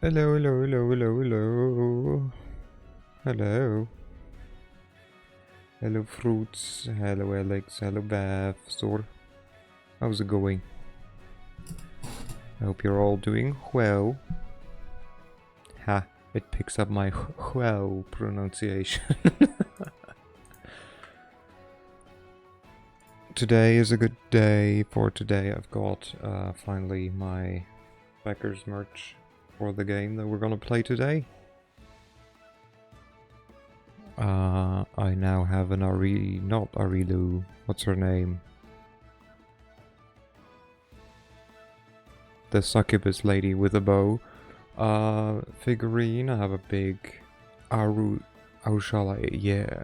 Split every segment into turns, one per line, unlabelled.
Hello, hello, hello, hello, hello. Hello. Hello, fruits. Hello, Alex. Hello, Beth. Sor. How's it going? I hope you're all doing well. Ha, it picks up my well pronunciation. Today is a good day for today. I've got finally my backers merch for the game that we're gonna play today. I now have an not Arilu, what's her name? The succubus lady with a bow. Figurine, I have a big Aushala, yeah.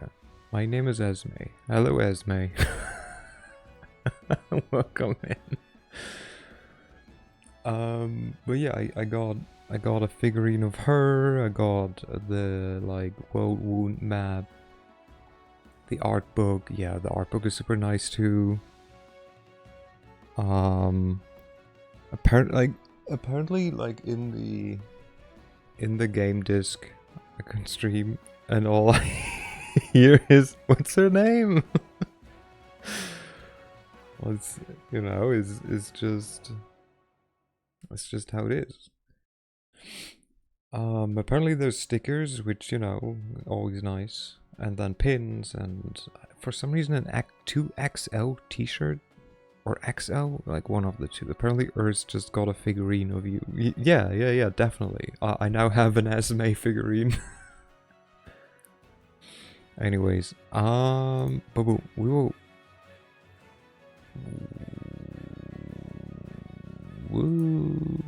My name is Esme. Hello, Esme. Welcome in. But yeah, I got a figurine of her. I got the world wound map, the art book. Yeah, the art book is super nice too. Apparently in the game disc, I can stream and all I hear is what's her name. Well, it's just how it is. Apparently there's stickers, which, always nice. And then pins, and for some reason an 2XL t-shirt. Or XL, like one of the two. Apparently Urs just got a figurine of you. Yeah, definitely. I now have an Esme figurine. Anyways, but we will... Woo.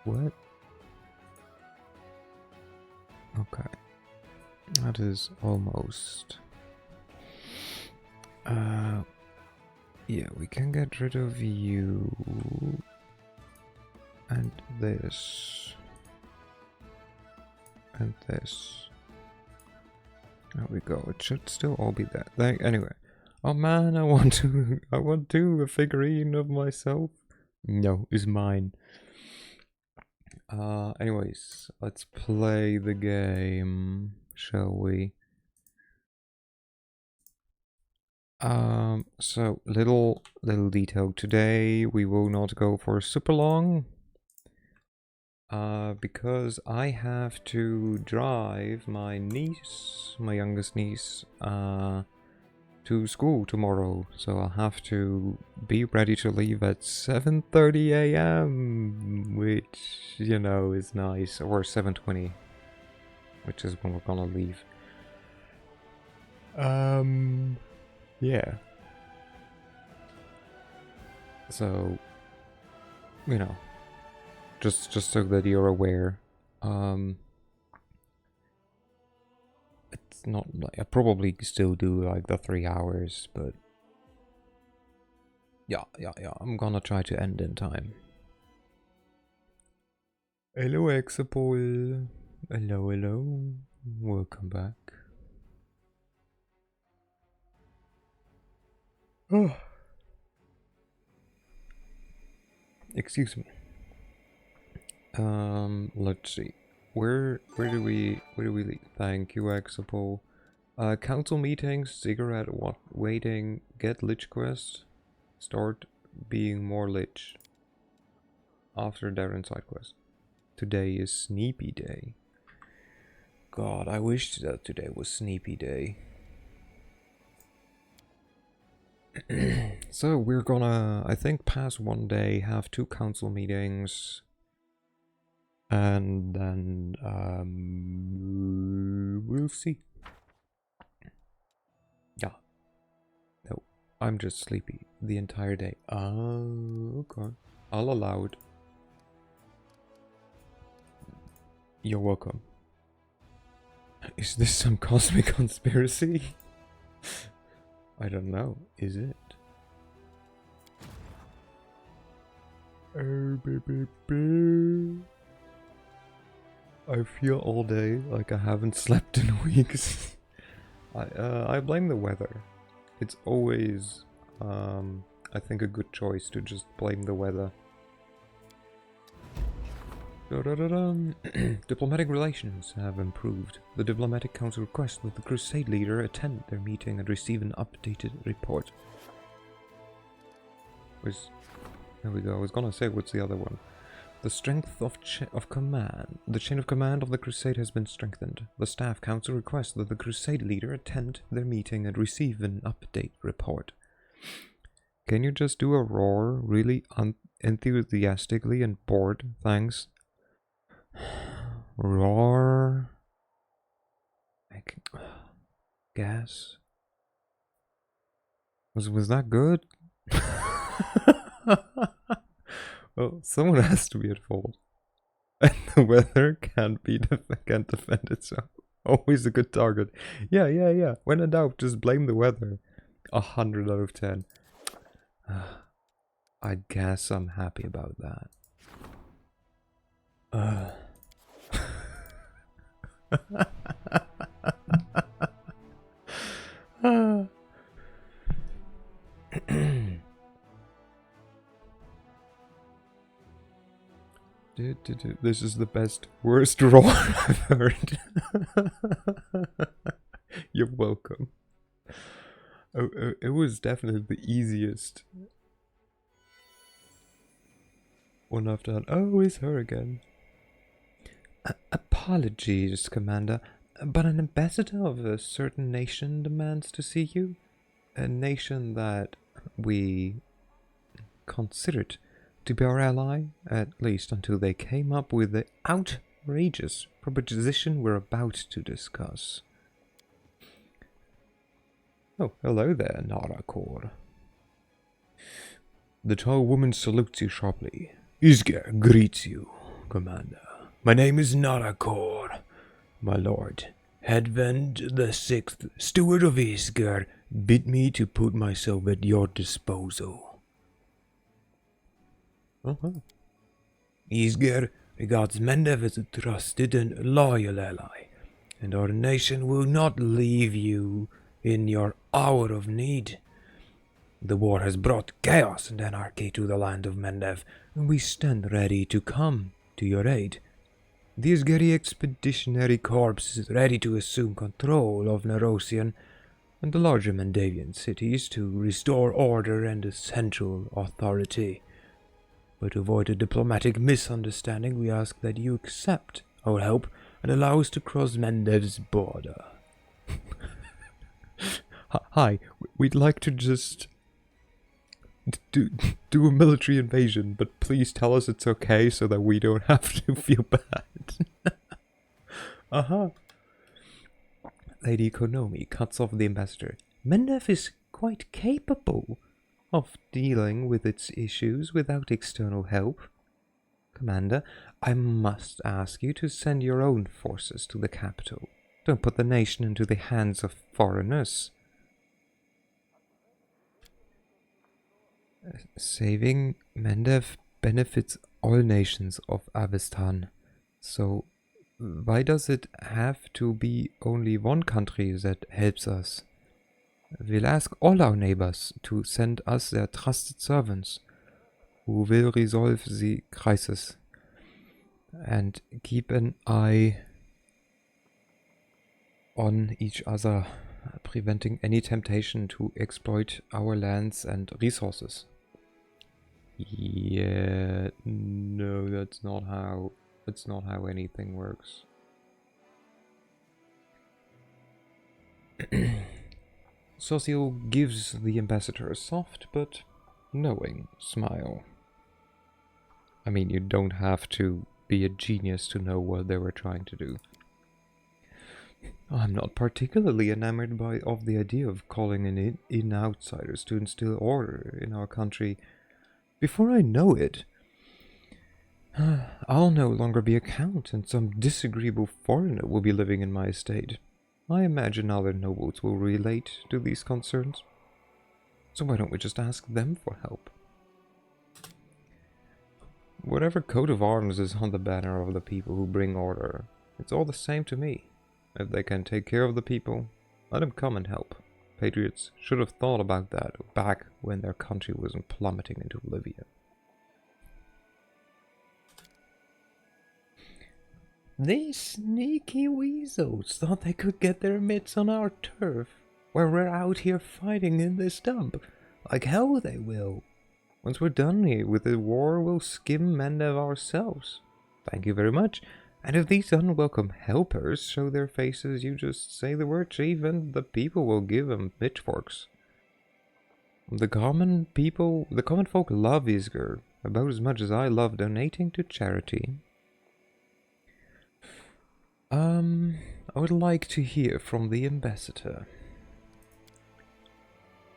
What? Okay. That is almost... yeah, we can get rid of you. And this. And this. There we go. It should still all be that. Anyway. Oh man, I want to a figurine of myself. No, it's mine. Anyways, let's play the game, shall we? So little detail today. We will not go for super long. Because I have to drive my niece, my youngest niece, to school tomorrow. So I'll have to be ready to leave at 7:30 a.m. which, is nice. Or 7:20, which is when we're gonna leave. Yeah. So, just so that you're aware, it's not like I probably still do like the 3 hours, but yeah, I'm gonna try to end in time. Hello, Exapol. Hello. Welcome back. Oh. Excuse me. Let's see. Where do we leave? Thank you, Exapol. Council meetings, cigarette waiting, get lich quest, start being more lich. After Darren side quest. Today is Sneepy Day. God, I wish that today was Sneepy Day. So we're gonna, I think, pass one day, have 2 council meetings, and then we'll see. Yeah. No, I'm just sleepy the entire day. Oh, okay. I'll allow it. You're welcome. Is this some cosmic conspiracy? I don't know. Is it? I feel all day like I haven't slept in weeks. I blame the weather. It's always I think, a good choice to just blame the weather. Diplomatic relations have improved. The Diplomatic Council requests that the Crusade leader attend their meeting and receive an updated report. There we go. I was gonna say, what's the other one? The strength of command. The chain of command of the Crusade has been strengthened. The Staff Council requests that the Crusade leader attend their meeting and receive an update report. Can you just do a roar really enthusiastically and bored? Thanks. Roar. Gas. Was that good? Well, someone has to be at fault. And the weather can't defend itself. Always a good target. Yeah. When in doubt, just blame the weather. 100 out of 10. I guess I'm happy about that. This is the worst roar I've heard. You're welcome. It was definitely the easiest one I've done. Oh, it's her again. Apologies, Commander, but an ambassador of a certain nation demands to see you. A nation that we considered to be our ally, at least until they came up with the outrageous proposition we're about to discuss. Oh, hello there, Narakor. The tall woman salutes you sharply. Isger greets you, Commander. My name is Narakor, my lord. Hedvend the Sixth, steward of Isger, bid me to put myself at your disposal. Isger regards Mendev as a trusted and loyal ally, and our nation will not leave you in your hour of need. The war has brought chaos and anarchy to the land of Mendev, and we stand ready to come to your aid. The Isgeri Expeditionary Corps is ready to assume control of Nerosian and the larger Mendevian cities to restore order and a central authority. But to avoid a diplomatic misunderstanding, we ask that you accept our help and allow us to cross Mendev's border. Hi, we'd like to just do a military invasion, but please tell us it's okay so that we don't have to feel bad. Lady Konomi cuts off the ambassador. Mendev is quite capable of dealing with its issues without external help. Commander, I must ask you to send your own forces to the capital. Don't put the nation into the hands of foreigners. Saving Mendev benefits all nations of Avestan. So why does it have to be only one country that helps us? We'll ask all our neighbors to send us their trusted servants who will resolve the crisis and keep an eye on each other, preventing any temptation to exploit our lands and resources. Yeah, no, that's not how anything works. Socio gives the ambassador a soft but knowing smile. I mean, you don't have to be a genius to know what they were trying to do. I'm not particularly enamored of the idea of calling in outsiders to instill order in our country. Before I know it, I'll no longer be a count, and some disagreeable foreigner will be living in my estate. I imagine other nobles will relate to these concerns. So why don't we just ask them for help? Whatever coat of arms is on the banner of the people who bring order, it's all the same to me. If they can take care of the people, let them come and help. patriots should have thought about that back when their country wasn't plummeting into oblivion. These sneaky weasels thought they could get their mitts on our turf, while we're out here fighting in this dump. Like hell they will. Once we're done here with the war, we'll skim Mendev ourselves. Thank you very much. And if these unwelcome helpers show their faces, you just say the word, chief, and the people will give them pitchforks. The common folk love Isger about as much as I love donating to charity. I would like to hear from the ambassador.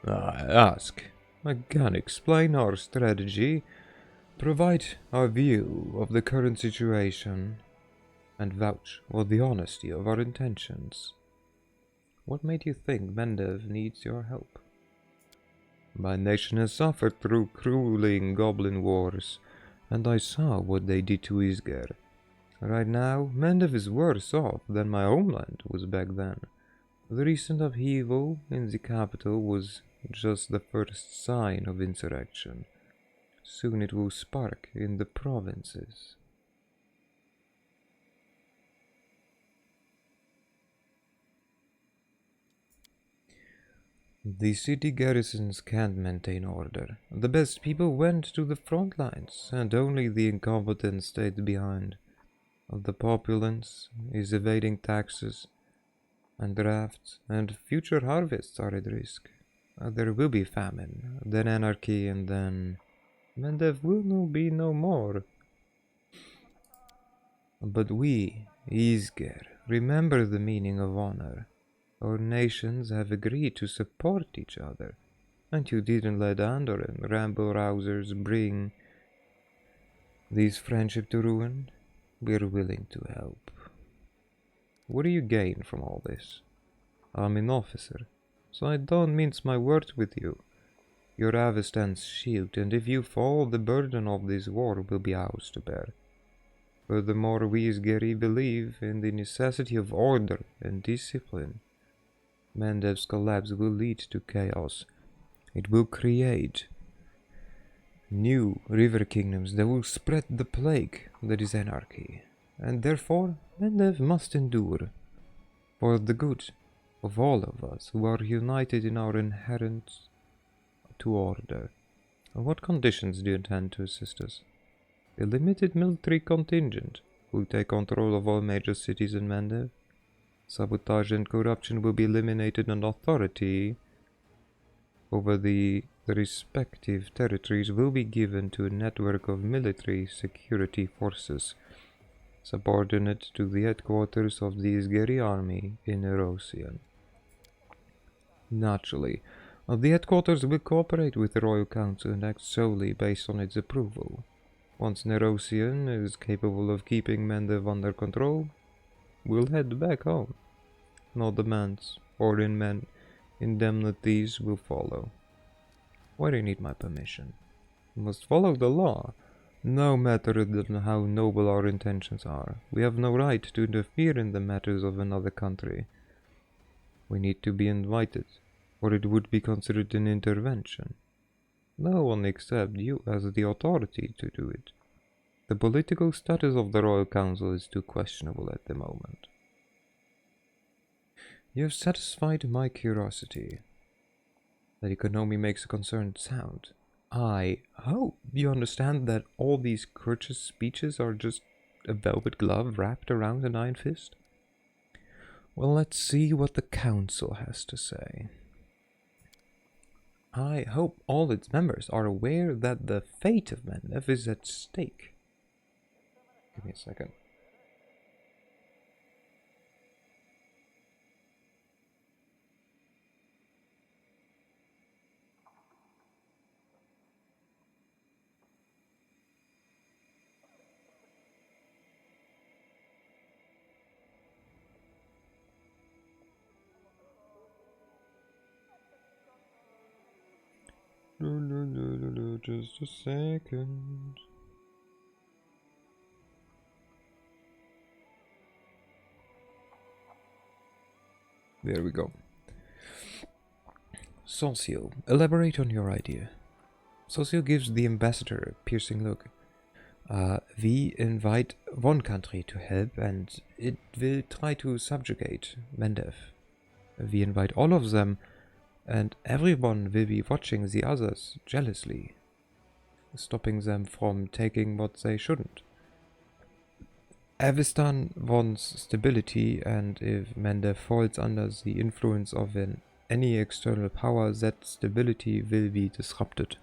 Ask. I can explain our strategy, provide our view of the current situation, and vouch for the honesty of our intentions. What made you think Mendev needs your help? My nation has suffered through crueling goblin wars, and I saw what they did to Isger. Right now, Mendev is worse off than my homeland was back then. The recent upheaval in the capital was just the first sign of insurrection. Soon it will spark in the provinces. The city garrisons can't maintain order. The best people went to the front lines, and only the incompetent stayed behind. The populace is evading taxes and drafts, and future harvests are at risk. There will be famine, then anarchy, and then Mendev will be no more. But we, Isger, remember the meaning of honor. Our nations have agreed to support each other, and you didn't let Andor and rabble-rousers bring this friendship to ruin. We're willing to help. What do you gain from all this? I'm an officer, so I don't mince my words with you. Your Avestan's shield, and if you fall, the burden of this war will be ours to bear. Furthermore, we Isgeri believe in the necessity of order and discipline. Mendev's collapse will lead to chaos. It will create new river kingdoms that will spread the plague that is anarchy, and therefore Mendev must endure, for the good of all of us who are united in our adherence to order. On what conditions do you intend to assist us? A limited military contingent will take control of all major cities in Mendev. Sabotage and corruption will be eliminated, and authority over the respective territories will be given to a network of military security forces subordinate to the headquarters of the Isgeri army in Erosian. Naturally, the headquarters will cooperate with the Royal Council and act solely based on its approval. Once Nerosian is capable of keeping Mendev under control, we'll head back home. No demands or indemnities will follow. Why do you need my permission? You must follow the law, no matter how noble our intentions are. We have no right to interfere in the matters of another country. We need to be invited, or it would be considered an intervention. No one except you has the authority to do it. The political status of the Royal Council is too questionable at the moment. You have satisfied my curiosity. That economy makes a concerned sound. I hope you understand that all these courteous speeches are just a velvet glove wrapped around an iron fist. Well, let's see what the council has to say. I hope all its members are aware that the fate of Mendev is at stake. Give me a second. Just a second. There we go. Socio, elaborate on your idea. Socio gives the ambassador a piercing look. We invite one country to help and it will try to subjugate Mendev. We invite all of them and everyone will be watching the others jealously, stopping them from taking what they shouldn't. Avistan wants stability, and if Mendev falls under the influence of any external power, that stability will be disrupted.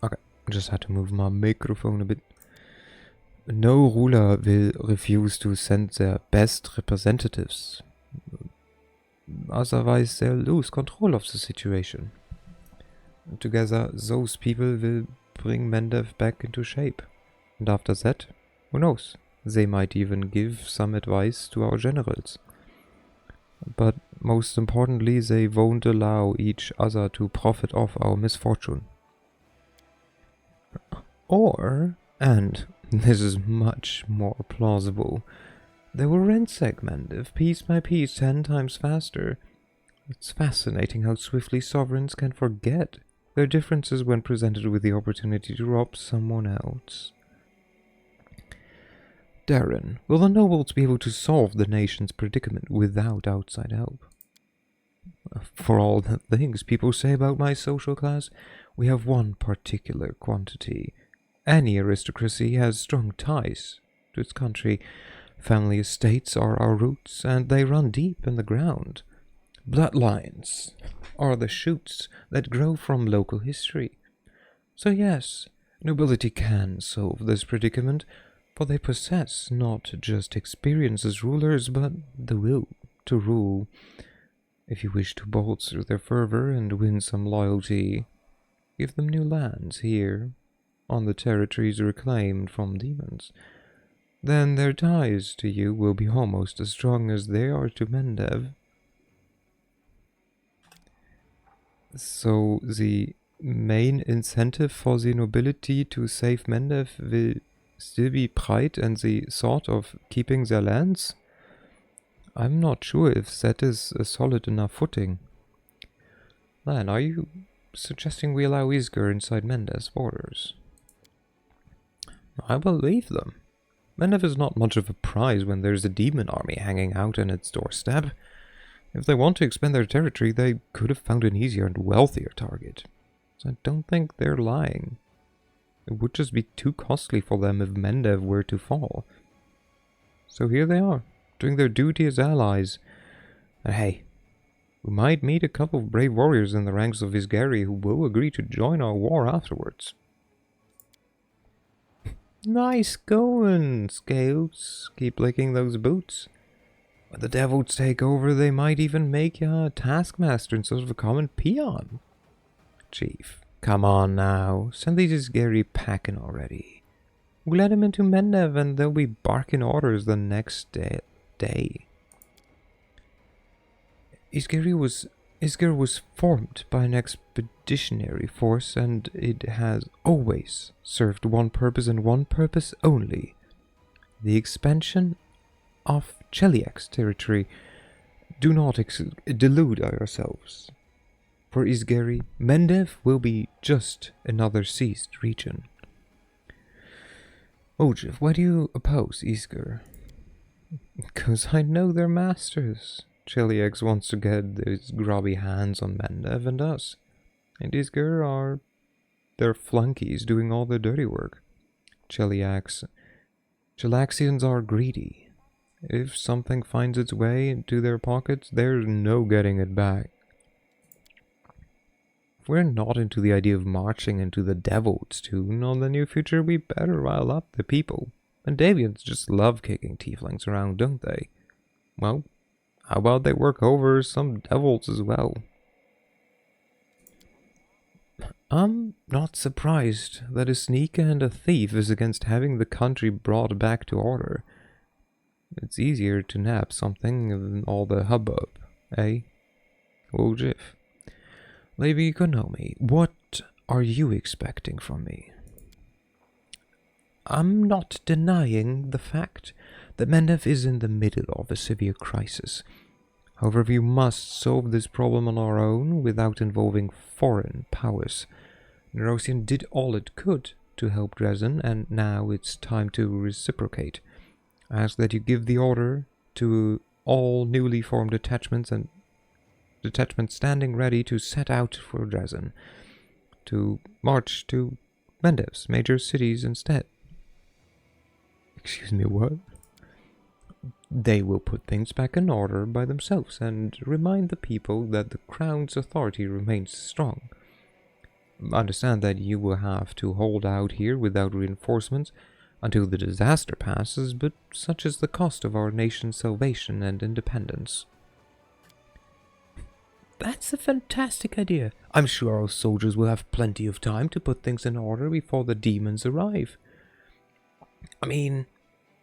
Okay, just had to move my microphone a bit. No ruler will refuse to send their best representatives. Otherwise, they'll lose control of the situation. Together, those people will bring Mendev back into shape. And after that, who knows? They might even give some advice to our generals. But most importantly, they won't allow each other to profit off our misfortune. Or, and this is much more plausible, they will ransack Mendev piece by piece 10 times faster. It's fascinating how swiftly sovereigns can forget their differences when presented with the opportunity to rob someone else. Darren, will the nobles be able to solve the nation's predicament without outside help? For all the things people say about my social class, we have one particular quantity. Any aristocracy has strong ties to its country. Family estates are our roots, and they run deep in the ground. Bloodlines are the shoots that grow from local history. So yes, nobility can solve this predicament, for they possess not just experience as rulers, but the will to rule. If you wish to bolster their fervor and win some loyalty, give them new lands here, on the territories reclaimed from demons. Then their ties to you will be almost as strong as they are to Mendev. So the main incentive for the nobility to save Mendev will still be pride and the thought of keeping their lands? I'm not sure if that is a solid enough footing. Lan, are you suggesting we allow Isger inside Mendev's borders? I will leave them. Mendev is not much of a prize when there's a demon army hanging out in its doorstep. If they want to expand their territory, they could have found an easier and wealthier target. So I don't think they're lying. It would just be too costly for them if Mendev were to fall. So here they are, doing their duty as allies. And hey, we might meet a couple of brave warriors in the ranks of Isgari who will agree to join our war afterwards. Nice going, Scales. Keep licking those boots. When the devils take over, they might even make you a taskmaster instead of a common peon. Chief, come on now. Send these Isgari packing already. We'll let him into Mendev and they'll be barking orders the next day. Isger was formed by an expeditionary force, and it has always served one purpose and one purpose only: the expansion of Cheliak's territory. Do not delude ourselves. For Isgari, Mendev will be just another seized region. Ojev, why do you oppose Isger? Because I know their masters. Cheliax wants to get his grubby hands on Mendev and us. And Isger are their flunkies doing all the dirty work. Chelaxians are greedy. If something finds its way into their pockets, there's no getting it back. If we're not into the idea of marching into the devil's tune on the near future, we better rile up the people. And Davians just love kicking tieflings around, don't they? Well, how about they work over some devils as well? I'm not surprised that a sneaker and a thief is against having the country brought back to order. It's easier to nab something than all the hubbub, eh? Ojev. Levi Konomi, what are you expecting from me? I'm not denying the fact that Mendev is in the middle of a severe crisis. However, we must solve this problem on our own without involving foreign powers. Nerosian did all it could to help Dresden, and now it's time to reciprocate. I ask that you give the order to all newly formed detachments and detachments standing ready to set out for Dresden, to march to Mendev's major cities instead. Excuse me, what? They will put things back in order by themselves and remind the people that the Crown's authority remains strong. Understand that you will have to hold out here without reinforcements until the disaster passes, but such is the cost of our nation's salvation and independence. That's a fantastic idea. I'm sure our soldiers will have plenty of time to put things in order before the demons arrive. I mean,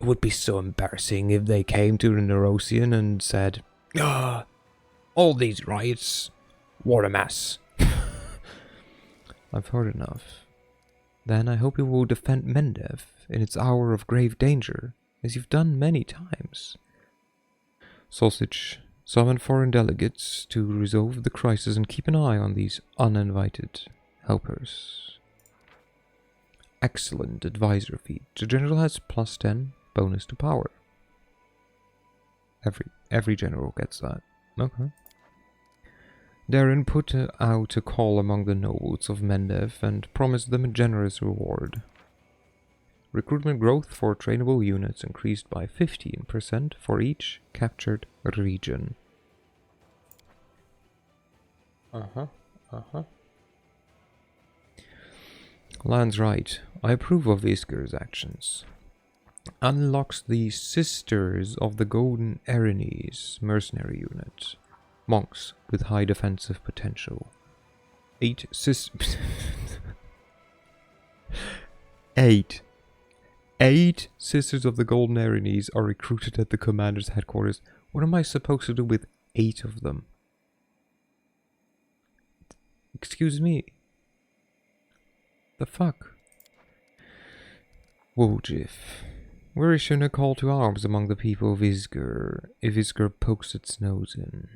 it would be so embarrassing if they came to the Nerosian and said, "Ah, all these riots, what a mess." I've heard enough. Then I hope you will defend Mendev in its hour of grave danger, as you've done many times. Sausage, summon foreign delegates to resolve the crisis and keep an eye on these uninvited helpers. Excellent advisor feat. The general has +10 bonus to power. Every general gets that. Okay. Darren put out a call among the nobles of Mendev and promised them a generous reward. Recruitment growth for trainable units increased by 15% for each captured region. Lan's right. I approve of Isker's actions. Unlocks the Sisters of the Golden Erinyes mercenary unit. Monks with high defensive potential. 8 Sisters of the Golden Erinyes are recruited at the commander's headquarters. What am I supposed to do with 8 of them? Excuse me. The fuck? Woljif. We're issuing a call to arms among the people of Isger, if Isger pokes its nose in.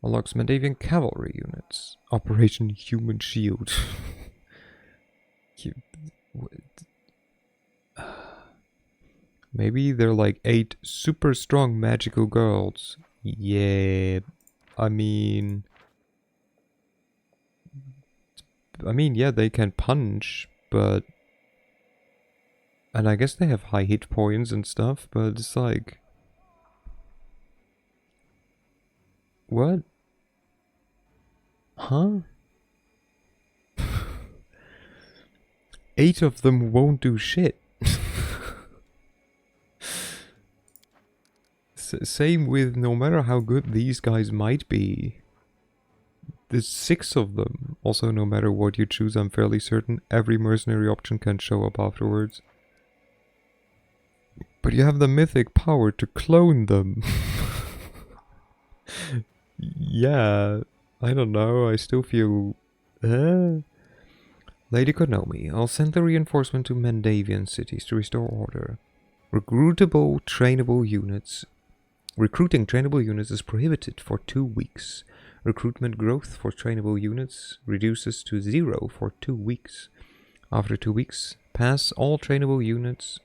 Unlocks Mendavian cavalry units. Operation Human Shield. Maybe they're like 8 super strong magical girls. Yeah, I mean, yeah, they can punch, but... And I guess they have high hit points and stuff, but it's like... What? Huh? 8 of them won't do shit. Same with no matter how good these guys might be. There's 6 of them. Also, no matter what you choose, I'm fairly certain every mercenary option can show up afterwards. But you have the mythic power to clone them. Yeah, I don't know, I still feel... Lady Konomi, I'll send the reinforcement to Mendavian cities to restore order. Recruiting trainable units is prohibited for 2 weeks. Recruitment growth for trainable units reduces to 0 for 2 weeks. After 2 weeks, all trainable units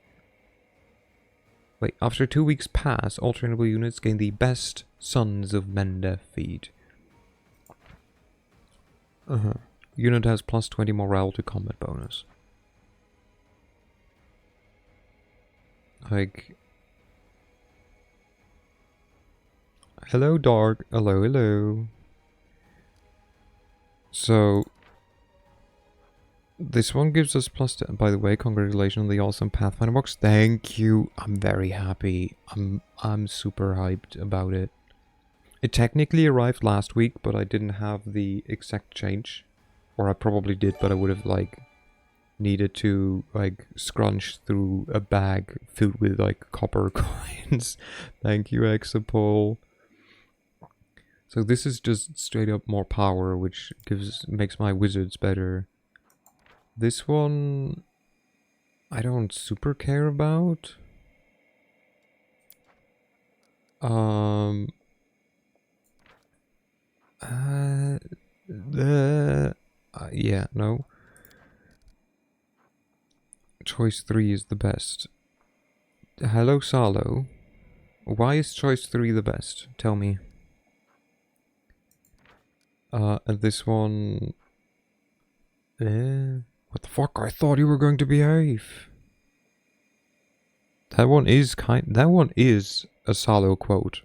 gain the best Sons of Mendev feat. Unit has +20 morale to combat bonus. Like... Hello, Dark. Hello. So... This one gives us +10. By the way, congratulations on the awesome Pathfinder box. Thank you. I'm very happy. I'm super hyped about it. It technically arrived last week, but I didn't have the exact change. Or I probably did, but I would have, like, needed to, like, scrunch through a bag filled with, like, copper coins. Thank you, Exapol. So this is just straight up more power, which makes my wizards better. This one... I don't super care about. Yeah, no. Choice 3 is the best. Hello, Salo. Why is choice 3 the best? Tell me. And this one... what the fuck? I thought you were going to behave. That one is a Salo quote.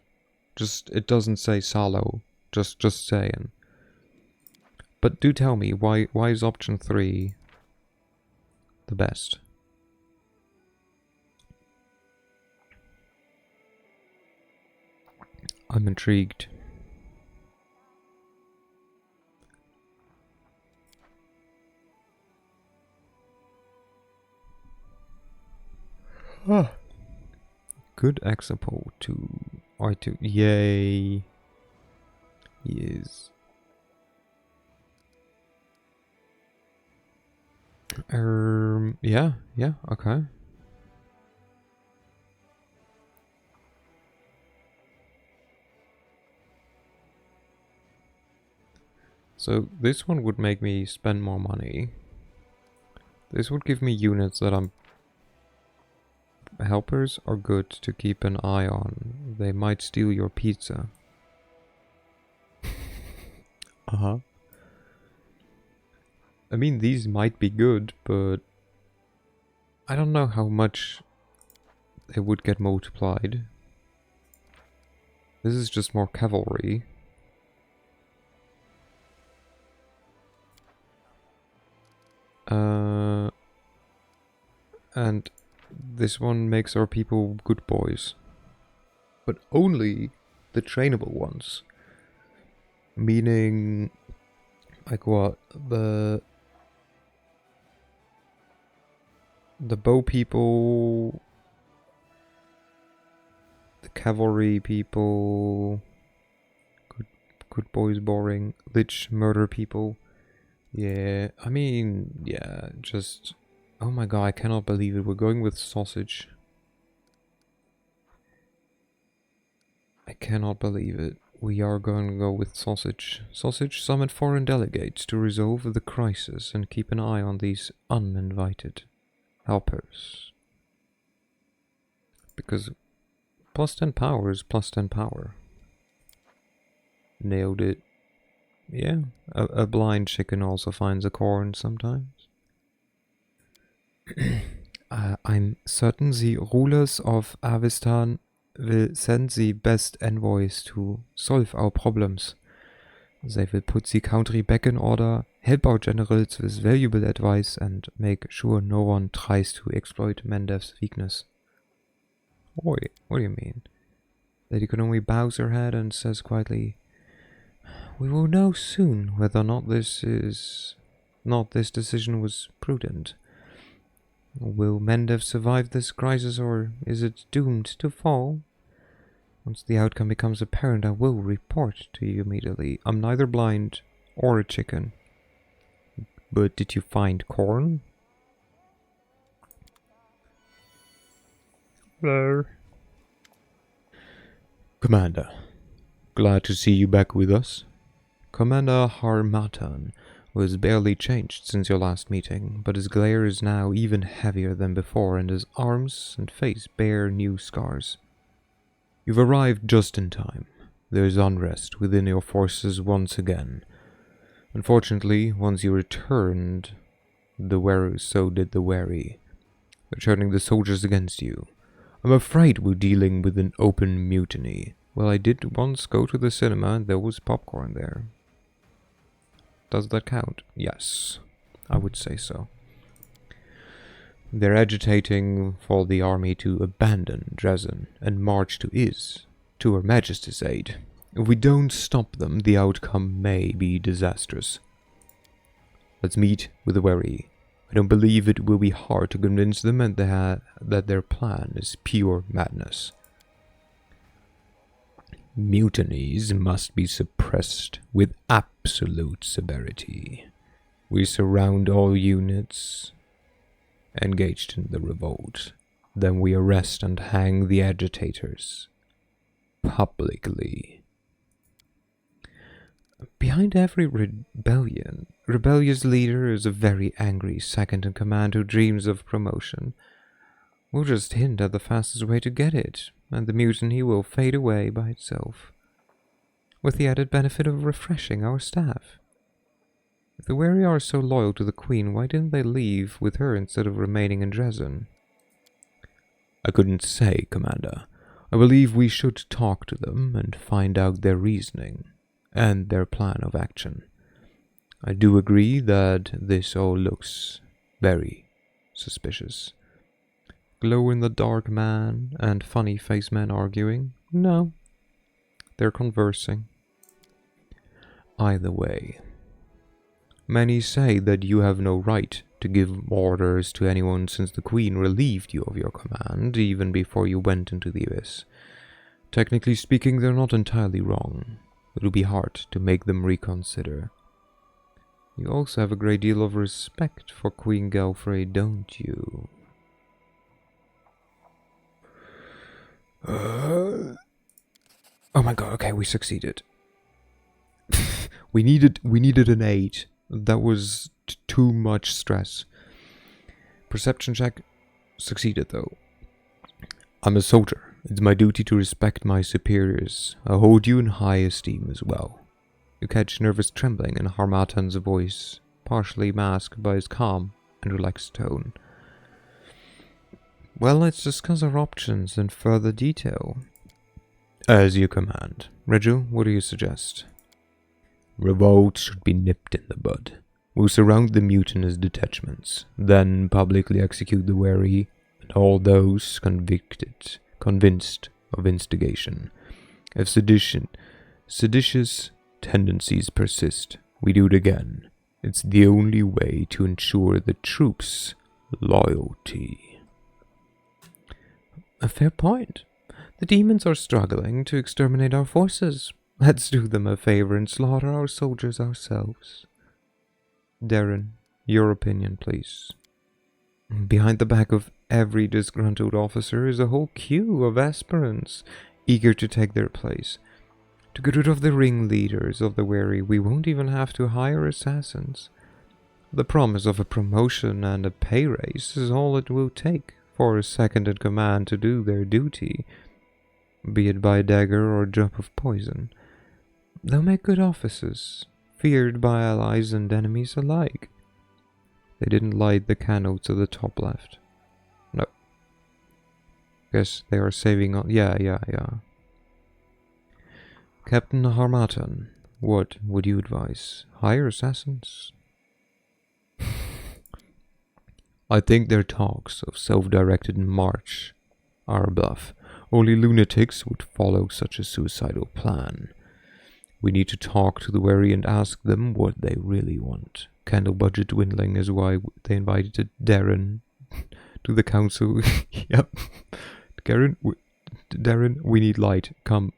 Just, it doesn't say Salo. Just saying. But do tell me, why is option 3 the best? I'm intrigued. Good example to R2. Yay. Yes. Yeah, okay. So this one would make me spend more money. This would give me units that I'm... Helpers are good to keep an eye on. They might steal your pizza. Uh-huh. I mean, these might be good, but... I don't know how much they would get multiplied. This is just more cavalry. And this one makes our people good boys. But only the trainable ones. Meaning, like what? The bow people, the cavalry people, good boys boring, lich murder people. Yeah, I mean, yeah, just... Oh my god, I cannot believe it. We're going with sausage. I cannot believe it. We are going to go with sausage. Sausage summoned foreign delegates to resolve the crisis and keep an eye on these uninvited helpers. Because plus 10 power is plus 10 power. Nailed it. Yeah, a blind chicken also finds a corn sometimes. I'm certain the rulers of Avistan will send the best envoys to solve our problems. They will put the country back in order, help our generals with valuable advice, and make sure no one tries to exploit Mendev's weakness. Oi, what do you mean? Lady Konomi bows her head and says quietly, "We will know soon whether or not this decision was prudent. Will Mendev survive this crisis, or is it doomed to fall? Once the outcome becomes apparent, I will report to you immediately. I'm neither blind or a chicken. But did you find corn?" Hello. Commander, glad to see you back with us. Commander Harmatan was barely changed since your last meeting, but his glare is now even heavier than before, and his arms and face bear new scars. You've arrived just in time. There is unrest within your forces once again. Unfortunately, once you returned, so did the wary, turning the soldiers against you. I'm afraid we're dealing with an open mutiny. Well, I did once go to the cinema and there was popcorn there. Does that count? Yes, I would say so. They're agitating for the army to abandon Dresden and march to Her Majesty's aid. If we don't stop them, the outcome may be disastrous. Let's meet with the wary. I don't believe it will be hard to convince them that their plan is pure madness. Mutinies must be suppressed with absolute severity. We surround all units engaged in the revolt. Then we arrest and hang the agitators. Publicly. Behind every rebellious leader is a very angry second-in-command who dreams of promotion. We'll just hint at the fastest way to get it, and the mutiny will fade away by itself, with the added benefit of refreshing our staff. If the weary are so loyal to the Queen, why didn't they leave with her instead of remaining in Dresden? I couldn't say, Commander. I believe we should talk to them and find out their reasoning and their plan of action. I do agree that this all looks very suspicious. Glow-in-the-dark man and funny-faced man arguing? No. They're conversing. Either way. Many say that you have no right to give orders to anyone since the Queen relieved you of your command even before you went into the abyss. Technically speaking, they're not entirely wrong. It will be hard to make them reconsider. You also have a great deal of respect for Queen Galfrey, don't you? Oh my god, okay, we succeeded. we needed an 8. That was too much stress. Perception check succeeded though. I'm a soldier. It's my duty to respect my superiors. I hold you in high esteem as well. You catch nervous trembling in Harmattan's voice, partially masked by his calm and relaxed tone. Well, let's discuss our options in further detail. As you command. Regu, what do you suggest? Revolt should be nipped in the bud. We'll surround the mutinous detachments, then publicly execute the wary and all those convinced of instigation. If seditious tendencies persist, we do it again. It's the only way to ensure the troops' loyalty. A fair point. The demons are struggling to exterminate our forces. Let's do them a favor and slaughter our soldiers ourselves. Darren, your opinion, please. Behind the back of every disgruntled officer is a whole queue of aspirants, eager to take their place. To get rid of the ringleaders of the weary, we won't even have to hire assassins. The promise of a promotion and a pay raise is all it will take for a second-in-command to do their duty, be it by dagger or drop of poison. They'll make good officers, feared by allies and enemies alike. They didn't light the candle to the top left. No. Guess they are saving on... Yeah. Captain Harmattan, what would you advise? Hire assassins? I think their talks of self-directed march are a bluff. Only lunatics would follow such a suicidal plan. We need to talk to the wary and ask them what they really want. Candle budget dwindling is why they invited Darren to the council. Yep. Darren, we need light. Come.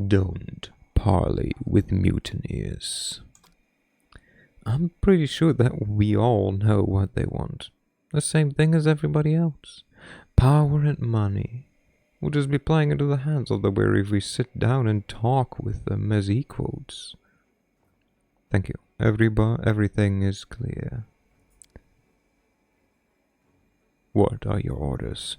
Don't parley with mutineers. I'm pretty sure that we all know what they want. The same thing as everybody else. Power and money. We'll just be playing into the hands of the weary if we sit down and talk with them as equals. Thank you. Everything is clear. What are your orders?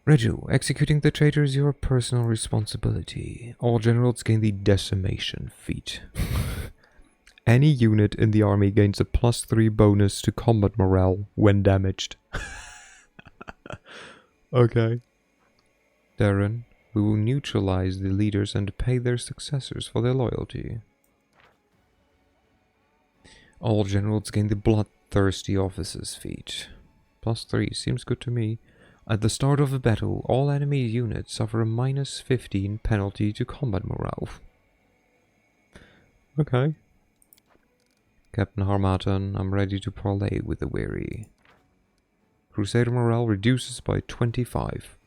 Regu, executing the traitor is your personal responsibility. All generals gain the decimation feat. Any unit in the army gains a +3 bonus to combat morale when damaged. Okay. Darren, we will neutralize the leaders and pay their successors for their loyalty. All generals gain the bloodthirsty officer's feat. +3 seems good to me. At the start of a battle, all enemy units suffer a -15 penalty to combat morale. Okay. Captain Harmattan, I'm ready to parley with the weary. Crusader morale reduces by 25.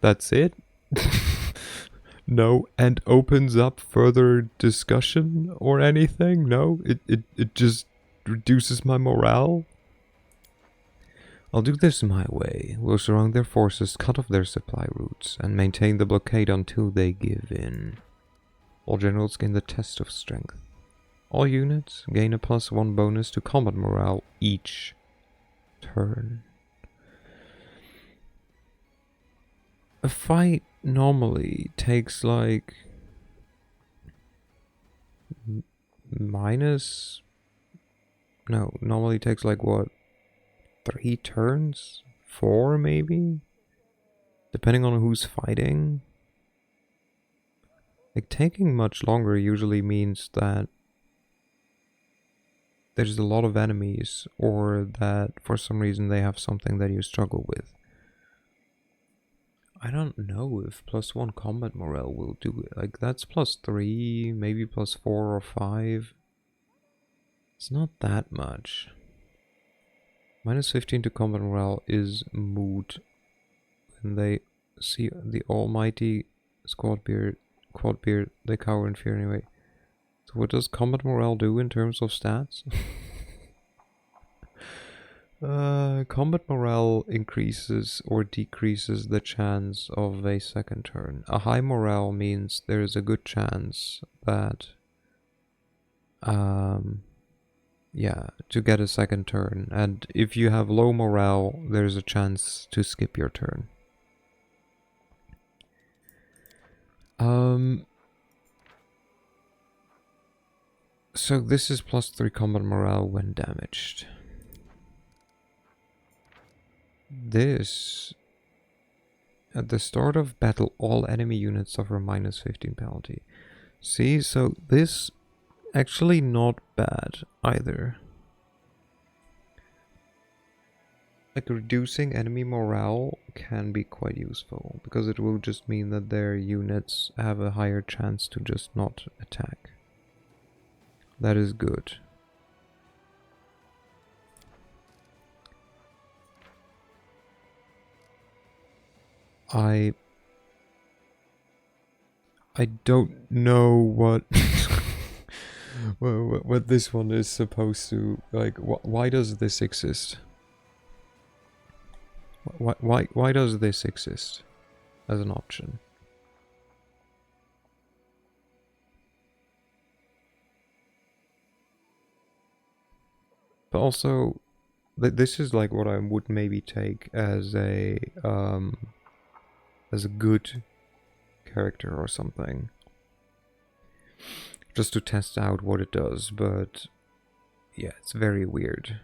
That's it? No, and opens up further discussion or anything? No? It just reduces my morale? I'll do this my way. We'll surround their forces, cut off their supply routes, and maintain the blockade until they give in. All generals gain the test of strength. All units gain a +1 bonus to combat morale each turn. A fight normally takes like normally takes like what, 3 turns? 4 maybe? Depending on who's fighting. Like, taking much longer usually means that there's a lot of enemies, or that for some reason they have something that you struggle with. I don't know if +1 combat morale will do it. Like, that's +3, maybe +4 or 5. It's not that much. -15 to combat morale is moot when they see the almighty quad beard, they cower in fear anyway. So what does combat morale do in terms of stats? Combat morale increases or decreases the chance of a second turn. A high morale means there is a good chance that to get a second turn, and if you have low morale, there's a chance to skip your turn. So this is +3 combat morale when damaged. This, at the start of battle, all enemy units suffer -15 penalty. See, so this actually not bad either. Like, reducing enemy morale can be quite useful, because it will just mean that their units have a higher chance to just not attack. That is good. I don't know what what this one is supposed to, like, why does this exist? Why does this exist as an option? But also, this is like what I would maybe take as a good character or something, just to test out what it does. But yeah, it's very weird.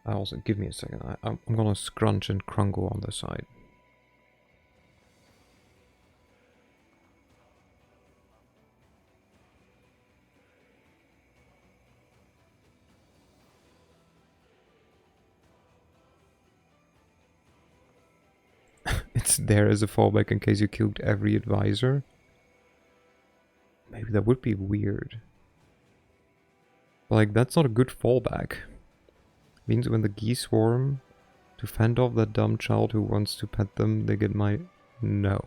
I also, give me a second. I'm gonna scrunch and crungle on the side. It's there as a fallback in case you killed every advisor. Maybe that would be weird. Like, that's not a good fallback. Means when the geese swarm, to fend off that dumb child who wants to pet them, they get my... No.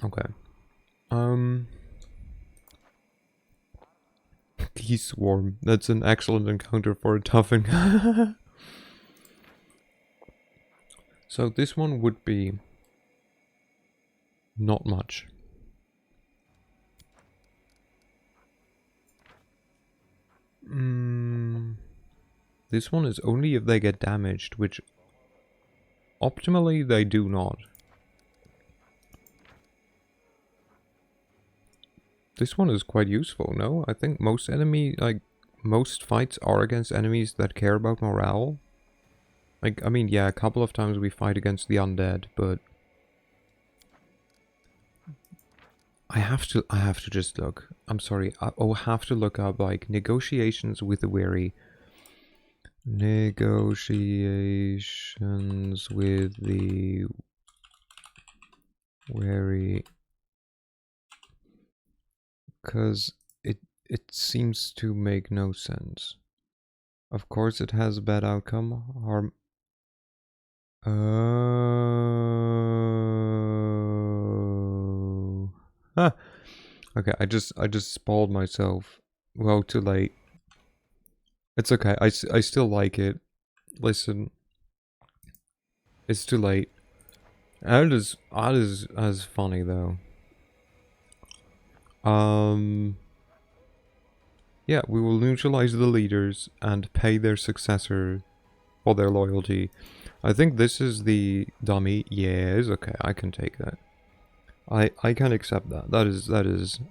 Okay. Geese swarm. That's an excellent encounter for a toughing. So this one would be not much. This one is only if they get damaged, which optimally they do not. This one is quite useful, no? I think most fights are against enemies that care about morale. Like, I mean, yeah, a couple of times we fight against the undead, but I have to just look. I'm sorry. I'll have to look up like negotiations with the weary. Negotiations with the weary, because it seems to make no sense. Of course, it has a bad outcome. Harm. Oh. Huh. Okay, I just spoiled myself. Well, too late. It's okay. I still like it. Listen, it's too late. That is funny though. Yeah, we will neutralize the leaders and pay their successor for their loyalty. I think this is the dummy. Yeah, it's okay. I can take that. I can accept that. That is.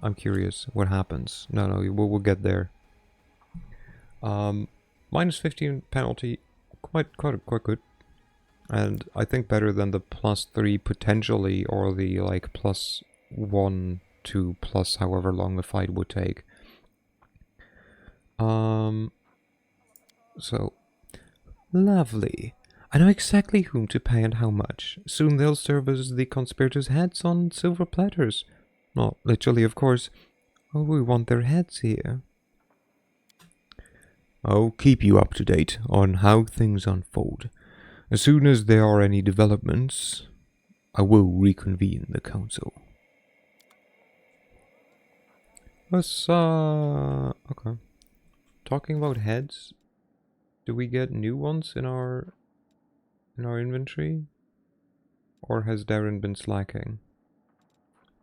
I'm curious what happens. No, we'll get there. Minus 15 penalty, quite good, and I think better than the +3 potentially, or the like +1 to plus however long the fight would take. So lovely. I know exactly whom to pay and how much. Soon they'll serve as the conspirators' heads on silver platters. Not literally, of course. Oh, we want their heads here. I'll keep you up to date on how things unfold. As soon as there are any developments, I will reconvene the council. Let's, okay. Talking about heads, do we get new ones in our inventory? Or has Darren been slacking?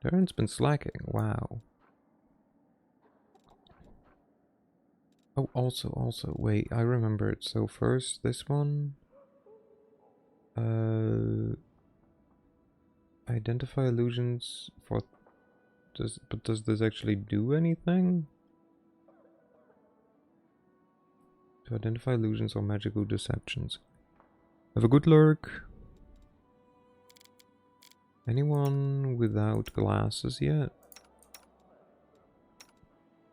Darren's been slacking, wow. Oh, also, wait, I remember it. So first, this one. Identify illusions for... does this actually do anything? To identify illusions or magical deceptions. Have a good lurk. Anyone without glasses yet?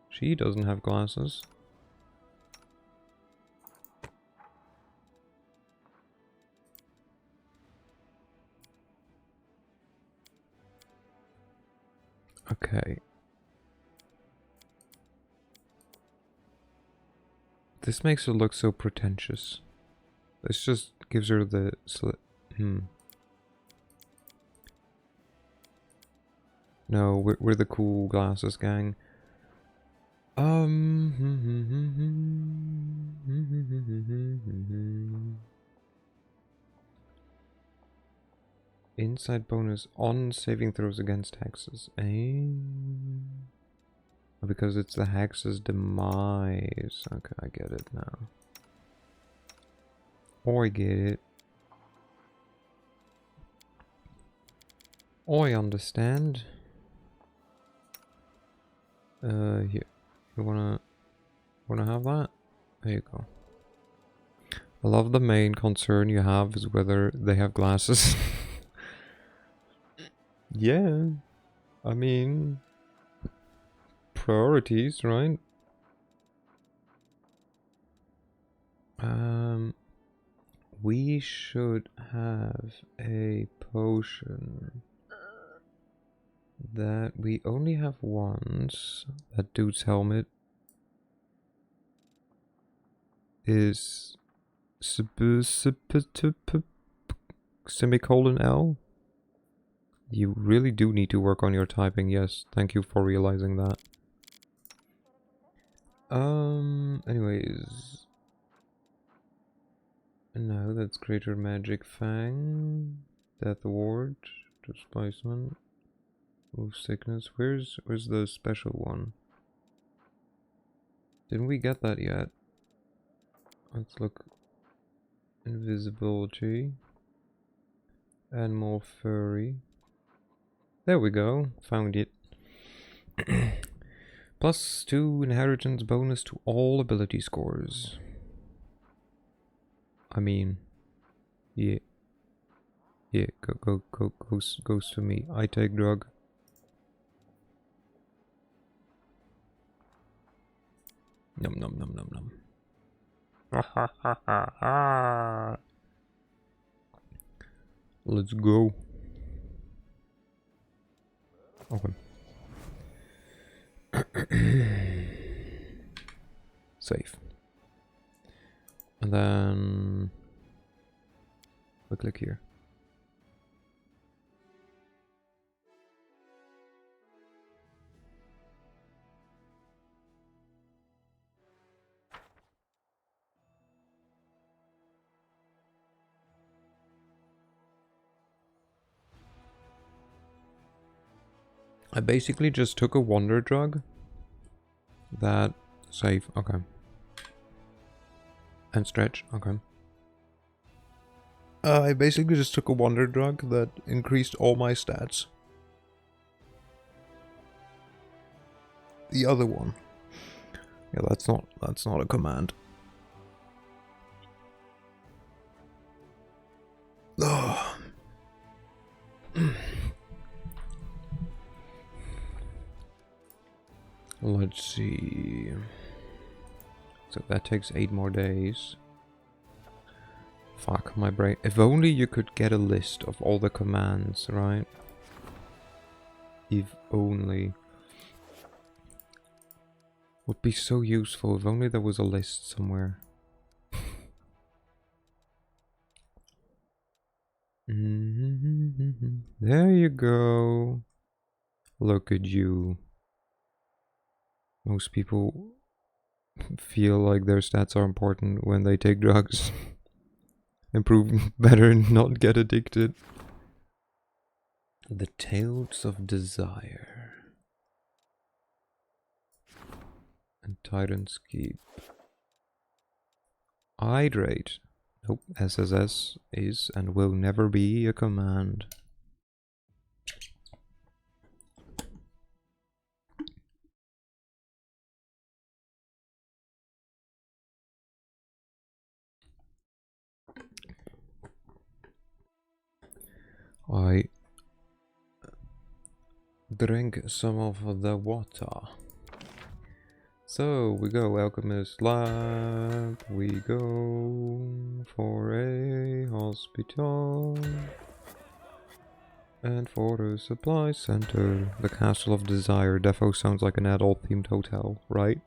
She doesn't have glasses. Okay. This makes her look so pretentious. This just gives her the... No, we're the cool glasses gang. Inside bonus on saving throws against hexes. Because it's the hex's demise. Okay, I get it now. I get it. I understand. Here. You wanna have that? There you go. I love the main concern you have is whether they have glasses. Yeah. I mean... priorities, right? We should have a potion that we only have once. That dude's helmet is semicolon L. You really do need to work on your typing, yes. Thank you for realizing that. Anyways. No, that's Greater Magic Fang. Death Ward. Displacement. Move Sickness. Where's the special one? Didn't we get that yet? Let's look. Invisibility. And more furry. There we go. Found it. +2 inheritance bonus to all ability scores. I mean, Yeah. Yeah, goes to me. I take drug. Num num num num num. Let's go. Okay. Save. And then we click here. I basically just took a wonder drug. That save, okay. And stretch, okay. I basically just took a wonder drug that increased all my stats. The other one. Yeah, that's not a command. Oh. Let's see. So that takes 8 more days. Fuck my brain. If only you could get a list of all the commands, right? If only. Would be so useful if only there was a list somewhere. There you go. Look at you. Most people feel like their stats are important when they take drugs. Improve better and not get addicted. The Tales of Desire. And Tyrant's Keep. Hydrate. Nope, SSS is and will never be a command. I drink some of the water. So we go Alchemist Lab, we go for a hospital, and for a supply center. The Castle of Desire defo sounds like an adult themed hotel, right?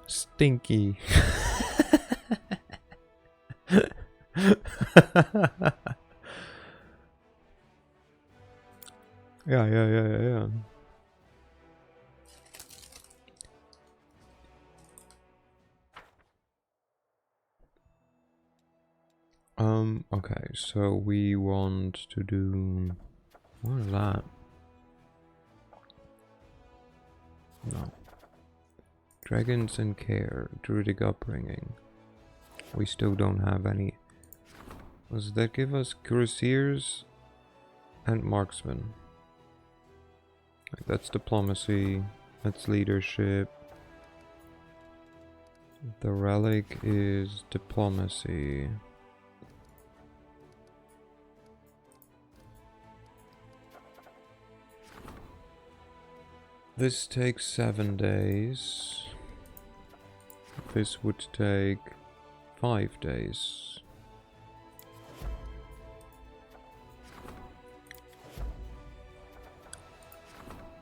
Stinky. Yeah. Okay, so we want to do... What is that? No. Dragons and Care, Druidic Upbringing. We still don't have any. Does that give us Cuirassiers and Marksmen? That's Diplomacy, that's Leadership. The Relic is Diplomacy. This takes 7 days. This would take 5 days.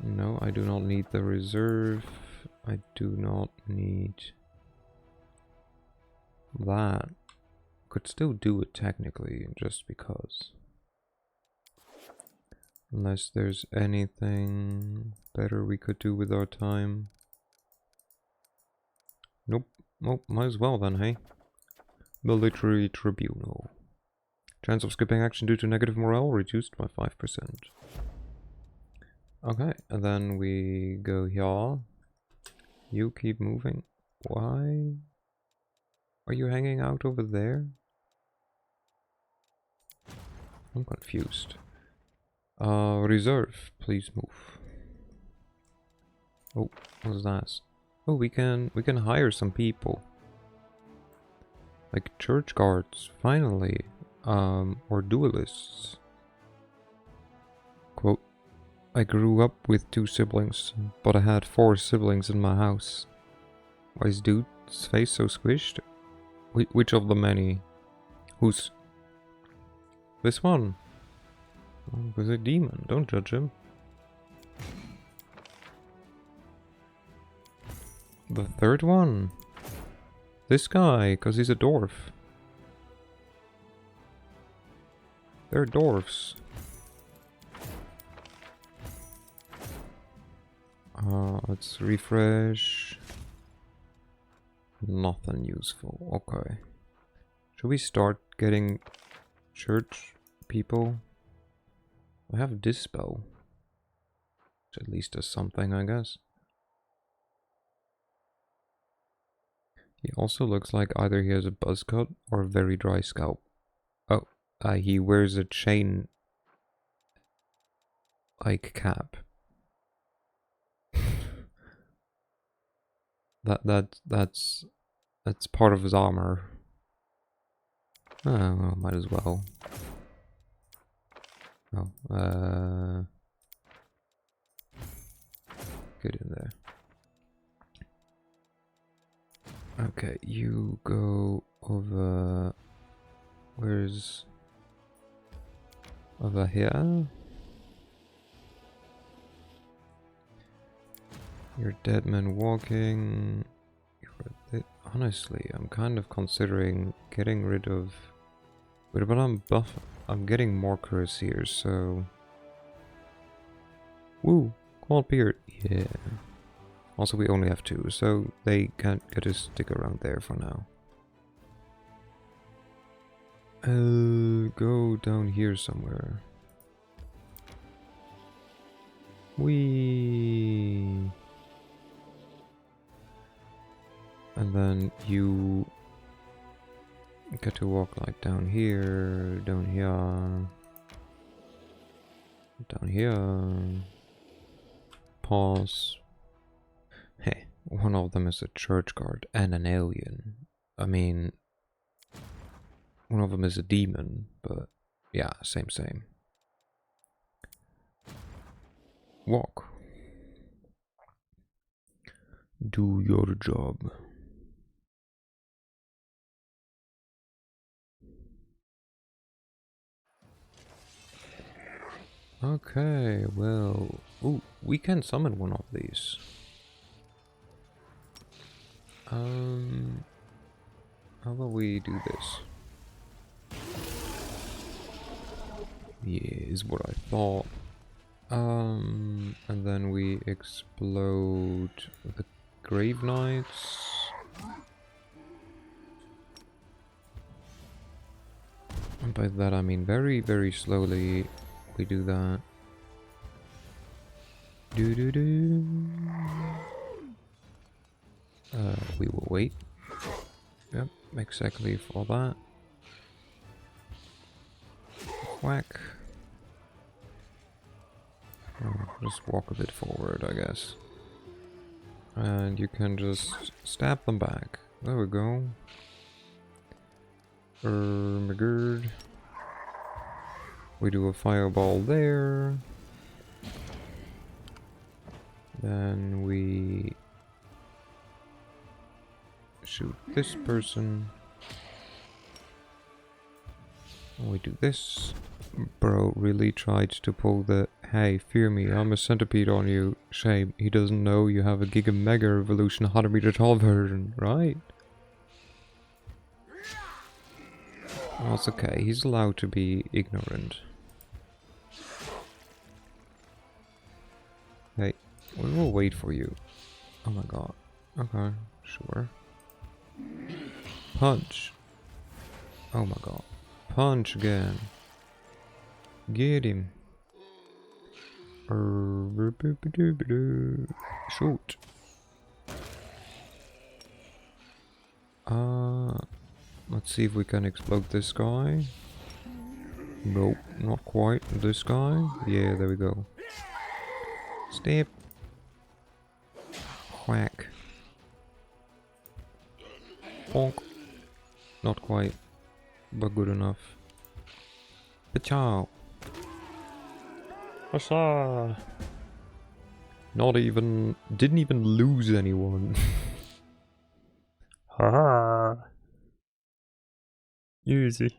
No, I do not need the reserve. I do not need that. Could still do it technically, just because. Unless there's anything better we could do with our time. Nope. Well, might as well then, hey? Military Tribunal. Chance of skipping action due to negative morale reduced by 5%. Okay, and then we go here. You keep moving. Why are you hanging out over there? I'm confused. Reserve, please move. Oh, what's that? Oh, we can hire some people. Like church guards, finally. Or duelists. Quote, I grew up with 2 siblings, but I had 4 siblings in my house. Why is dude's face so squished? Which of the many? Who's... This one? Oh, was a demon, don't judge him. The 3rd one? This guy, cause he's a dwarf. They're dwarfs. Let's refresh. Nothing useful. Okay. Should we start getting church people? I have Dispel. Which at least does something, I guess. He also looks like either he has a buzz cut or a very dry scalp. Oh, he wears a chain like cap. That's part of his armor. Oh, well, might as well. Oh, get in there. Okay, you go over... Where's... Over here? You're dead man walking... Honestly, I'm kind of considering getting rid of... Wait, but I'm getting more cuirassiers, so... Woo! Quad beard! Yeah. Also, we only have 2, so they can't get to stick around there for now. Go down here somewhere. Whee! And then you get to walk like down here, down here, down here. Pause. Hey, one of them is a church guard and an alien. I mean, one of them is a demon, but yeah, same. Walk. Do your job. Okay, well... Ooh, we can summon one of these. How about we do this? Yeah, is what I thought. And then we explode the Grave Knights. And by that I mean very, very slowly we do that. We will wait. Yep, exactly for that. Whack. Just walk a bit forward, I guess. And you can just stab them back. There we go. Ermagerd. We do a fireball there. Then we shoot this person. And we do this. Bro really tried to pull the hey, fear me, I'm a centipede on you. Shame, he doesn't know you have a Giga Mega Revolution 100 meter tall version, right? Well, it's okay, he's allowed to be ignorant. Hey, we will wait for you. Oh my god. Okay, sure. Punch. Oh my god. Punch again. Get him. Shoot. Let's see if we can explode this guy. Nope, not quite. This guy? Yeah, there we go. Step. Whack. Bonk. Not quite, but good enough. Pachow. Asa. Not even... Didn't even lose anyone. Haha. Easy.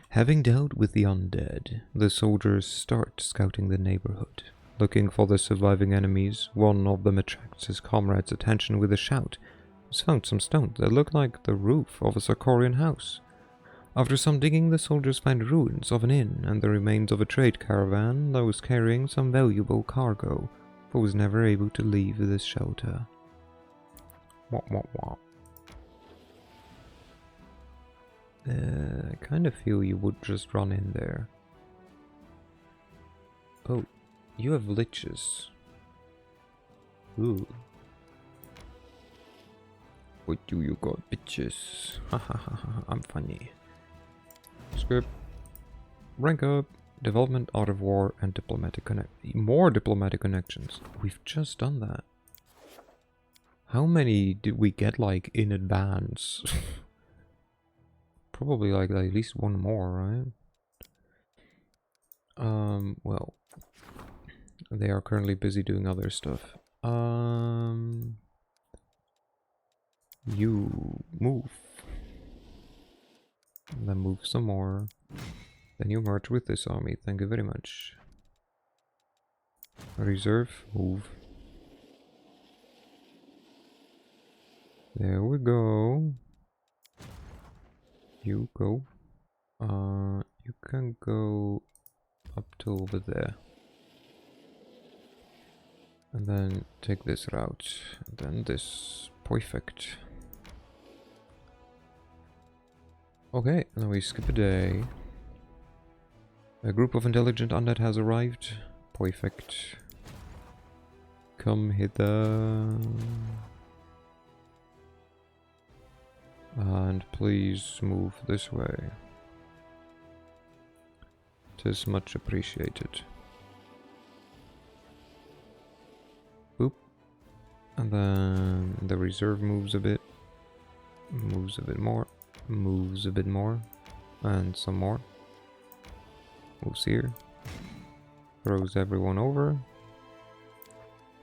Having dealt with the undead, the soldiers start scouting the neighborhood. Looking for the surviving enemies, one of them attracts his comrade's attention with a shout. He's found some stones that look like the roof of a Sarkorian house. After some digging, the soldiers find ruins of an inn and the remains of a trade caravan that was carrying some valuable cargo, but was never able to leave this shelter. Wah, wah, wah. I kind of feel you would just run in there. Oh, you have liches. Ooh. What do you got, bitches? Ha ha ha ha, I'm funny. Skip. Rank up. Development, art of war, and diplomatic more diplomatic connections. We've just done that. How many did we get, like, in advance? Probably like at least one more, right? Well, they are currently busy doing other stuff. You move. And then move some more. Then you merge with this army. Thank you very much. Reserve, move. There we go. You go. You can go up to over there. And then take this route. And then this. Perfect. Okay, now we skip a day. A group of intelligent undead has arrived. Perfect. Come hither. And please move this way. 'Tis much appreciated. Boop. And then the reserve moves a bit. Moves a bit more. Moves a bit more. And some more. Moves here. Throws everyone over.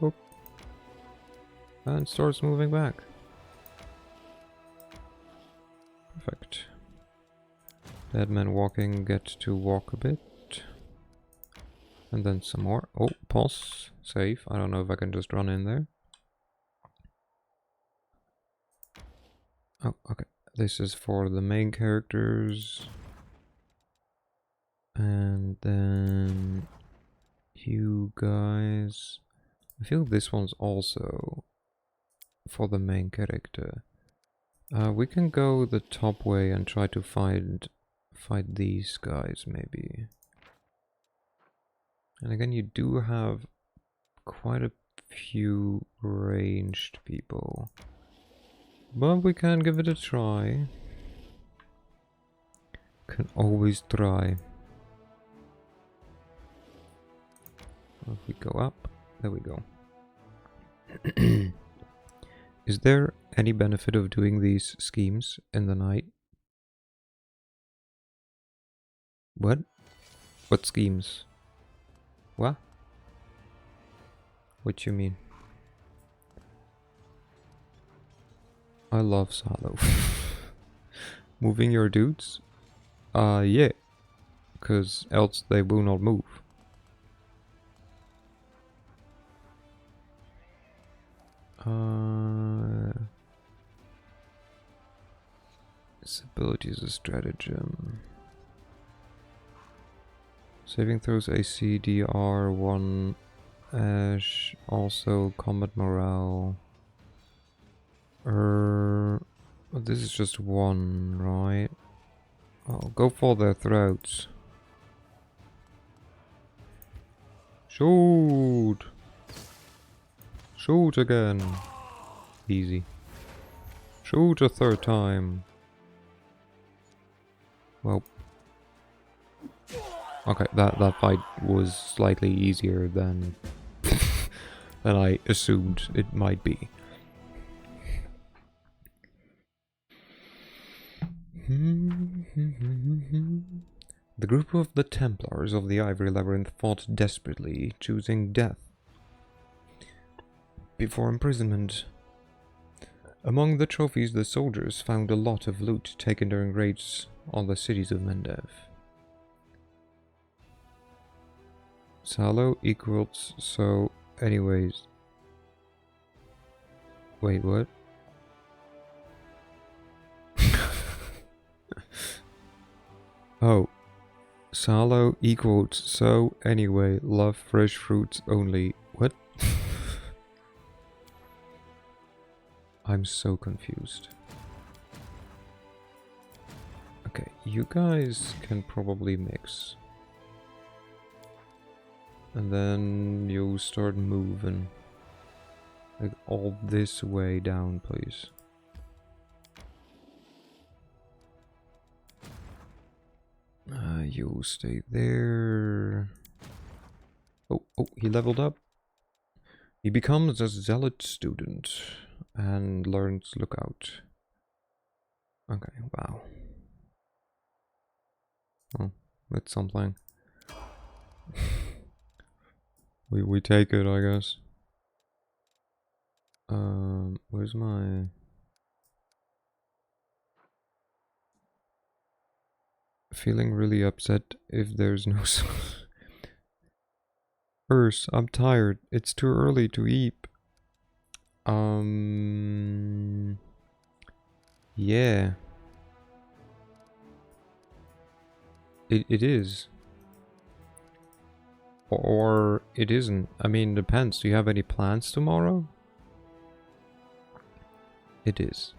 Boop. And starts moving back. Perfect. Dead men walking get to walk a bit. And then some more. Oh, pulse. Save. I don't know if I can just run in there. Oh, okay. This is for the main characters. And then you guys. I feel this one's also for the main character. We can go the top way and try to fight these guys, maybe. And again, you do have quite a few ranged people. But we can give it a try. Can always try. If we go up, there we go. Is there any benefit of doing these schemes in the night? What? What schemes? What? What you mean? I love Salo. Moving your dudes? Yeah. Because else they will not move. This ability is a stratagem. Saving throws AC, DR, 1 Ash, also combat morale. This is just 1, right? Oh, go for their throats. Shoot! Shoot again. Easy. Shoot a third time. Well. Okay, that fight was slightly easier than than I assumed it might be. The group of the Templars of the Ivory Labyrinth fought desperately, choosing death before imprisonment. Among the trophies, the soldiers found a lot of loot taken during raids on the cities of Mendev. Salo equals so anyways. Wait, what? Oh. Salo equals so anyway, love fresh fruits only. What? I'm so confused. Okay, you guys can probably mix. And then you start moving. Like all this way down, please. You stay there. Oh, he leveled up. He becomes a zealot student and learns lookout. Okay, wow. Oh, that's something. we take it, I guess. Where's my... Feeling really upset if there's no... Urs, I'm tired. It's too early to eat. Yeah. It is. Or it isn't. I mean, depends. Do you have any plans tomorrow? It is.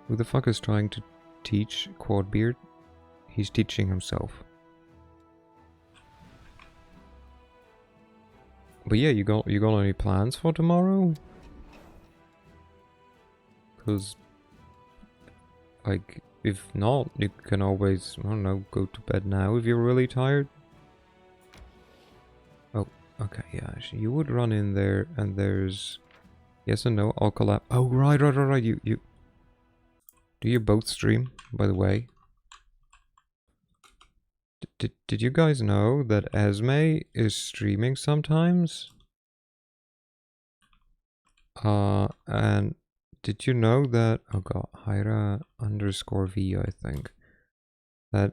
Who the fuck is trying to teach Quadbeard? He's teaching himself. But yeah, you got any plans for tomorrow? Cause like if not, you can always, I don't know, go to bed now if you're really tired. Oh, okay, yeah, actually, you would run in there and there's yes and no, I'll collapse. Oh right, you do you both stream, by the way? Did you guys know that Esme is streaming sometimes? And did you know that, oh god, Hyra_V, I think, that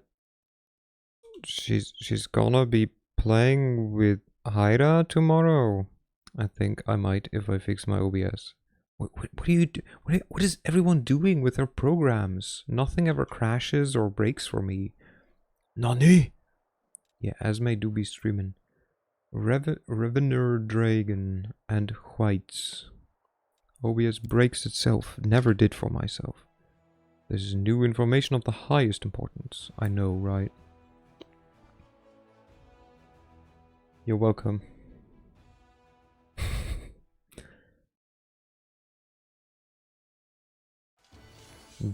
she's gonna be playing with Hyra tomorrow? I think I might if I fix my OBS. What do you do? What is everyone doing with their programs? Nothing ever crashes or breaks for me. Nani? Yeah, Esme do be streaming. Revener Dragon and Whites. OBS breaks itself. Never did for myself. This is new information of the highest importance. I know, right? You're welcome.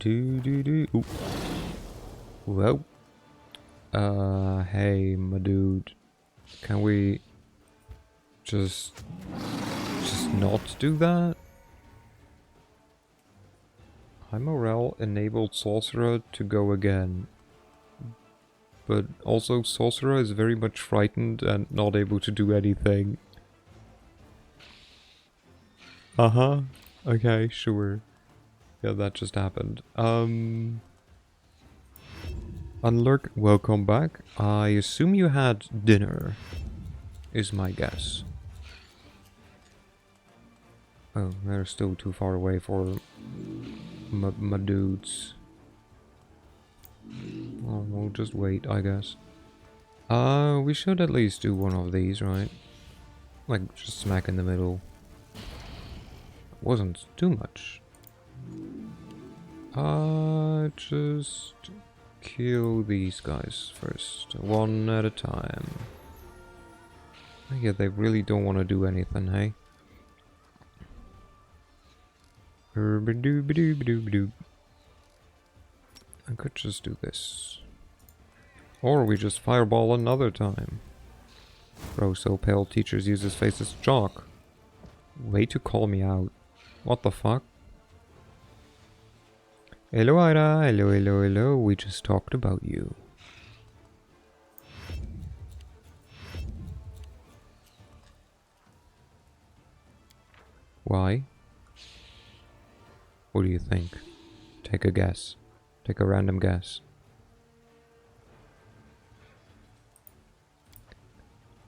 Ooh. Well. Hey, my dude. Can we just not do that? High morale enabled Sorcerer to go again. But also Sorcerer is very much frightened and not able to do anything. Uh-huh. Okay, sure. Yeah, that just happened. Unlurk, welcome back. I assume you had dinner, is my guess. Oh, they're still too far away for my dudes. Oh, we'll just wait, I guess. We should at least do one of these, right? Like, just smack in the middle. Wasn't too much. Just kill these guys first, one at a time. Yeah, they really don't want to do anything, hey? I could just do this. Or we just fireball another time. Bro, so pale. Teachers use his face as chalk. Way to call me out. What the fuck? Hello, Ida. Hello, hello, hello. We just talked about you. Why? What do you think? Take a guess. Take a random guess.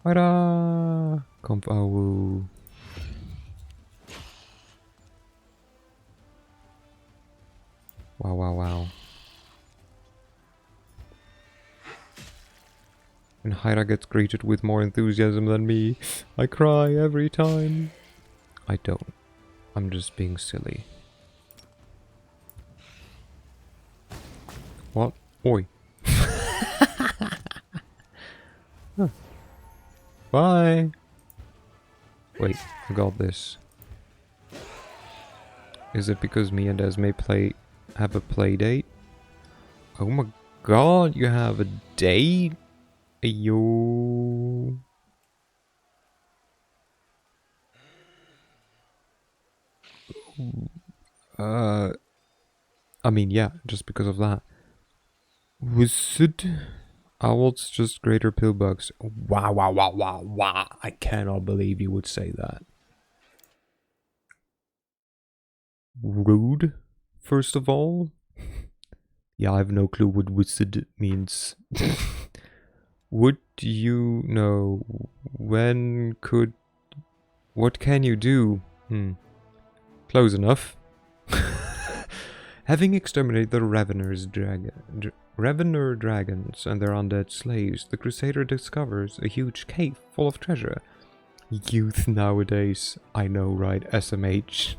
Ida! Kampf-Awu. Wow, wow, wow. And Hyra gets greeted with more enthusiasm than me. I cry every time. I don't. I'm just being silly. What? Oi. Huh. Bye. Wait, I got this. Is it because me and Esme have a play date? Oh my god, you have a date? Yo. I mean, yeah, just because of that. Wizard? Owls just greater pillbugs. Wow, wow, wow, wow, wow. I cannot believe you would say that. Rude, first of all. Yeah, I have no clue what wizard means. Would you know when could... What can you do? Close enough. Having exterminated the Ravener dragons and their undead slaves, the Crusader discovers a huge cave full of treasure. Youth nowadays, I know, right? SMH.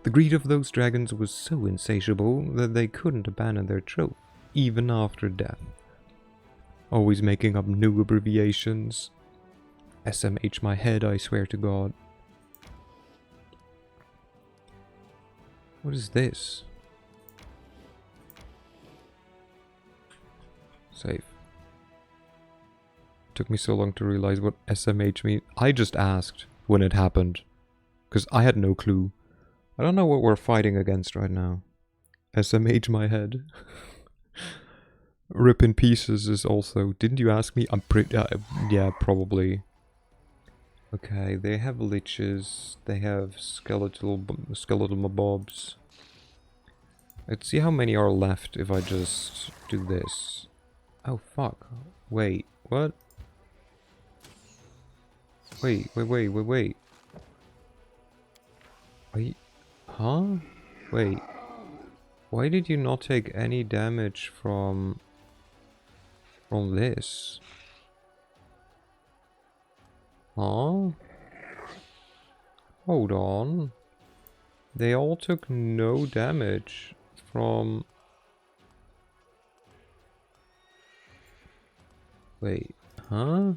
The greed of those dragons was so insatiable that they couldn't abandon their trove, even after death. Always making up new abbreviations. SMH my head, I swear to God. What is this? Save. Took me so long to realize what SMH means. I just asked when it happened, because I had no clue. I don't know what we're fighting against right now. SMH my head. Rip in pieces is also... Didn't you ask me? I'm pretty... yeah, probably. Okay, they have liches. They have skeletal mobs. Let's see how many are left if I just do this. Oh, fuck. Wait, what? Wait. Huh? Wait. Why did you not take any damage from this? Huh? Hold on. They all took no damage from... Wait, huh?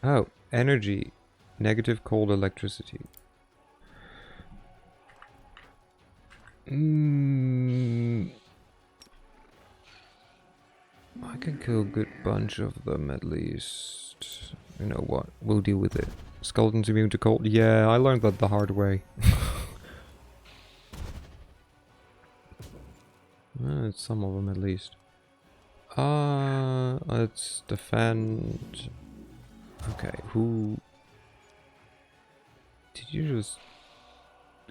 Oh, energy. Negative cold electricity. I can kill a good bunch of them at least. You know what? We'll deal with it. Skeletons immune to cold. Yeah, I learned that the hard way. It's some of them at least. Let's defend. Okay, who... Did you just...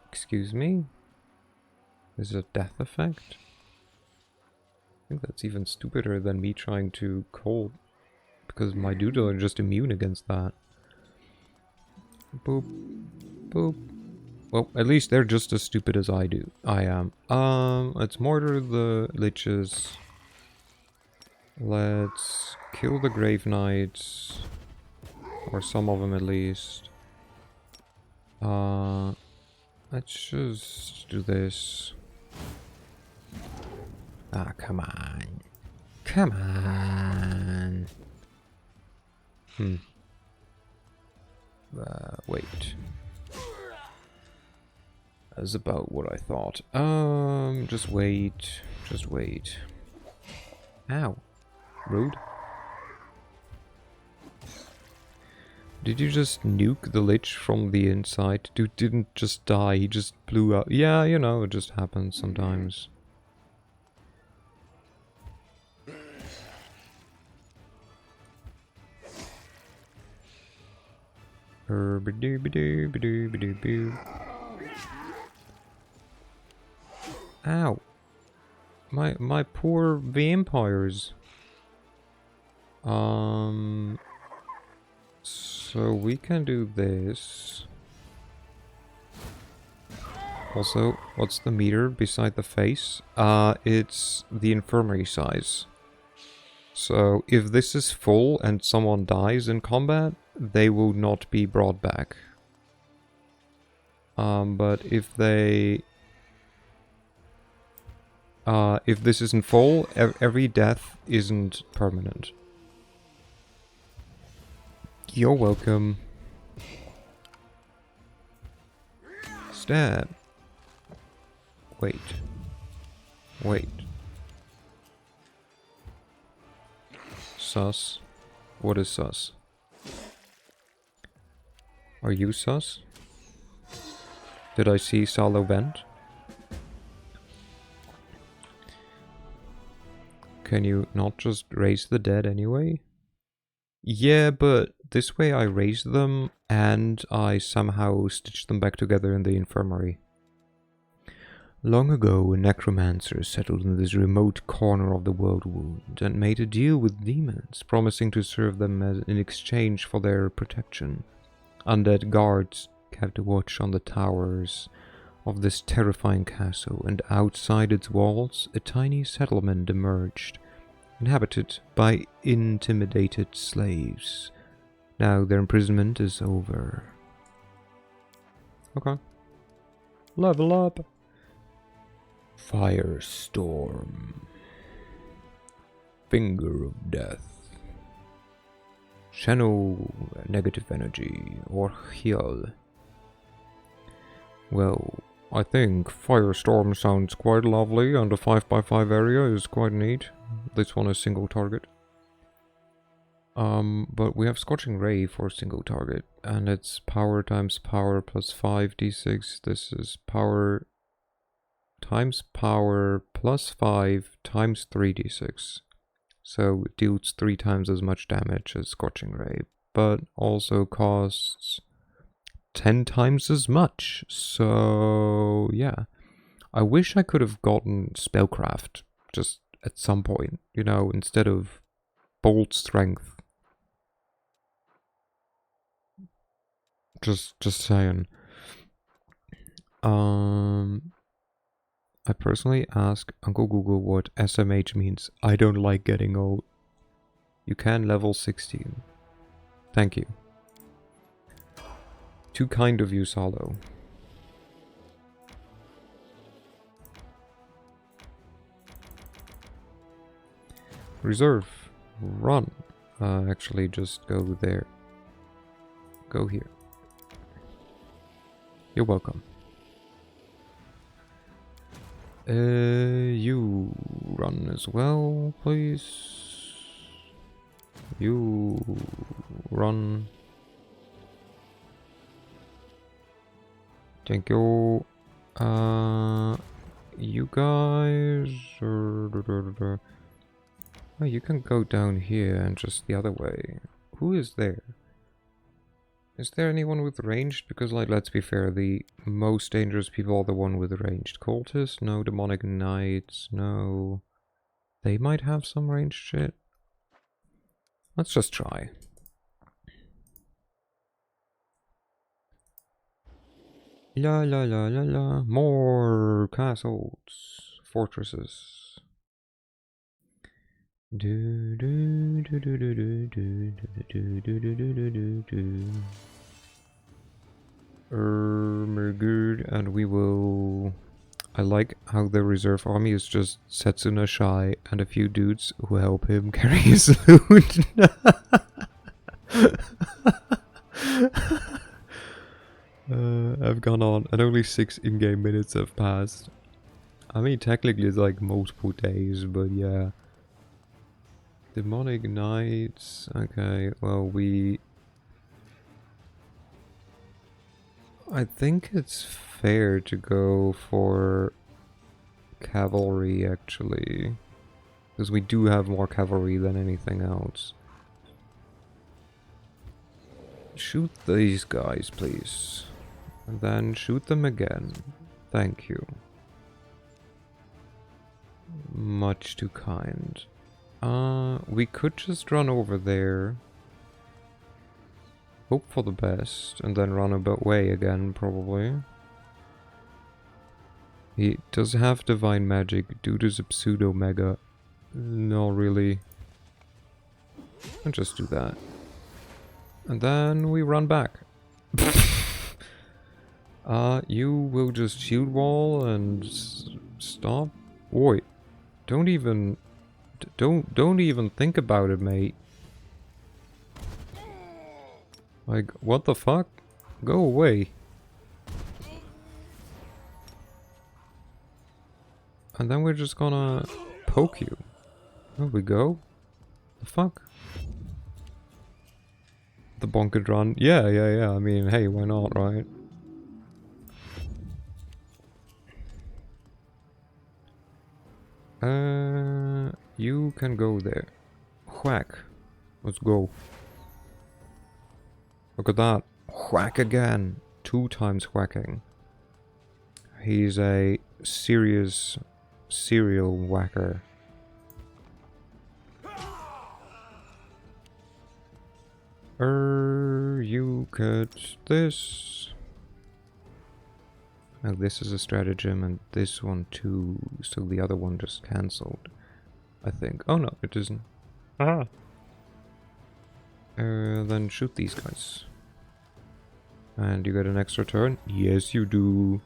Excuse me? Is it a death effect? I think that's even stupider than me trying to cold. Because my doodle are just immune against that. Boop. Boop. Well, at least they're just as stupid as I am. Let's mortar the liches. Let's kill the grave knights. Or some of them at least. Let's just do this. Ah, come on. Come on. Wait. That's about what I thought. Just wait. Just wait. Ow. Rude. Did you just nuke the Lich from the inside? Dude didn't just die, he just blew up. Yeah, you know, it just happens sometimes. Ow. My poor vampires. So we can do this. Also, what's the meter beside the face? It's the infirmary size. So if this is full and someone dies in combat, they will not be brought back. But if they... if this isn't full, every death isn't permanent. You're welcome. Stab. Wait. Wait. Sus? What is sus? Are you sus? Did I see Salo vent? Can you not just raise the dead anyway? Yeah, but this way I raise them and I somehow stitch them back together in the infirmary. Long ago, a necromancer settled in this remote corner of the world wound and made a deal with demons, promising to serve them in exchange for their protection. Undead guards kept watch on the towers of this terrifying castle, and outside its walls, a tiny settlement emerged, inhabited by intimidated slaves. Now their imprisonment is over. Okay. Level up. Firestorm. Finger of Death. Channel negative energy, or heal. Well, I think Firestorm sounds quite lovely, and a 5x5 area is quite neat. This one is single target. But we have Scorching Ray for single target, and it's power times power plus 5d6. This is power times power plus 5 times 3d6. So it deals 3 times as much damage as Scorching Ray, but also costs 10 times as much. So yeah, I wish I could have gotten Spellcraft just at some point, you know, instead of Bolt Strength. Just saying. I personally ask Uncle Google what SMH means. I don't like getting old. You can level 16. Thank you. Too kind of you, Salo. Reserve. Run. Actually, just go there. Go here. You're welcome. You run as well, please. You run. Thank you. You guys. Oh, you can go down here and just the other way. Who is there? Is there anyone with ranged? Because, like, let's be fair, the most dangerous people are the one with ranged. Cultists? No. Demonic Knights? No. They might have some ranged shit. Let's just try. La la la la la. More castles. Fortresses. Do do do do do do do do do do do do do. Good, and we will. I like how the reserve army is just Setsuna Shai and a few dudes who help him carry his loot. I've gone on, and only 6 in-game minutes have passed. I mean, technically it's like multiple days, but yeah. Demonic Knights. Okay, well, we I think it's fair to go for cavalry, actually. Because we do have more cavalry than anything else. Shoot these guys, please. And then shoot them again. Thank you. Much too kind. We could just run over there. Hope for the best. And then run away again, probably. He does have divine magic due to the pseudo-mega. No, really. I'll just do that. And then we run back. You will just shield wall and stop. Wait, don't even think about it, mate. Like, what the fuck? Go away. And then we're just gonna poke you. There we go. The fuck? The bonked run. Yeah. I mean, hey, why not, right? You can go there. Whack. Let's go. Look at that. Whack again. 2 times whacking. He's a serious serial whacker. You catch this. Now this is a stratagem and this one too, so the other one just cancelled, I think. Oh no, it isn't. Aha. Then shoot these guys. And you get an extra turn? Yes you do.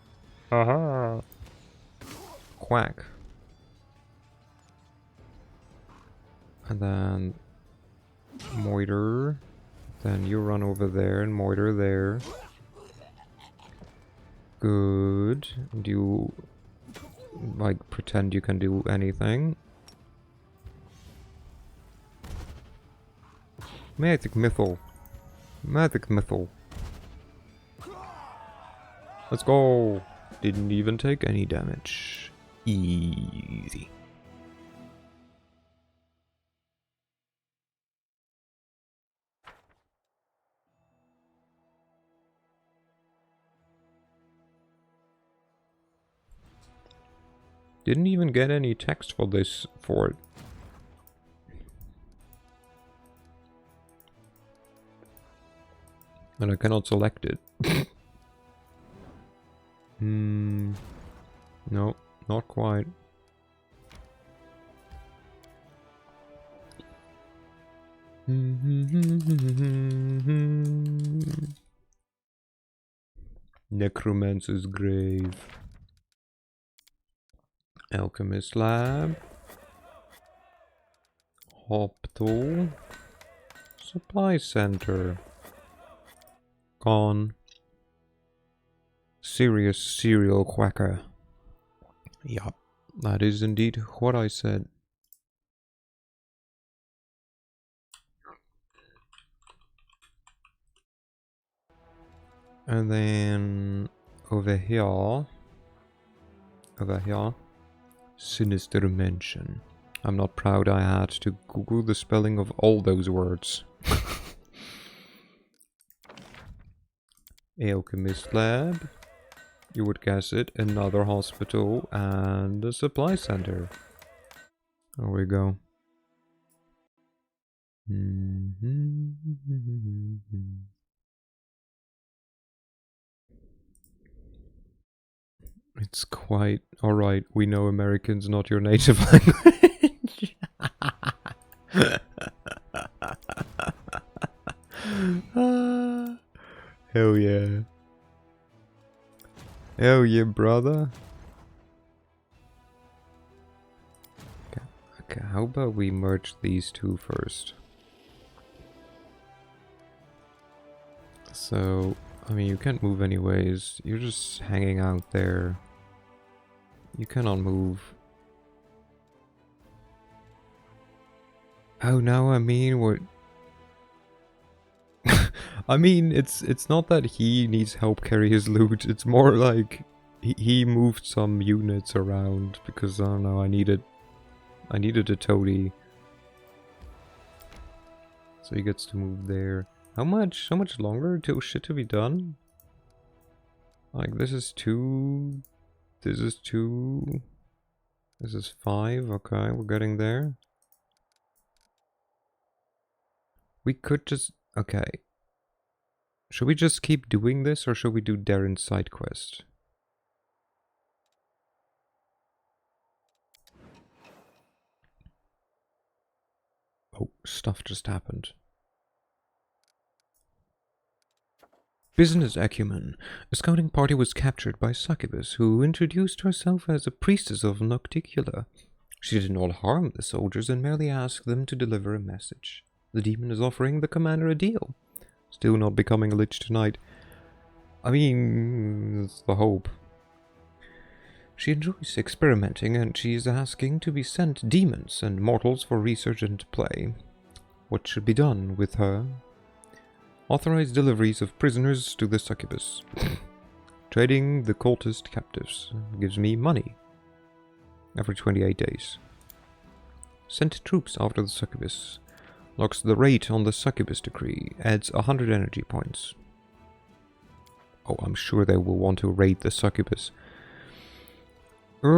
Haha. Quack. And then Moiter. Then you run over there and Moiter there. Good. Do you like pretend you can do anything? Magic missile. Magic missile. Let's go. Didn't even take any damage. Easy. Didn't even get any text for this for it. And I cannot select it. No, not quite. Necromancer's grave. Alchemist lab. Hospital. Supply center. Gone. Serious serial quacker. Yup, that is indeed what I said. And then over here, sinister mansion. I'm not proud I had to Google the spelling of all those words. Alchemist lab. You would guess it. Another hospital and a supply center. There we go. It's quite alright. We know American's not your native language. Hell yeah. Hell yeah, brother. Okay, how about we merge these two first? So, I mean, you can't move anyways. You're just hanging out there. You cannot move. Oh no, I mean, what? I mean, it's not that he needs help carry his loot. It's more like he moved some units around because I don't know. I needed a toady, so he gets to move there. How much longer till shit to be done? Like this is 2. This is 2. This is 5. Okay, we're getting there. We could just... Okay. Should we just keep doing this, or should we do Darren's side quest? Oh, stuff just happened. Business acumen. A scouting party was captured by Succubus, who introduced herself as a priestess of Nocticula. She did not harm the soldiers and merely asked them to deliver a message. The demon is offering the commander a deal. Still not becoming a lich tonight. I mean, it's the hope. She enjoys experimenting, and she is asking to be sent demons and mortals for research and play. What should be done with her? Authorize deliveries of prisoners to the succubus. Trading the cultist captives gives me money. Every 28 days. Send troops after the succubus. Locks the rate on the succubus decree. Adds 100 energy points. Oh, I'm sure they will want to raid the succubus. And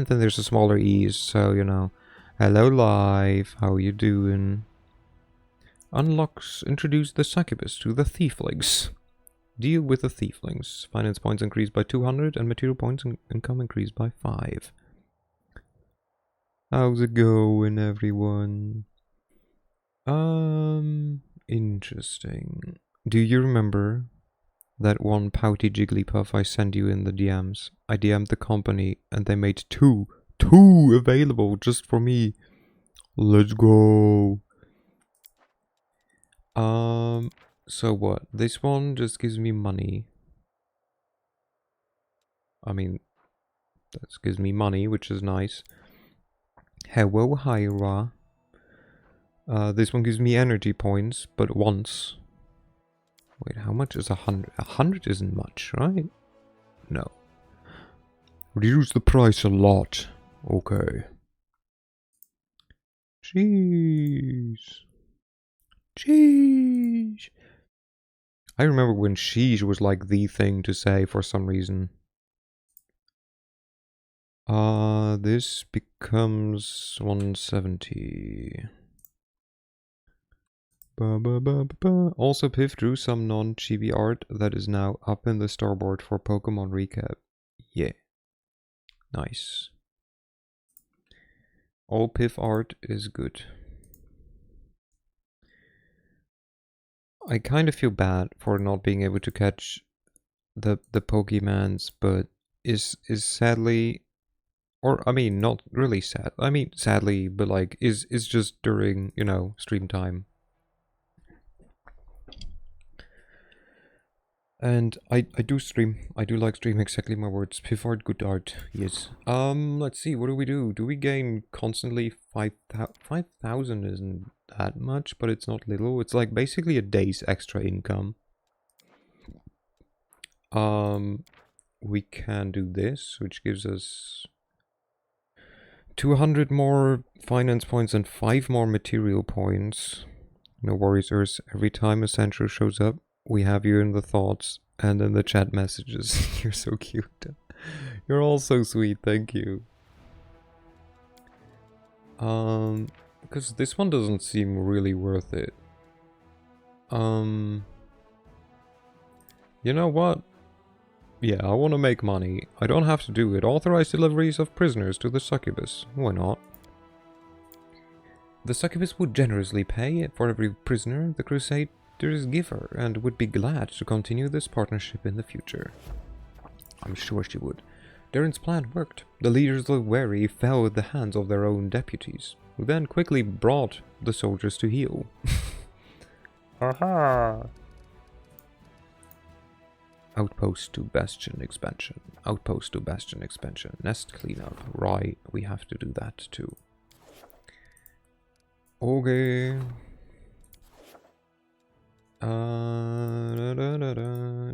then there's a smaller ease, so you know. Hello live, how you doing? Unlocks, introduce the succubus to the thieflings. Deal with the thieflings. Finance points increased by 200 and material points and income increased by 5. How's it going, everyone? Interesting. Do you remember that one pouty Jigglypuff I sent you in the DMs? I DM'd the company and they made two available just for me. Let's go. So what? This one just gives me money. I mean, that gives me money, which is nice. Hello, Hyra. This one gives me energy points, but once. Wait, how much is 100? 100 isn't much, right? No. Reduce the price a lot. Okay. Cheese. Cheese. I remember when sheesh was like the thing to say for some reason. This becomes 170. Also, Piff drew some non-chibi art that is now up in the starboard for Pokemon Recap. Yeah. Nice. All Piff art is good. I kind of feel bad for not being able to catch the Pokemons, but is sadly, or I mean not really sad. I mean sadly, but like is just during, you know, stream time. And I do stream. I do like stream, exactly my words. Piff art, good art. Yes. Let's see, what do? Do we gain constantly 5,000 isn't that much, but it's not little. It's like basically a day's extra income. We can do this, which gives us 200 more finance points and 5 more material points. No worries, Urs. Every time a Centro shows up, we have you in the thoughts and in the chat messages. You're so cute. You're all so sweet, thank you. Because this one doesn't seem really worth it. You know what? Yeah, I want to make money. I don't have to do it. Authorize deliveries of prisoners to the succubus. Why not? The succubus would generously pay for every prisoner the Crusaders give her, and would be glad to continue this partnership in the future. I'm sure she would. Darren's plan worked. The leaders of the wary fell at the hands of their own deputies, who then quickly brought the soldiers to heel. Aha! Outpost to Bastion expansion. Outpost to Bastion expansion. Nest cleanup. Right, we have to do that too. Okay.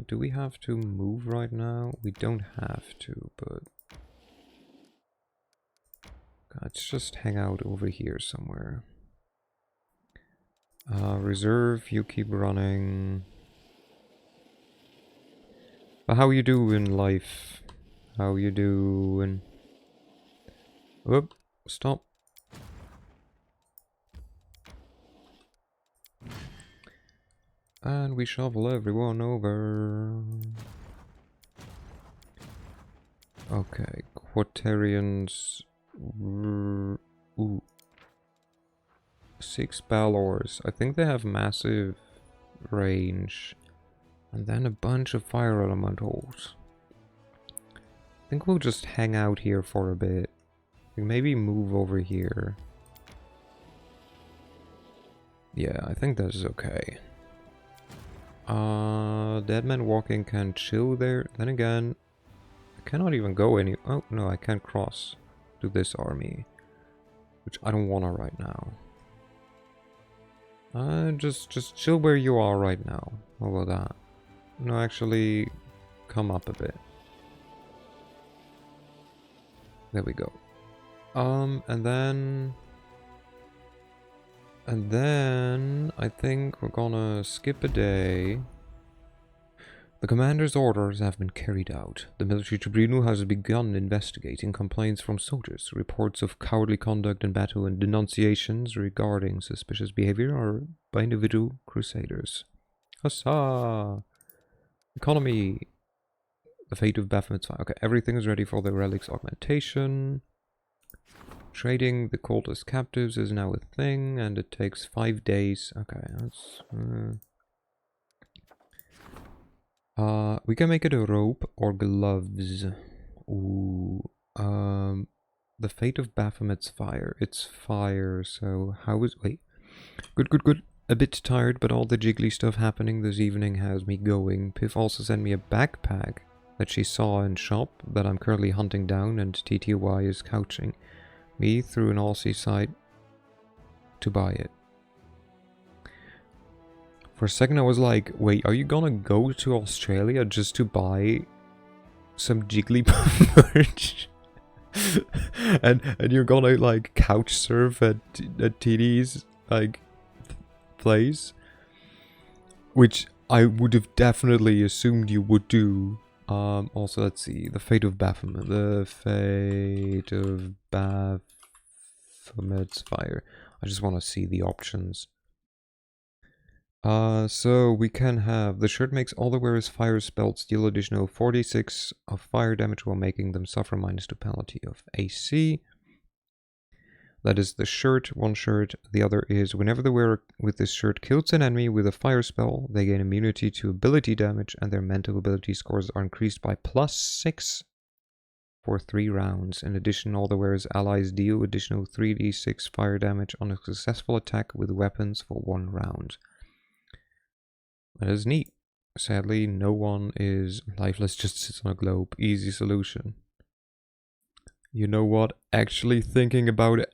Do we have to move right now? We don't have to, but let's just hang out over here somewhere. Reserve, you keep running. But how you doing, life? How you doing? Whoop, stop. And we shovel everyone over. Okay, Quatarians. Ooh. 6 Balors. I think they have massive range. And then a bunch of fire elementals. I think we'll just hang out here for a bit. Maybe move over here. Yeah, I think that is okay. Deadman walking can chill there. Then again, I cannot even go any... Oh, no, I can't cross to this army. Which I don't wanna right now. Just chill where you are right now. How about that? No, actually, come up a bit. There we go. And then I think we're gonna skip a day. The commander's orders have been carried out. The military tribunal has begun investigating complaints from soldiers. Reports of cowardly conduct in battle and denunciations regarding suspicious behavior are by individual crusaders. Huzzah! Economy. The fate of Baphomet's fire. Okay, everything is ready for the relics augmentation. Trading the cultist captives is now a thing, and it takes 5 days. Okay, that's... we can make it a rope or gloves. Ooh. The fate of Baphomet's fire. It's fire, so how is... Wait. Good. A bit tired, but all the jiggly stuff happening this evening has me going. Piff also sent me a backpack that she saw in shop that I'm currently hunting down, and TTY is couching me through an Aussie site to buy it. For a second I was like, wait, are you gonna go to Australia just to buy some Jigglypuff merch? and you're gonna like couch surf at TD's like place? Which I would have definitely assumed you would do. Also, let's see. The fate of Baphomet. The fate of Baphomet's fire. I just want to see the options. So we can have... The shirt makes all the wearer's fire spells deal additional 46 of fire damage while making them suffer -2 penalty of AC. That is the shirt, one shirt. The other is whenever the wearer with this shirt kills an enemy with a fire spell, they gain immunity to ability damage and their mental ability scores are increased by +6 for 3 rounds. In addition, all the wearer's allies deal additional 3d6 fire damage on a successful attack with weapons for 1 round. That is neat. Sadly, no one is lifeless, just sits on a globe. Easy solution. You know what? Actually thinking about it,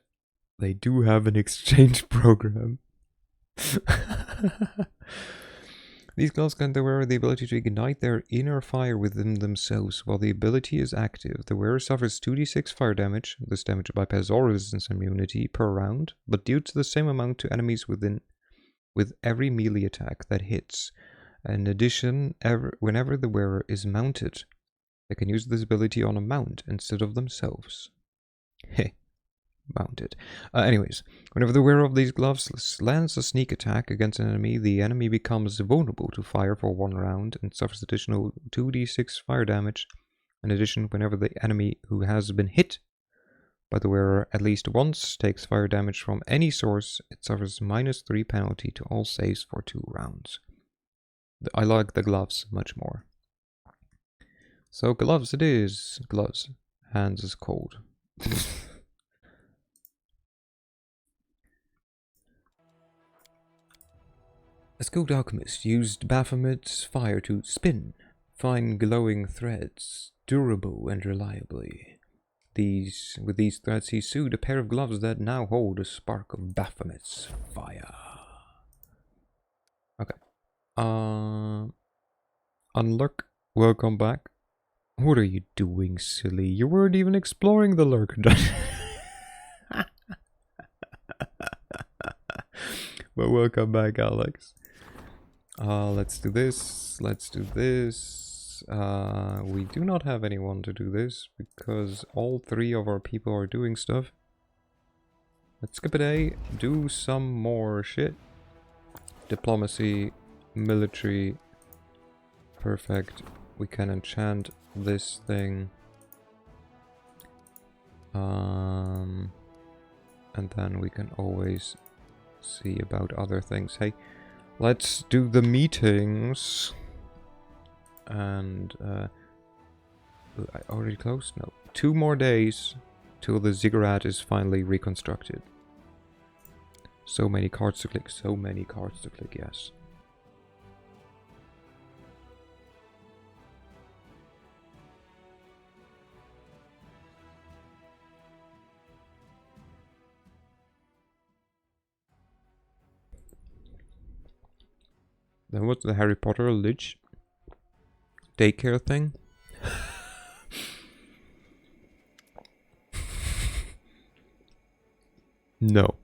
they do have an exchange program. These gloves grant the wearer the ability to ignite their inner fire within themselves. While the ability is active, the wearer suffers 2d6 fire damage. This damage bypasses all resistance and immunity per round, but deals the same amount to enemies with every melee attack that hits. In addition, whenever the wearer is mounted, they can use this ability on a mount instead of themselves. Heh. Mounted. Anyways, whenever the wearer of these gloves lands a sneak attack against an enemy, the enemy becomes vulnerable to fire for 1 round and suffers additional 2d6 fire damage. In addition, whenever the enemy who has been hit by the wearer at least once takes fire damage from any source, it suffers -3 penalty to all saves for 2 rounds. I like the gloves much more. So gloves it is. Gloves. Hands is cold. A skilled alchemist used Baphomet's fire to spin fine glowing threads, durable and reliably. with these threats, he sewed a pair of gloves that now hold a spark of Baphomet's fire. Okay. Unlurk, welcome back. What are you doing, silly? You weren't even exploring the lurker dungeon. But welcome back, Alex. Let's do this. Let's do this. We do not have anyone to do this because all 3 of our people are doing stuff. Let's skip a day, do some more shit. Diplomacy, military. Perfect. We can enchant this thing. And then we can always see about other things. Hey, let's do the meetings. And I already closed? No. 2 more days till the ziggurat is finally reconstructed. So many cards to click, so many cards to click, yes. Then what's the Harry Potter Lich daycare thing? No.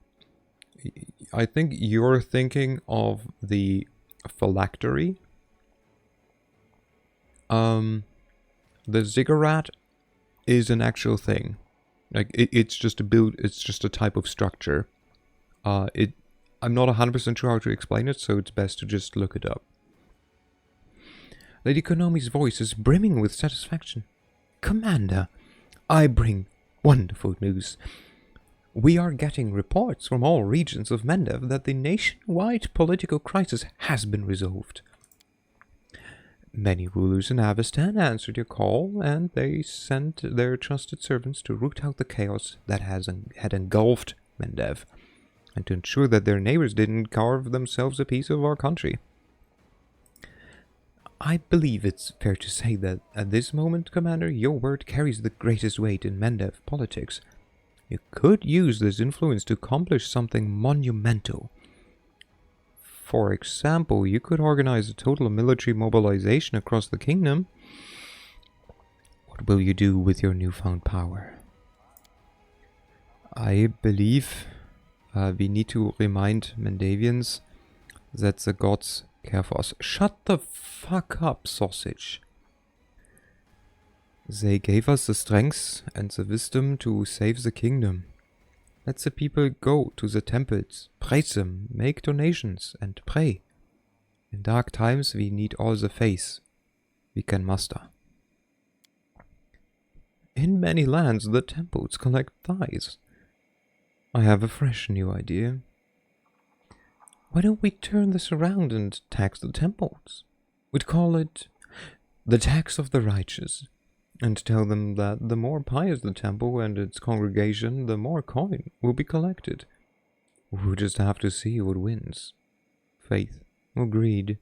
I think you're thinking of the phylactery. The ziggurat is an actual thing. Like it's just a build. It's just a type of structure. I'm not 100% sure how to explain it, so it's best to just look it up. Lady Konami's voice is brimming with satisfaction. Commander, I bring wonderful news. We are getting reports from all regions of Mendev that the nationwide political crisis has been resolved. Many rulers in Avestan answered your call, and they sent their trusted servants to root out the chaos that had engulfed Mendev, and to ensure that their neighbors didn't carve themselves a piece of our country. I believe it's fair to say that at this moment, Commander, your word carries the greatest weight in Mendev politics. You could use this influence to accomplish something monumental. For example, you could organize a total military mobilization across the kingdom. What will you do with your newfound power? I believe we need to remind Mendavians that the gods care for us. Shut the fuck up, sausage. They gave us the strength and the wisdom to save the kingdom. Let the people go to the temples, praise them, make donations, and pray. In dark times we need all the faith we can muster. In many lands the temples collect tithes. I have a fresh new idea. Why don't we turn this around and tax the temples? We'd call it the tax of the righteous, and tell them that the more pious the temple and its congregation, the more coin will be collected. We'll just have to see what wins. Faith or greed.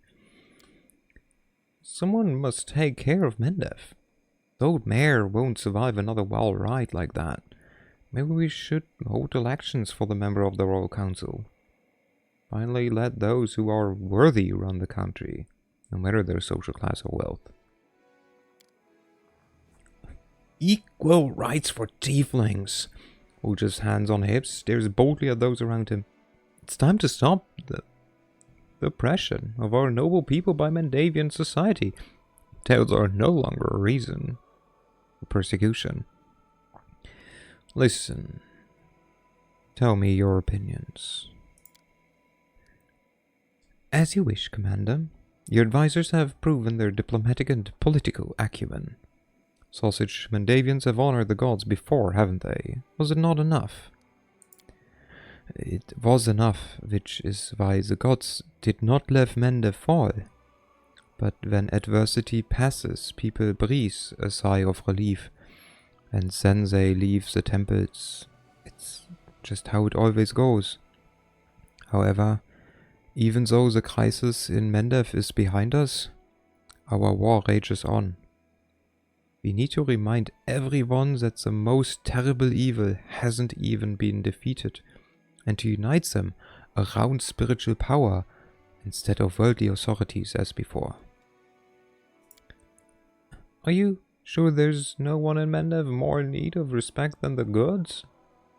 Someone must take care of Mendev. The old mayor won't survive another wild ride like that. Maybe we should hold elections for the member of the Royal Council. Finally let those who are worthy run the country, no matter their social class or wealth. Equal rights for tieflings. Who just hands on hips stares boldly at those around him. It's time to stop the oppression of our noble people by Mendavian society. Tales are no longer a reason for persecution. Listen. Tell me your opinions. As you wish, Commander. Your advisors have proven their diplomatic and political acumen. Sausage Mendavians have honored the gods before, haven't they? Was it not enough? It was enough, which is why the gods did not let Mendev fall. But when adversity passes, people breathe a sigh of relief, and then they leave the temples. It's just how it always goes. However, even though the crisis in Mendev is behind us, our war rages on. We need to remind everyone that the most terrible evil hasn't even been defeated, and to unite them around spiritual power instead of worldly authorities as before. Are you sure there's no one in Mendev more in need of respect than the gods?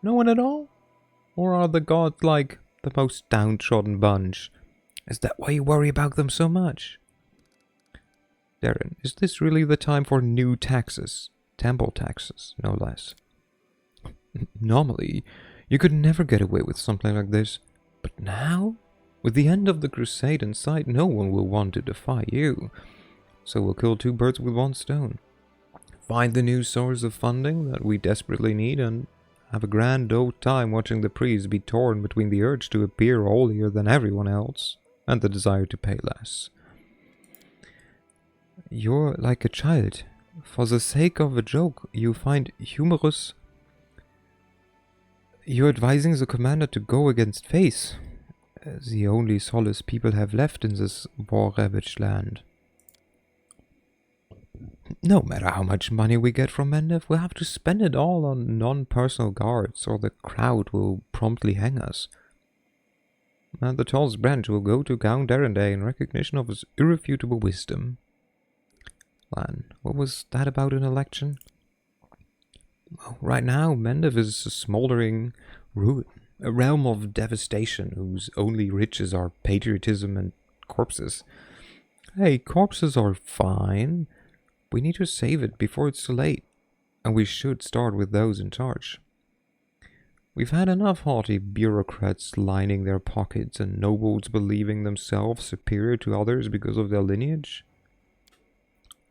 No one at all? Or are the gods like the most downtrodden bunch? Is that why you worry about them so much? Darren, is this really the time for new taxes? Temple taxes, no less. Normally, you could never get away with something like this. But now, with the end of the crusade in sight, no one will want to defy you. So we'll kill two birds with one stone. Find the new source of funding that we desperately need and have a grand old time watching the priests be torn between the urge to appear holier than everyone else and the desire to pay less. You're like a child. For the sake of a joke you find humorous. You're advising the commander to go against Face, the only solace people have left in this war-ravaged land. No matter how much money we get from Mendev, we'll have to spend it all on non-personal guards, or the crowd will promptly hang us. And the tallest branch will go to Count Darrenday in recognition of his irrefutable wisdom. Lan, what was that about an election? Well, right now, Mendev is a smoldering ruin, a realm of devastation whose only riches are patriotism and corpses. Hey, corpses are fine. We need to save it before it's too late, and we should start with those in charge. We've had enough haughty bureaucrats lining their pockets and nobles believing themselves superior to others because of their lineage.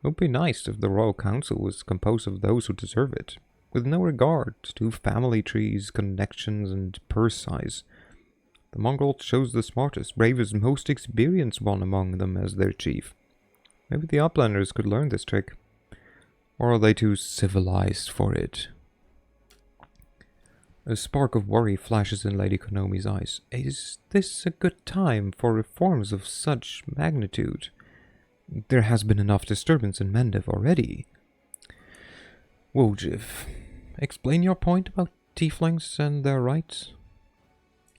It would be nice if the Royal Council was composed of those who deserve it, with no regard to family trees, connections, and purse size. The Mongols chose the smartest, bravest, most experienced one among them as their chief. Maybe the Uplanders could learn this trick. Or are they too civilized for it? A spark of worry flashes in Lady Konomi's eyes. Is this a good time for reforms of such magnitude? There has been enough disturbance in Mendev already. Wojif, explain your point about tieflings and their rights.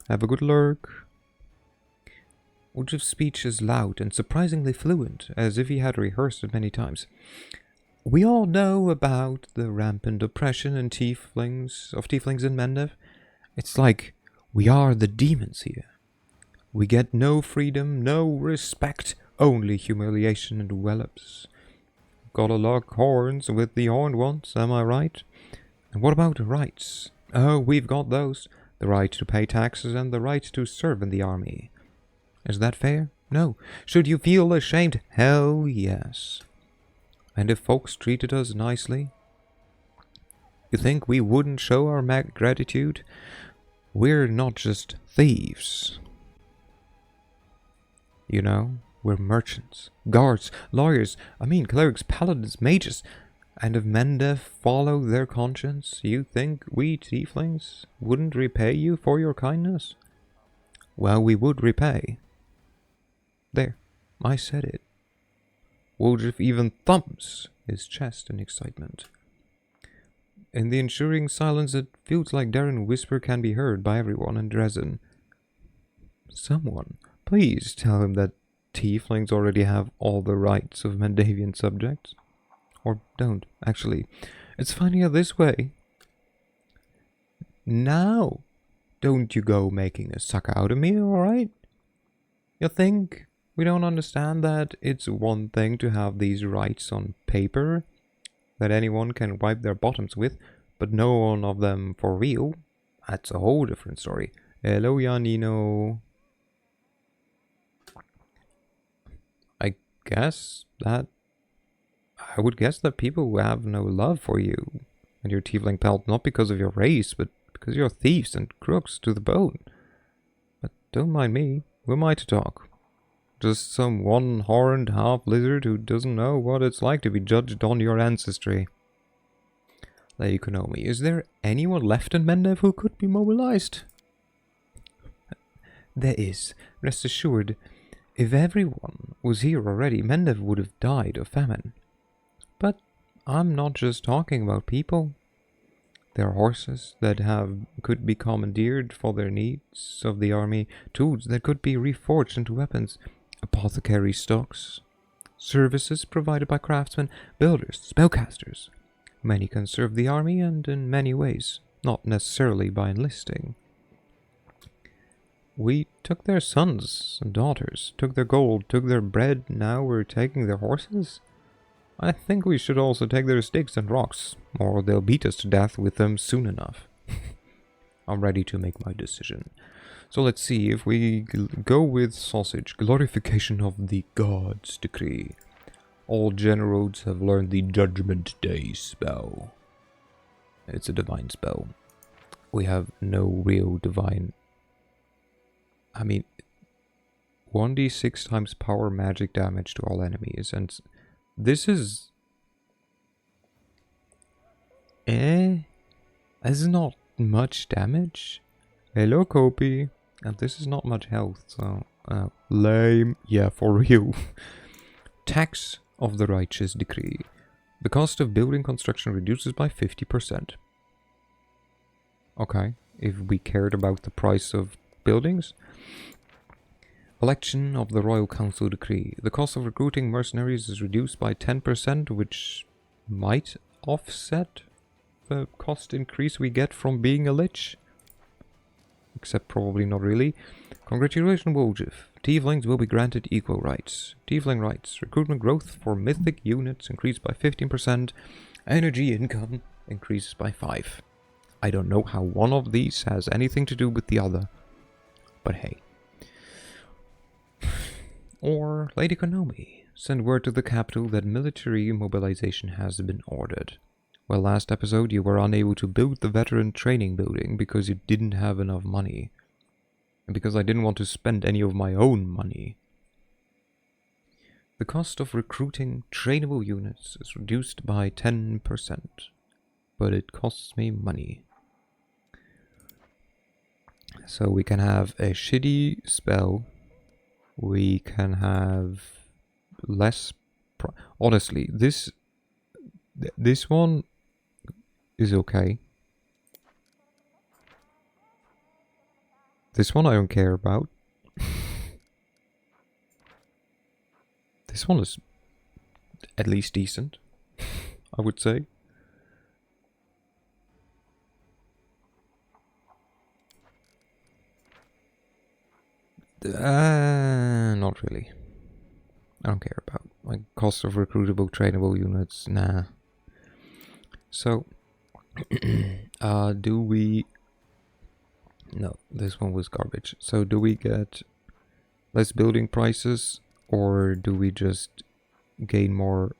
Have a good lurk. Wojif's speech is loud and surprisingly fluent, as if he had rehearsed it many times. We all know about the rampant oppression and tieflings in Mendev. It's like we are the demons here. We get no freedom, no respect, only humiliation and whelps. Gotta lock horns with the horned ones, am I right? And what about the rights? Oh, we've got those. The right to pay taxes and the right to serve in the army. Is that fair? No. Should you feel ashamed? Hell yes. And if folks treated us nicely? You think we wouldn't show our gratitude? We're not just thieves. You know, we're merchants, guards, lawyers, clerics, paladins, mages. And if Mendev follow their conscience, you think we tieflings wouldn't repay you for your kindness? Well, we would repay. There, I said it. Wojif even thumps his chest in excitement. In the ensuing silence, it feels like Darren's whisper can be heard by everyone in Dresden. Someone, please tell him that tieflings already have all the rights of Mendevian subjects. Or don't, actually. It's funnier this way. Now, don't you go making a sucker out of me, alright? You think we don't understand that it's one thing to have these rights on paper that anyone can wipe their bottoms with, but no one of them for real? That's a whole different story. Hello, Janino. I would guess that people who have no love for you and your tiefling pelt, not because of your race, but because you're thieves and crooks to the bone. But don't mind me. Who am I to talk? Just some one-horned half-lizard who doesn't know what it's like to be judged on your ancestry. Lady Konomi, is there anyone left in Mendev who could be mobilized? There is. Rest assured, if everyone was here already, Mendev would have died of famine. But I'm not just talking about people. There are horses that could be commandeered for their needs of the army, tools that could be reforged into weapons, apothecary stocks, services provided by craftsmen, builders, spellcasters. Many can serve the army and in many ways, not necessarily by enlisting. We took their sons and daughters, took their gold, took their bread, now we're taking their horses? I think we should also take their sticks and rocks, or they'll beat us to death with them soon enough. I'm ready to make my decision. So let's see if we go with sausage. Glorification of the gods decree. All generals have learned the Judgment Day spell. It's a divine spell. We have no real divine... I mean, 1d6 times power magic damage to all enemies, and this is... This is not much damage. Hello, Kopi. And this is not much health, so... lame. Yeah, for real. Tax of the Righteous Decree. The cost of building construction reduces by 50%. Okay, if we cared about the price of buildings. Election of the Royal Council Decree. The cost of recruiting mercenaries is reduced by 10%, which might offset the cost increase we get from being a lich. Except probably not really. Congratulations, Woljif. Tieflings will be granted equal rights. Tiefling rights. Recruitment growth for mythic units increased by 15%. Energy income increases by 5%. I don't know how one of these has anything to do with the other. But hey. Or Lady Konomi. Send word to the capital that military mobilization has been ordered. Well, last episode you were unable to build the veteran training building because you didn't have enough money. And because I didn't want to spend any of my own money. The cost of recruiting trainable units is reduced by 10%. But it costs me money. So we can have a shitty spell. We can have less... Honestly, this one is okay. This one I don't care about. This one is at least decent, I would say. Not really. I don't care about like cost of recruitable trainable units. Nah. So, do we? No, this one was garbage. So, do we get less building prices, or do we just gain more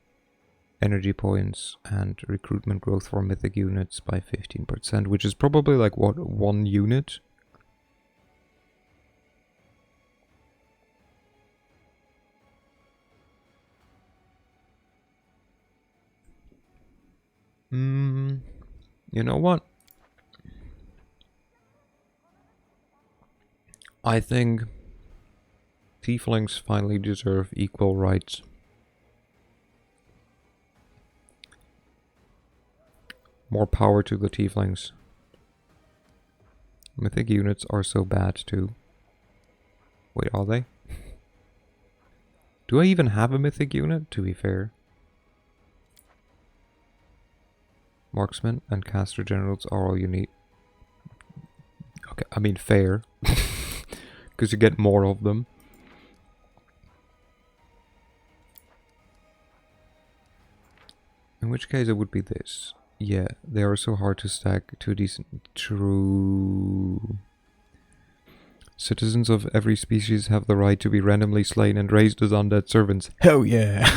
energy points and recruitment growth for mythic units by 15%, which is probably like what, 1 unit? You know what? I think tieflings finally deserve equal rights. More power to the tieflings. Mythic units are so bad too. Wait, are they? Do I even have a mythic unit, to be fair? Marksmen and caster generals are all you need. Okay, I mean fair. Because you get more of them. In which case it would be this. Yeah, they are so hard to stack to decent. True. Citizens of every species have the right to be randomly slain and raised as undead servants. Hell yeah!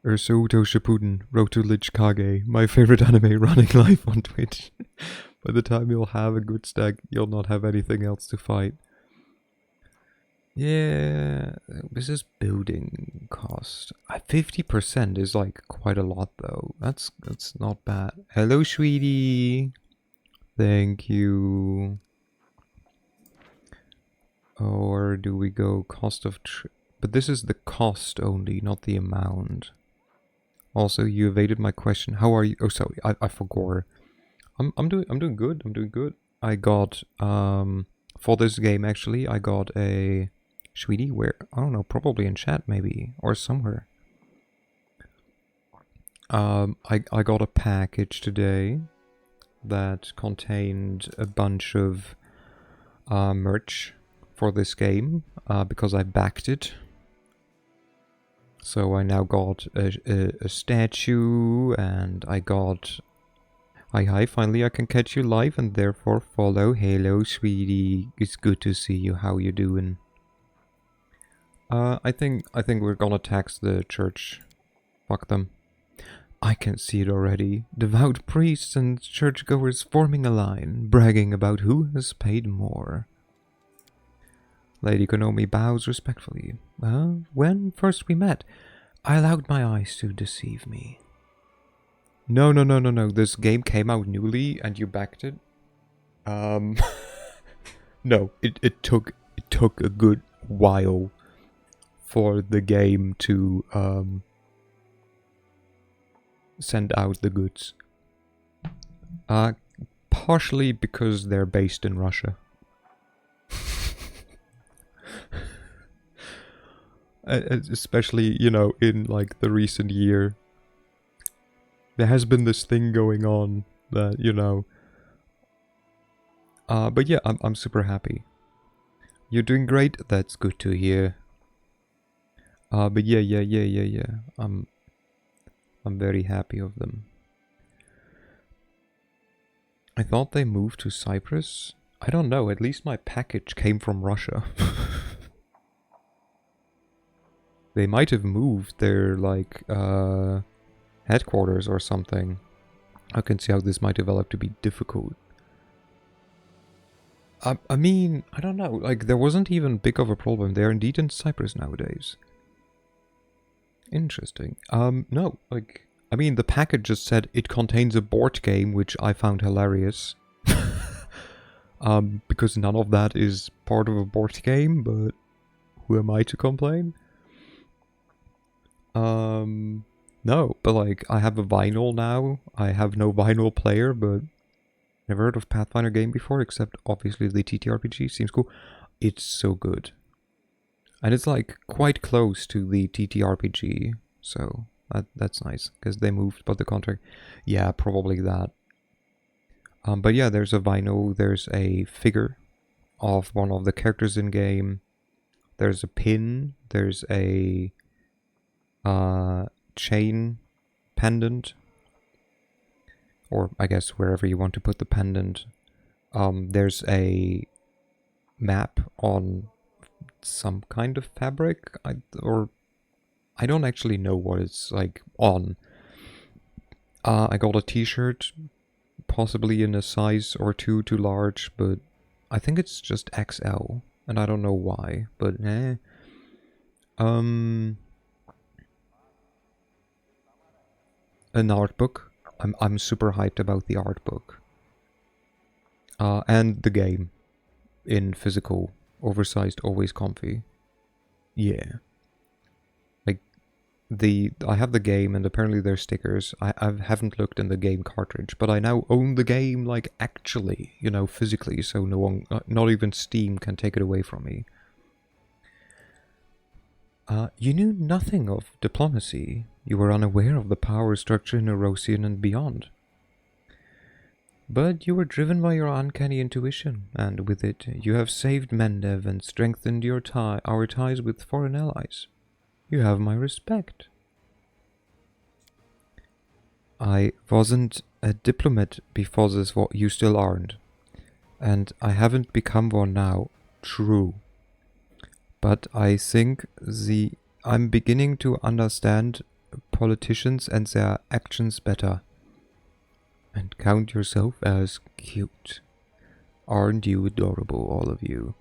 Ursuto Shippuden, Road to Lich Kage, my favorite anime running live on Twitch. By the time you'll have a good stack, you'll not have anything else to fight. Yeah, this is building cost. 50% is like quite a lot though. That's not bad. Hello, sweetie. Thank you. Or do we go cost of... But this is the cost only, not the amount. Also, you evaded my question. How are you? Oh, sorry, I forgot. I'm doing good. I'm doing good. I got for this game actually. I got a Sweetie. Where I don't know, probably in chat maybe or somewhere. I got a package today that contained a bunch of merch for this game because I backed it. So I now got a statue, and I got... Hi, finally I can catch you live and therefore follow. Hello, sweetie. It's good to see you. How you doing? I think we're gonna tax the church. Fuck them. I can see it already. Devout priests and churchgoers forming a line, bragging about who has paid more. Lady Konomi bows respectfully. When first we met, I allowed my eyes to deceive me. No. This game came out newly and you backed it? No, it took a good while for the game to send out the goods. Partially because they're based in Russia. Especially, you know, in like the recent year. There has been this thing going on that, you know... but yeah, I'm super happy. You're doing great, that's good to hear. But yeah. I'm very happy of them. I thought they moved to Cyprus. I don't know, at least my package came from Russia. They might have moved their, like, headquarters or something. I can see how this might develop to be difficult. I mean, I don't know, like, there wasn't even big of a problem. They're indeed in Cyprus nowadays. Interesting. No, like, I mean, the package just said it contains a board game, which I found hilarious. Because none of that is part of a board game, but who am I to complain? No, but like, I have a vinyl now. I have no vinyl player, but never heard of Pathfinder game before, except obviously the TTRPG. Seems cool. It's so good. And it's like quite close to the TTRPG, so that's nice, because they moved, but the contract, yeah, probably that. But yeah, there's a vinyl, there's a figure of one of the characters in game, there's a pin, there's a chain pendant, or I guess wherever you want to put the pendant. There's a map on some kind of fabric, or I don't actually know what it's like on. I got a t-shirt, possibly in a size or two too large, but I think it's just XL, and I don't know why, but an art book. I'm super hyped about the art book. And the game in physical, oversized, always comfy. Yeah. Like, I have the game, and apparently there's stickers. I haven't looked in the game cartridge, but I now own the game, like, actually, you know, physically, so no one, not even Steam can take it away from me. You knew nothing of diplomacy. You were unaware of the power structure in Erosian and beyond. But you were driven by your uncanny intuition, and with it, you have saved Mendev and strengthened our ties with foreign allies. You have my respect. I wasn't a diplomat before this war. You still aren't. And I haven't become one now. True. But I think I'm beginning to understand politicians and their actions better. And count yourself as cute. Aren't you adorable, all of you?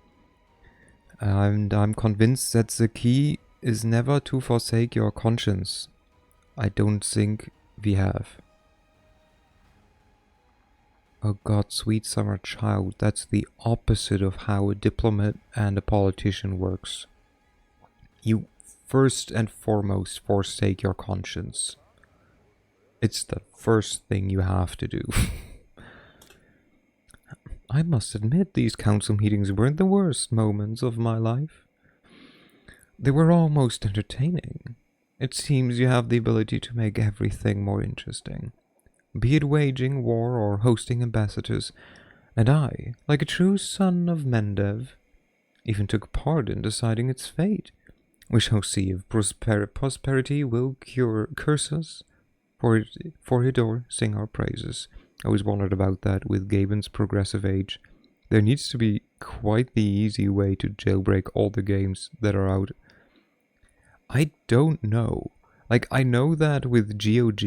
And I'm convinced that the key is never to forsake your conscience. I don't think we have. Oh god, sweet summer child, that's the opposite of how a diplomat and a politician works. You first and foremost forsake your conscience. It's the first thing you have to do. I must admit these council meetings weren't the worst moments of my life. They were almost entertaining. It seems you have the ability to make everything more interesting, be it waging war or hosting ambassadors, and I, like a true son of Mendev, even took part in deciding its fate. We shall see if prosperity will cure curses, for it or sing our praises. I always wondered about that with Gaben's progressive age. There needs to be quite the easy way to jailbreak all the games that are out. I don't know. Like, I know that with GOG,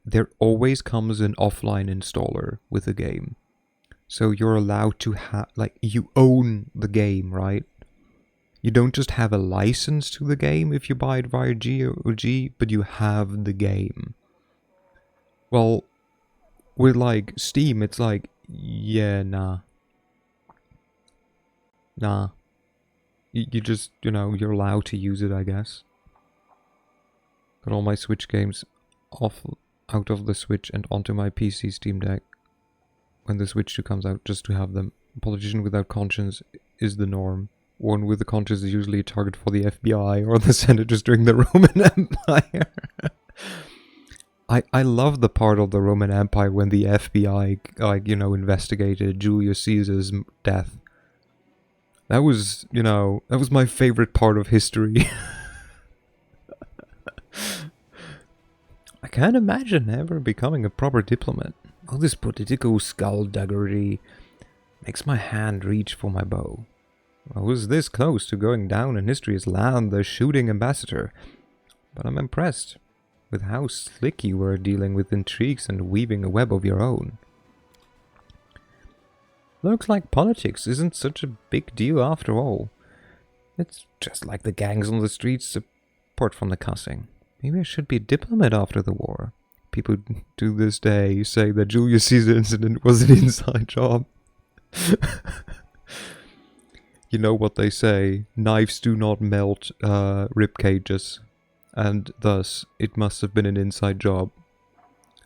there always comes an offline installer with the game. So you're allowed to have, like, you own the game, right? You don't just have a license to the game if you buy it via GOG, but you have the game. Well, with, like, Steam, it's like, yeah, nah. Nah. You just, you're allowed to use it, I guess. Got all my Switch games out of the Switch and onto my PC Steam Deck when the Switch 2 comes out, just to have them. A politician without conscience is the norm. One with a conscience is usually a target for the FBI or the senators during the Roman Empire. I love the part of the Roman Empire when the FBI, investigated Julius Caesar's death. That was, that was my favorite part of history. I can't imagine ever becoming a proper diplomat. All this political skullduggery makes my hand reach for my bow. I was this close to going down in history as Land the Shooting Ambassador, but I'm impressed with how slick you were dealing with intrigues and weaving a web of your own. Looks like politics isn't such a big deal after all. It's just like the gangs on the streets, apart from the cussing. Maybe I should be a diplomat after the war. People to this day say that Julius Caesar incident was an inside job. You know what they say, knives do not melt rib cages, and thus it must have been an inside job.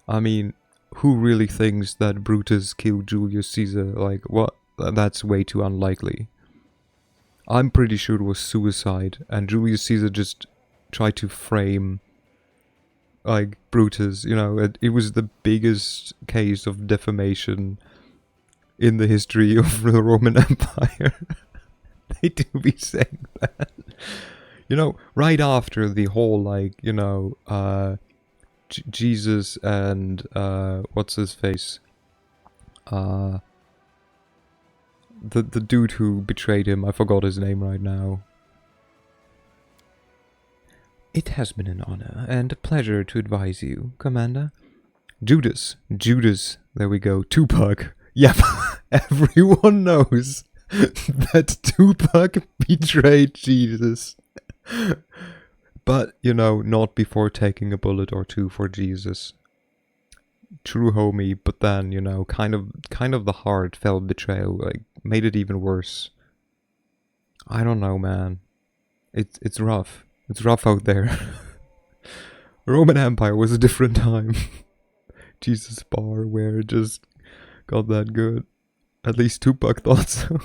I mean, who really thinks that Brutus killed Julius Caesar? Like, what? That's way too unlikely. I'm pretty sure it was suicide, and Julius Caesar just tried to frame, like, Brutus. It was the biggest case of defamation in the history of the Roman Empire. They do be saying that. Right after the whole, Jesus and, what's his face? The dude who betrayed him, I forgot his name right now. It has been an honor and a pleasure to advise you, Commander. Judas, there we go, Tupac. Yep, everyone knows that Tupac betrayed Jesus. But, not before taking a bullet or two for Jesus. True homie, but then, kind of the heartfelt betrayal, made it even worse. I don't know, man. It's rough. It's rough out there. Roman Empire was a different time. Jesus bar where it just got that good. At least Tupac thought so.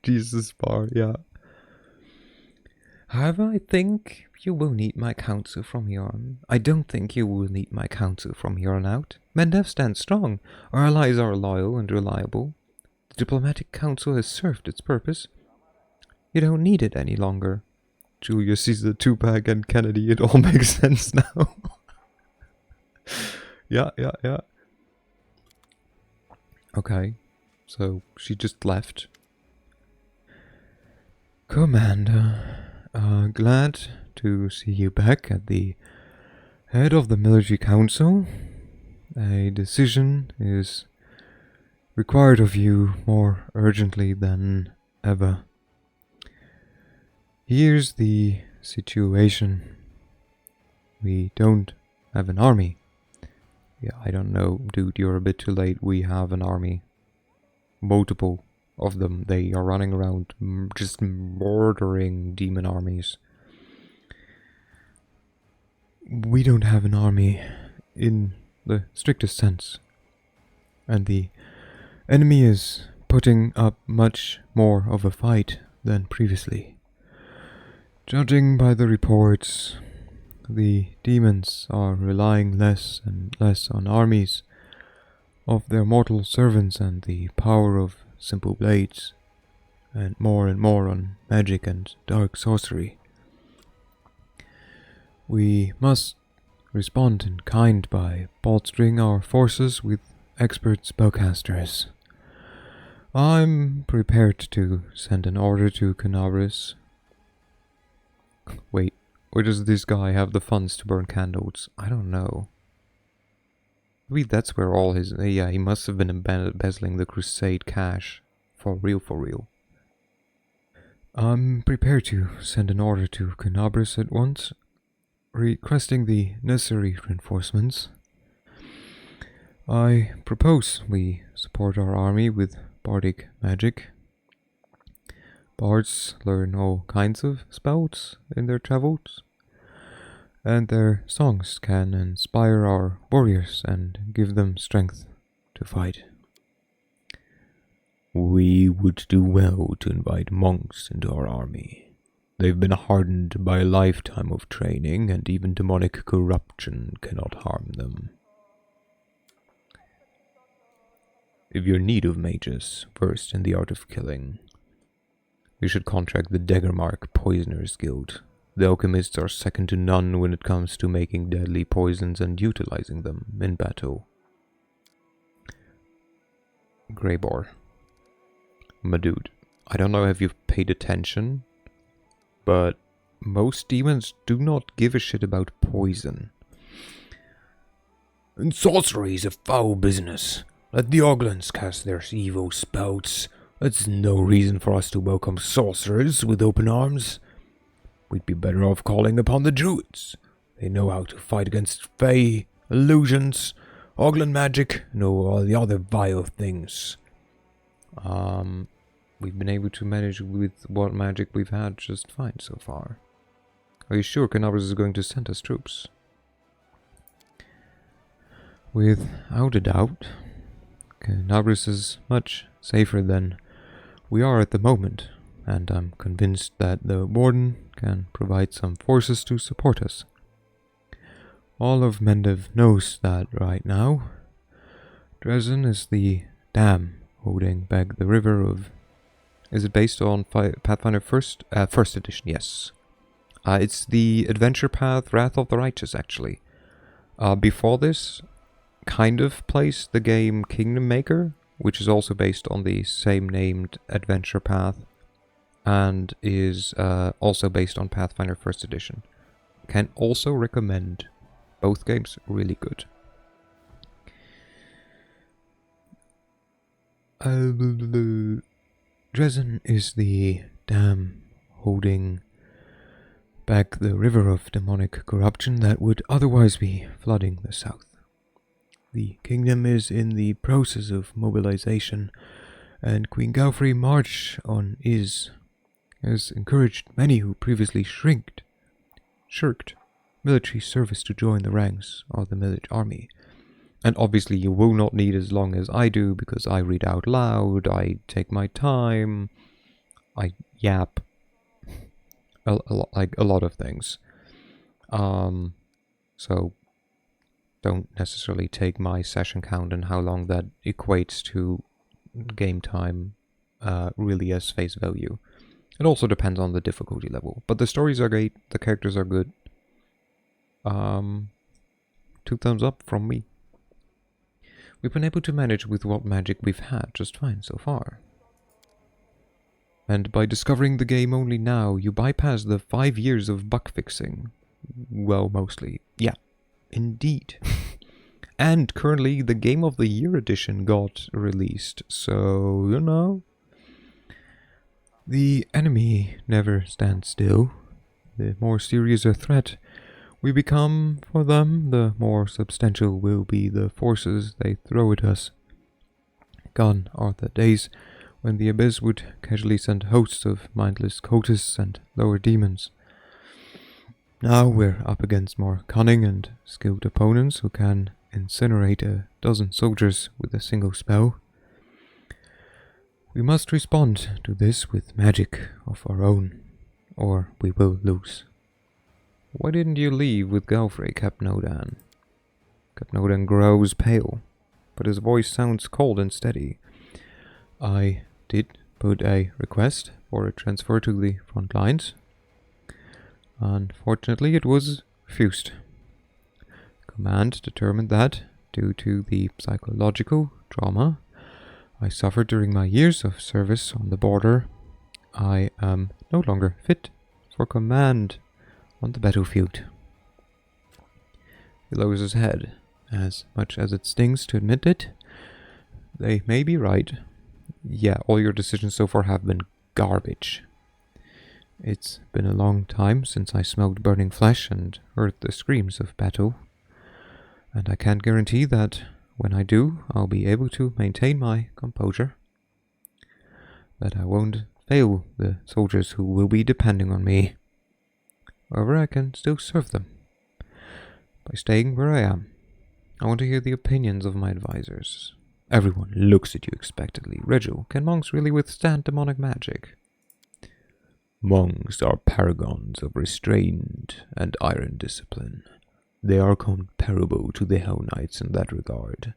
Jesus bar, yeah. However, I think you will need my counsel from here on. I don't think you will need my counsel from here on out. Mendev stands strong. Our allies are loyal and reliable. The diplomatic council has served its purpose. You don't need it any longer. Julius Caesar, Tupac, and Kennedy, it all makes sense now. Yeah. Okay, so she just left. Commander, glad to see you back at the head of the military council. A decision is required of you more urgently than ever. Here's the situation. We don't have an army. Yeah, I don't know, dude, you're a bit too late. We have an army. Multiple of them. They are running around just murdering demon armies. We don't have an army. in the strictest sense. And the enemy is putting up much more of a fight than previously. Judging by the reports, the demons are relying less and less on armies of their mortal servants and the power of simple blades, and more on magic and dark sorcery. We must respond in kind by bolstering our forces with expert spellcasters. I'm prepared to send an order to Canabris. Wait, where does this guy have the funds to burn candles? I don't know. Maybe that's where all his... yeah, he must have been embezzling the Crusade cash. For real. I'm prepared to send an order to Canabris at once, requesting the necessary reinforcements. I propose we support our army with bardic magic. Bards learn all kinds of spells in their travels, and their songs can inspire our warriors and give them strength to fight. We would do well to invite monks into our army. They've been hardened by a lifetime of training, and even demonic corruption cannot harm them. If you're in need of mages versed in the art of killing, you should contract the Daggermark Poisoners Guild. The alchemists are second to none when it comes to making deadly poisons and utilizing them in battle. Greybor. My dude, I don't know if you've paid attention, but most demons do not give a shit about poison. And sorcery is a foul business. Let the Oglins cast their evil spells. That's no reason for us to welcome sorcerers with open arms. We'd be better off calling upon the druids. They know how to fight against fae, illusions, Oglin magic, and all the other vile things. We've been able to manage with what magic we've had just fine so far. Are you sure Canabris is going to send us troops? Without a doubt, Canabris is much safer than we are at the moment, and I'm convinced that the Warden can provide some forces to support us. All of Mendev knows that right now. Dresden is the dam holding back the river of... Is it based on Pathfinder first edition? Yes. It's the adventure path Wrath of the Righteous, actually. Before this, kind of placed the game Kingdom Maker, which is also based on the same named adventure path, and is also based on Pathfinder first edition. Can also recommend. Both games really good. Dresden is the dam holding back the river of demonic corruption that would otherwise be flooding the south. The kingdom is in the process of mobilization, and Queen Galfrey March on has encouraged many who previously shirked military service to join the ranks of the military army. And obviously you will not need as long as I do, because I read out loud, I take my time, I yap, like a lot of things. So don't necessarily take my session count and how long that equates to game time really as face value. It also depends on the difficulty level. But the stories are great, the characters are good. 2 thumbs up from me. We've been able to manage with what magic we've had just fine so far. And by discovering the game only now, you bypass the 5 years of bug fixing. Well, mostly. Yeah, indeed. And currently the Game of the Year edition got released, so, you know. The enemy never stands still. The more serious a threat we become for them, the more substantial will be the forces they throw at us. Gone are the days when the Abyss would casually send hosts of mindless cultists and lower demons. Now we're up against more cunning and skilled opponents who can incinerate a dozen soldiers with a single spell. We must respond to this with magic of our own, or we will lose. Why didn't you leave with Galfrey, Captain Odan? Captain Odan grows pale, but his voice sounds cold and steady. I did put a request for a transfer to the front lines. Unfortunately, it was refused. Command determined that, due to the psychological trauma I suffered during my years of service on the border, I am no longer fit for command on the battlefield. He lowers his head, as much as it stings to admit it. They may be right. Yeah, all your decisions so far have been garbage. It's been a long time since I smelled burning flesh and heard the screams of battle, and I can't guarantee that when I do, I'll be able to maintain my composure. That I won't fail the soldiers who will be depending on me. However, I can still serve them by staying where I am. I want to hear the opinions of my advisors. Everyone looks at you expectantly. Regil, can monks really withstand demonic magic? Monks are paragons of restraint and iron discipline. They are comparable to the Hell Knights in that regard.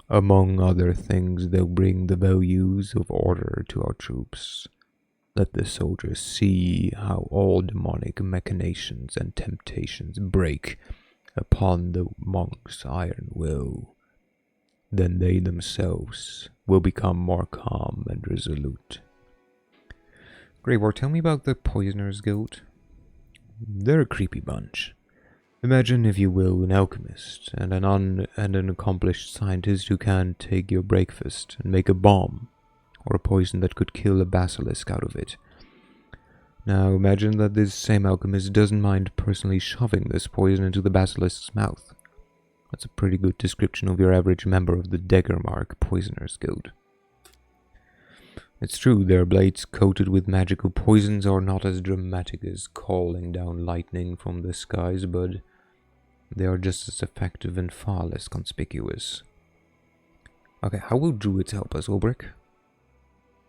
Among other things, they'll bring the values of order to our troops. Let the soldiers see how all demonic machinations and temptations break upon the monk's iron will. Then they themselves will become more calm and resolute. Greywar, tell me about the Poisoner's Guild. They're a creepy bunch. Imagine, if you will, an alchemist and an accomplished scientist who can take your breakfast and make a bomb, or a poison that could kill a basilisk out of it. Now imagine that this same alchemist doesn't mind personally shoving this poison into the basilisk's mouth. That's a pretty good description of your average member of the Daggermark Poisoner's Guild. It's true, their blades coated with magical poisons are not as dramatic as calling down lightning from the skies, but they are just as effective and far less conspicuous. Okay, how will druids help us, Ulbrich?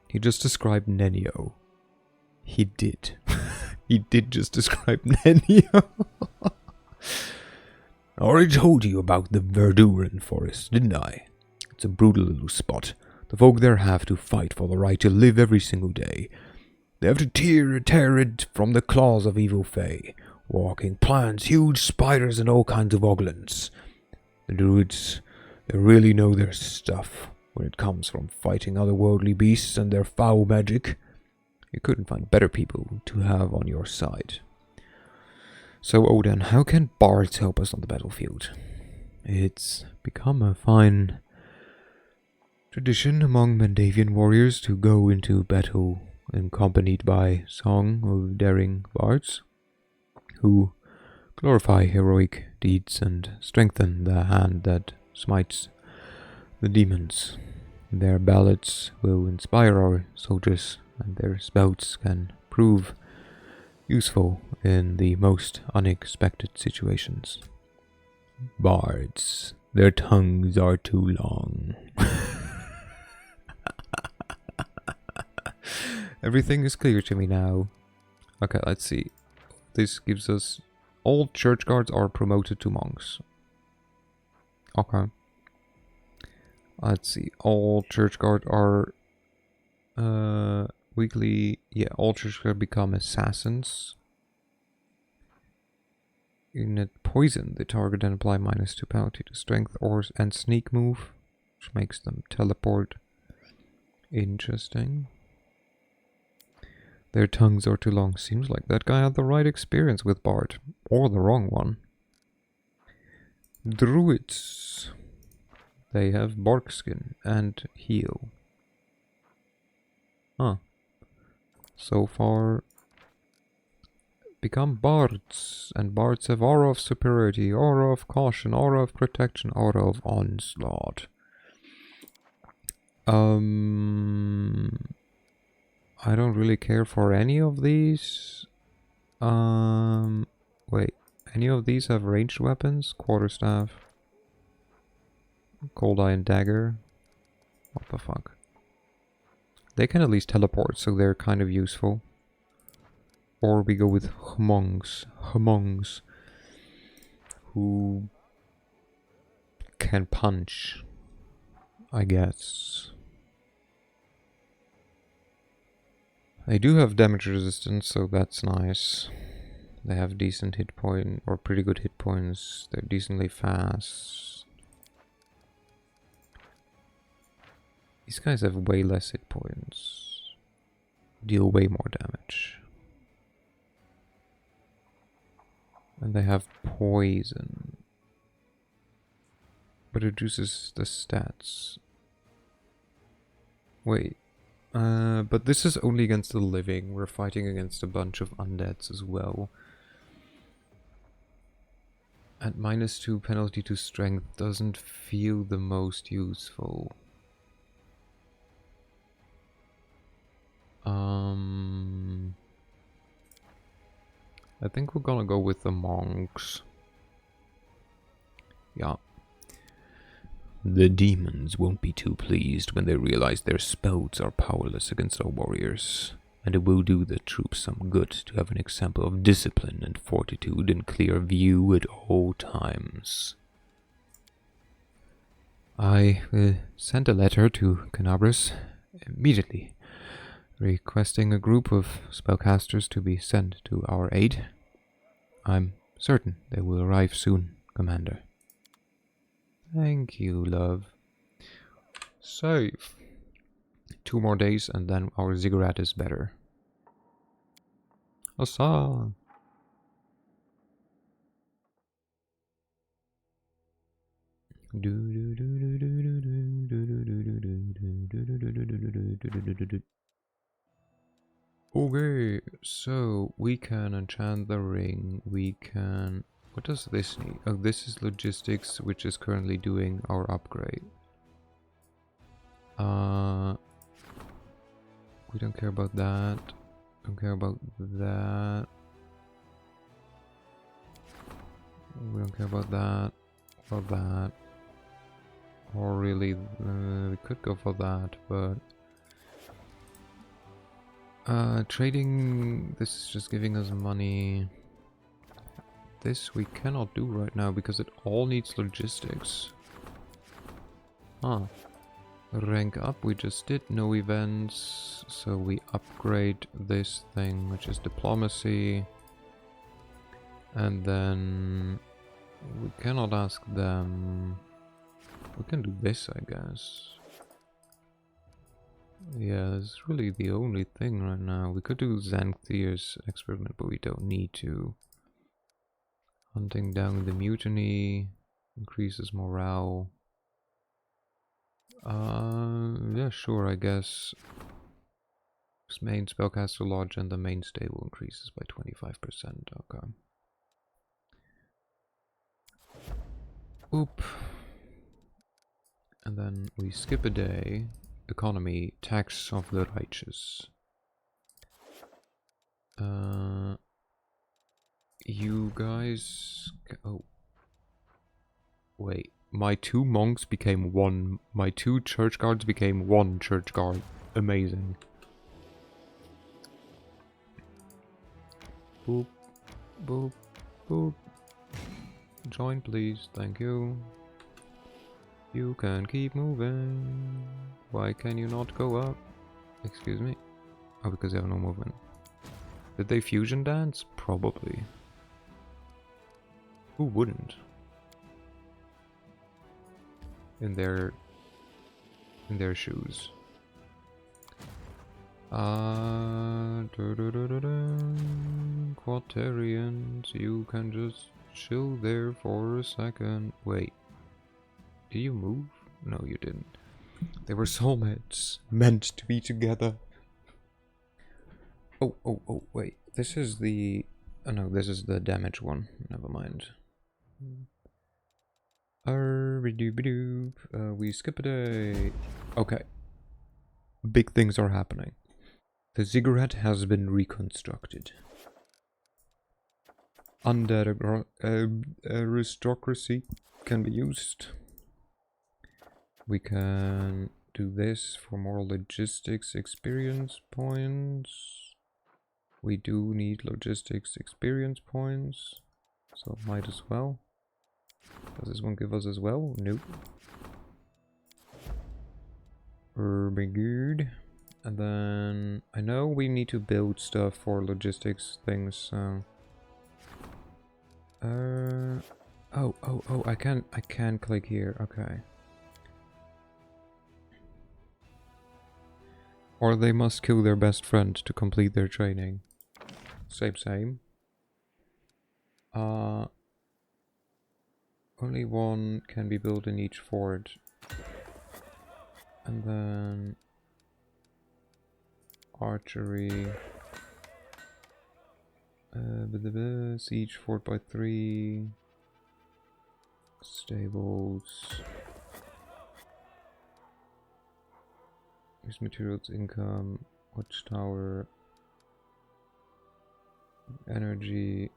He just described Nenio. He did. He did just describe Nenio. I already told you about the Verduran forest, didn't I? It's a brutal little spot. The folk there have to fight for the right to live every single day. They have to tear it from the claws of evil fae, walking plants, huge spiders, and all kinds of oglins. The druids, they really know their stuff when it comes from fighting otherworldly beasts and their foul magic. You couldn't find better people to have on your side. So, Odin, how can bards help us on the battlefield? It's become a fine tradition among Mandavian warriors to go into battle accompanied by song of daring bards, who glorify heroic deeds and strengthen the hand that smites the demons. Their ballads will inspire our soldiers, and their spells can prove useful in the most unexpected situations. Bards, their tongues are too long. Everything is clear to me now. Okay, let's see. This gives us... all church guards are promoted to monks. Okay. Let's see. All church guards are... weekly... yeah, all church guards become assassins. Unit poison the target and apply -2 penalty to strength or and sneak move, which makes them teleport. Interesting. Their tongues are too long. Seems like that guy had the right experience with Bard. Or the wrong one. Druids. They have bark skin and heal. Huh. So far... become bards. And bards have aura of superiority, aura of caution, aura of protection, aura of onslaught. I don't really care for any of these. Wait, any of these have ranged weapons? Quarterstaff, Cold Iron Dagger. What the fuck? They can at least teleport, so they're kind of useful. Or we go with Hmongs, who can punch, I guess. They do have damage resistance, so that's nice. They have decent hit point, or pretty good hit points. They're decently fast. These guys have way less hit points. Deal way more damage. And they have poison. But it reduces the stats. Wait. But this is only against the living. We're fighting against a bunch of undeads as well. And -2 penalty to strength doesn't feel the most useful. I think we're gonna go with the monks. Yeah. The demons won't be too pleased when they realize their spells are powerless against our warriors, and it will do the troops some good to have an example of discipline and fortitude in clear view at all times. I will send a letter to Canabris immediately, requesting a group of spellcasters to be sent to our aid. I'm certain they will arrive soon, Commander. Thank you, love. Save. 2 more days and then our ziggurat is better. Asa! Okay, so we can enchant the ring, we can... What does this need? Oh, this is logistics, which is currently doing our upgrade. We don't care about that. Don't care about that. We don't care about that. Or that. Or really, we could go for that, but... trading, this is just giving us money. This we cannot do right now because it all needs logistics. Ah. Rank up, we just did no events, so we upgrade this thing, which is diplomacy. And then we cannot ask them. We can do this, I guess. Yeah, it's really the only thing right now. We could do Xanthier's experiment, but we don't need to. Hunting down the mutiny increases morale. Yeah, sure, I guess. Main spellcaster lodge and the main stable increases by 25%. Okay. Oop. And then we skip a day. Economy, tax of the righteous. You guys... Oh. Wait. My 2 monks became 1. My 2 church guards became 1 church guard. Amazing. Boop. Boop. Boop. Join, please. Thank you. You can keep moving. Why can you not go up? Excuse me? Oh, because they have no movement. Did they fusion dance? Probably. Who wouldn't? In their shoes. Quatarians, you can just chill there for a second. Wait. Did you move? No, you didn't. They were soulmates, meant to be together. Oh, wait. This is the... Oh no, this is the damage one. Never mind. We skip a day. Okay. Big things are happening. The ziggurat has been reconstructed. undead aristocracy can be used. We can do this for more logistics experience points. We do need logistics experience points, so might as well. Does this one give us as well? Nope. Be good. And then I know we need to build stuff for logistics things, so oh, I can click here, okay. Or they must kill their best friend to complete their training. Same. Only one can be built in each fort. And then archery. Siege fort by 3. Stables. Use materials, income, watchtower, energy.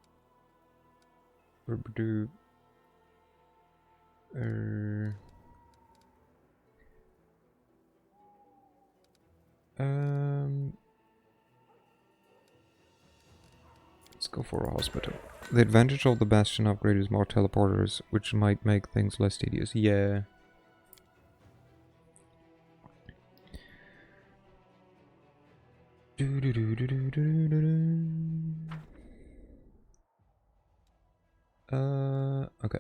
Let's go for a hospital. The advantage of the Bastion upgrade is more teleporters, which might make things less tedious. Yeah. Okay.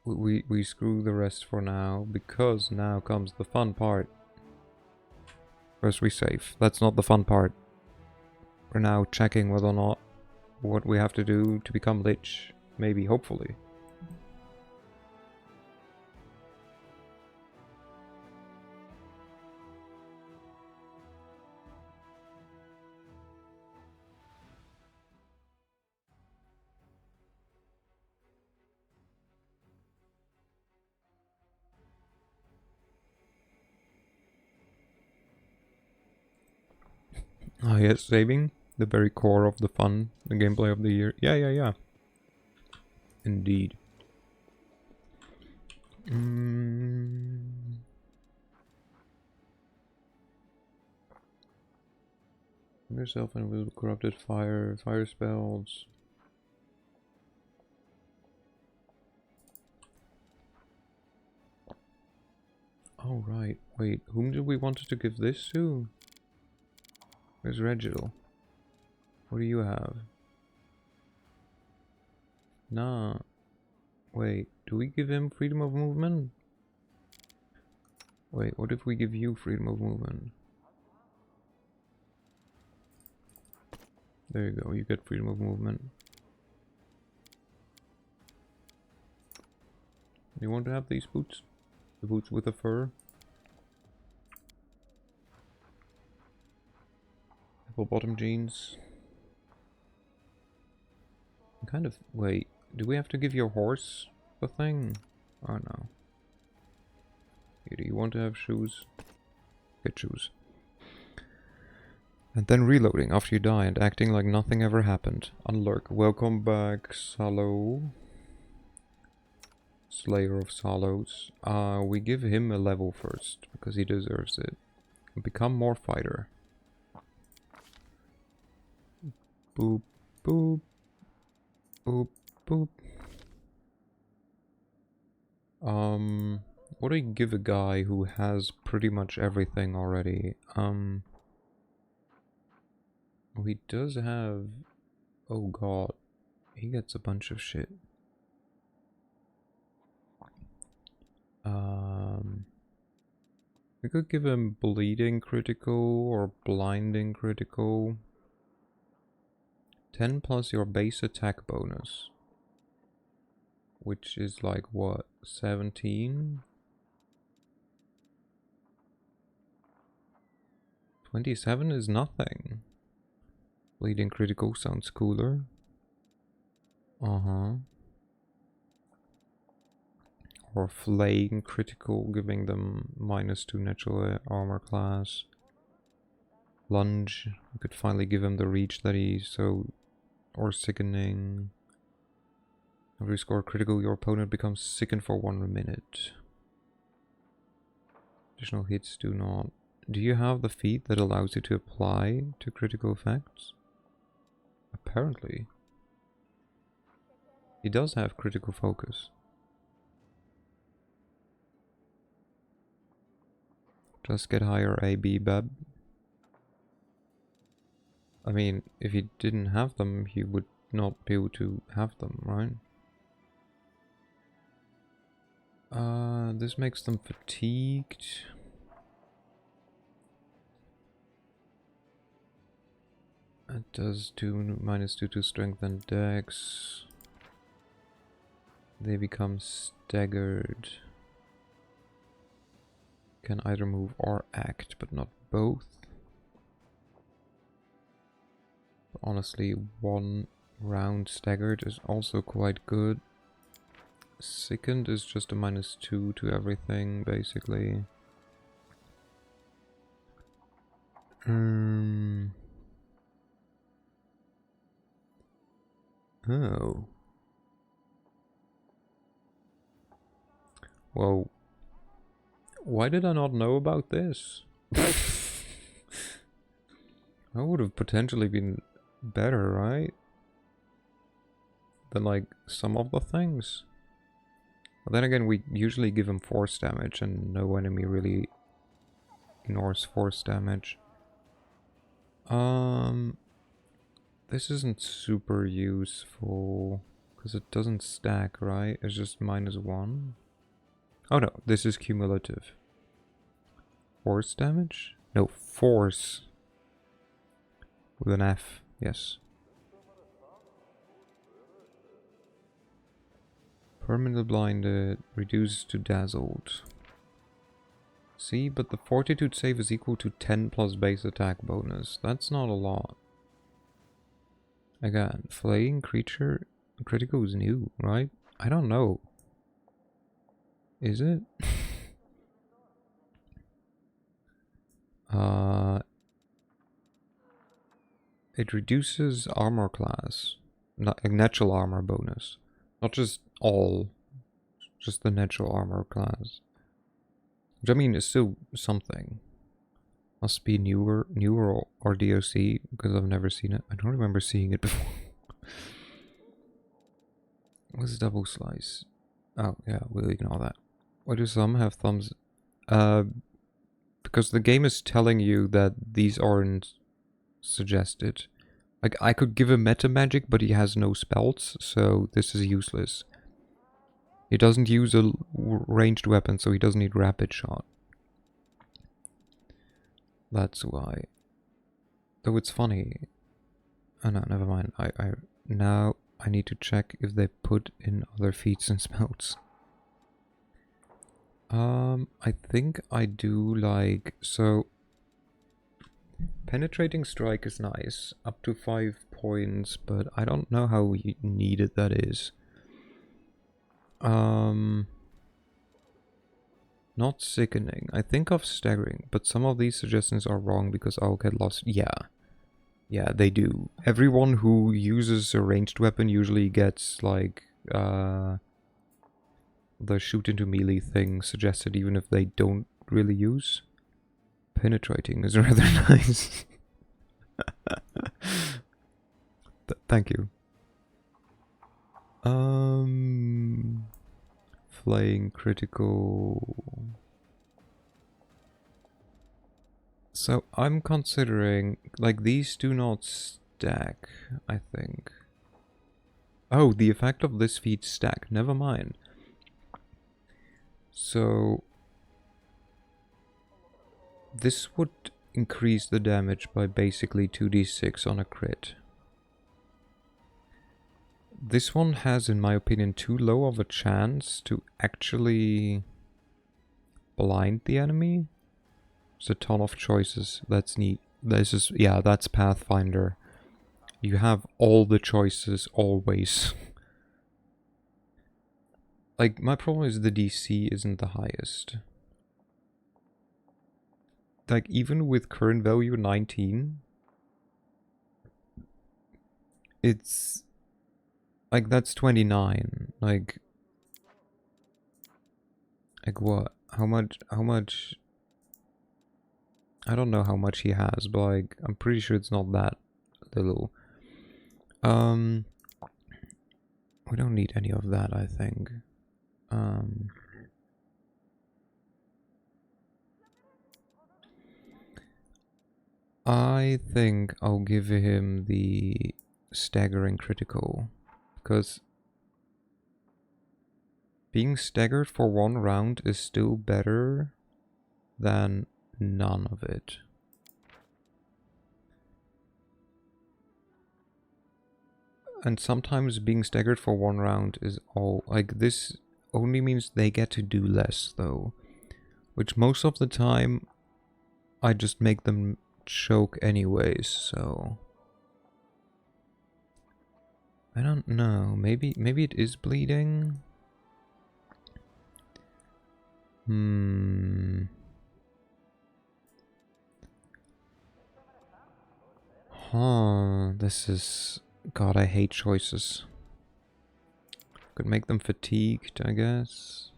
We screw the rest for now, because now comes the fun part. First we save. That's not the fun part. We're now checking whether or not what we have to do to become Lich. Maybe, hopefully. Ah yes, saving. The very core of the fun. The gameplay of the year. Yeah. Indeed. Yourself invisible corrupted fire spells. Oh right, wait, whom do we want to give this to? Where's Reginald? What do you have? Nah. Wait, do we give him freedom of movement? Wait, what if we give you freedom of movement? There you go, you get freedom of movement. You want to have these boots? The boots with the fur? Apple bottom jeans. Kind of, wait, do we have to give your horse the thing? Oh no. Do you want to have shoes? Get shoes. And then reloading after you die and acting like nothing ever happened. Unlurk. Welcome back, Salo. Slayer of Salos. We give him a level first, because he deserves it. Become more fighter. Boop, boop. Boop, boop. What do you give a guy who has pretty much everything already? He does have... Oh god. He gets a bunch of shit. We could give him bleeding critical or blinding critical. 10 plus your base attack bonus. Which is like what? 17? 27 is nothing. Bleeding critical sounds cooler. Or flaying critical, giving them -2 natural armor class. Lunge, we could finally give him the reach that he's so... Or sickening. Every score critical, your opponent becomes sickened for 1 minute. Additional hits do not. Do you have the feat that allows you to apply to critical effects? Apparently. He does have critical focus. Just get higher AB, Bab. I mean, if he didn't have them, he would not be able to have them, right? This makes them fatigued. It does -2 to strength and dex. They become staggered. Can either move or act, but not both. Honestly, 1 round staggered is also quite good. Sickened is just a -2 to everything, basically. Oh. Well, why did I not know about this? That would have potentially been better, right? Than like some of the things. But then again, we usually give him force damage and no enemy really ignores force damage. This isn't super useful because it doesn't stack, right? It's just -1. Oh no, this is cumulative. Force damage? No, force. With an F, yes. Permanently blinded, reduced to dazzled. See, but the fortitude save is equal to 10 plus base attack bonus. That's not a lot. Again, flaying creature critical is new, right? I don't know. Is it? It reduces armor class. Not a natural armor bonus. Not just all. Just the natural armor class. Which I mean is still something. Must be newer or DOC because I've never seen it. I don't remember seeing it before. What's double slice? Oh yeah, we'll ignore that. Why do some have thumbs? Because the game is telling you that these aren't suggested. Like I could give him meta magic, but he has no spells, so this is useless. He doesn't use a ranged weapon, so he doesn't need rapid shot. That's why. Though it's funny. Oh no, never mind. Now I need to check if they put in other feats and spells. I think I do like so. Penetrating strike is nice, up to 5 points, but I don't know how needed that is. Not sickening. I think of staggering, but some of these suggestions are wrong because I'll get lost. Yeah, they do. Everyone who uses a ranged weapon usually gets like the shoot into melee thing suggested, even if they don't really use. Penetrating is rather nice. Thank you. Flaying critical. So I'm considering, like, these do not stack, I think. Oh, the effect of this feat stack, never mind. So this would increase the damage by basically 2d6 on a crit. This one has, in my opinion, too low of a chance to actually blind the enemy. There's a ton of choices. That's neat. This is, yeah, that's Pathfinder. You have all the choices always. Like, my problem is the DC isn't the highest. Like, even with current value 19, it's Like, that's 29. Like what? How much? I don't know how much he has, but like, I'm pretty sure it's not that little. Um, we don't need any of that, I think. Um, I think I'll give him the staggering critical, because being staggered for one round is still better than none of it. And sometimes being staggered for one round is all, like, this only means they get to do less though, which most of the time I just make them choke anyways, so I don't know. Maybe it is bleeding. Huh, this is... God, I hate choices. Could make them fatigued, I guess.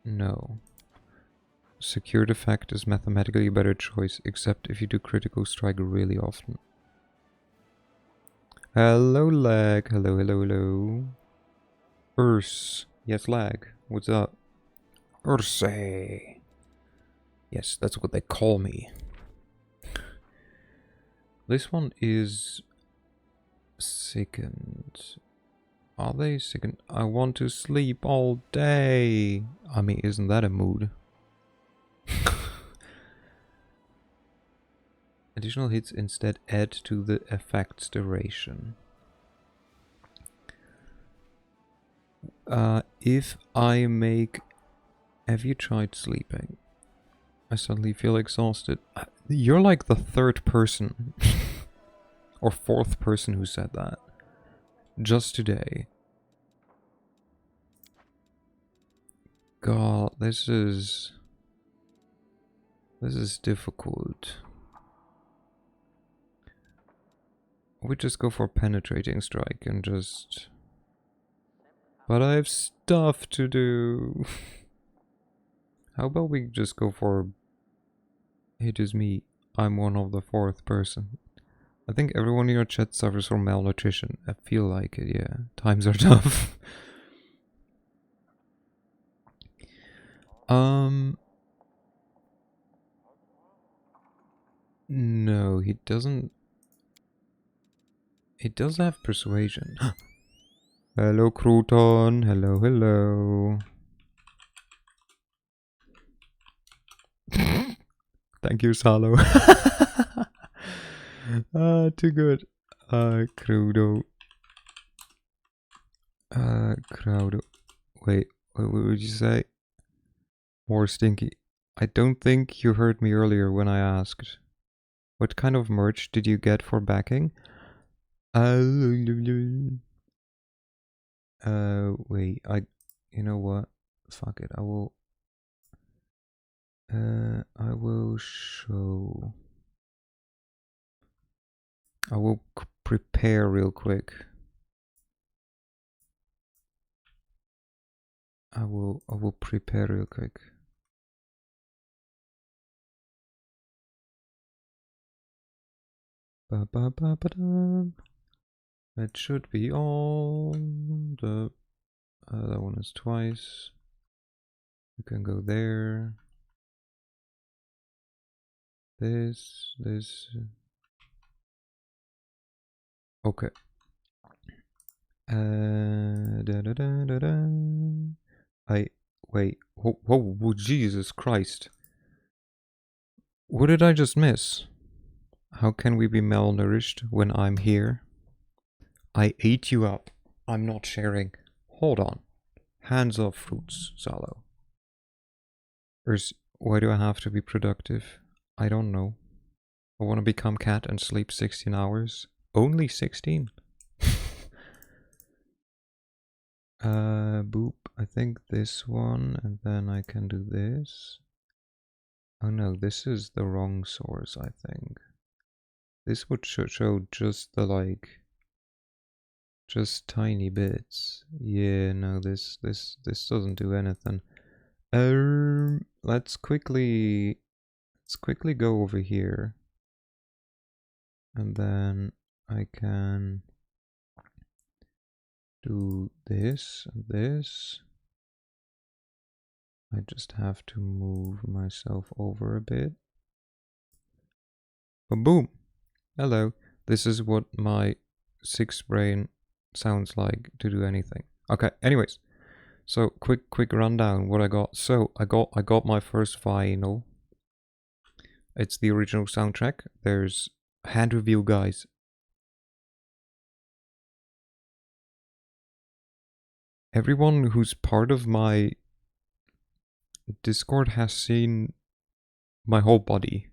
No. Secured effect is mathematically a better choice, except if you do critical strike really often. Hello, lag. Hello, hello, hello. Yes, lag. What's up? Urse. Yes, that's what they call me. This one is... sickened. Are they sickened? I want to sleep all day. I mean, isn't that a mood? Additional hits instead add to the effect's duration. If I make... Have you tried sleeping? I suddenly feel exhausted. You're like the third person or fourth person who said that. Just today. God, this is difficult. We just go for penetrating strike and just... But I have stuff to do. How about we just go for... It is me. I'm one of the fourth person. I think everyone in your chat suffers from malnutrition. I feel like it, yeah. Times are tough. No, he doesn't... He does have persuasion. Hello, Crouton. Hello, hello. Thank you, Salo. Too good. Crudo. Crowdo. Wait, what would you say? More stinky. I don't think you heard me earlier when I asked. What kind of merch did you get for backing? Wait, you know what? Fuck it, I will show... I will prepare real quick. I will prepare real quick. Ba ba ba ba da. That should be all. The that one is twice. You can go there. This. Okay. Da da da da da. Wait. Whoa, Jesus Christ. What did I just miss? How can we be malnourished when I'm here? I ate you up. I'm not sharing. Hold on. Hands off fruits, Salo. Why do I have to be productive? I don't know. I want to become cat and sleep 16 hours. Only 16? Boop. I think this one, and then I can do this. Oh no, this is the wrong source, I think. This would show just the like, just tiny bits. Yeah, no, this doesn't do anything. Let's quickly go over here, and then I can do this and this. I just have to move myself over a bit. But boom! Hello. This is what my 6 brain sounds like to do anything. Okay, anyways. So quick rundown what I got. So I got my first vinyl. It's the original soundtrack. There's hand review, guys. Everyone who's part of my Discord has seen my whole body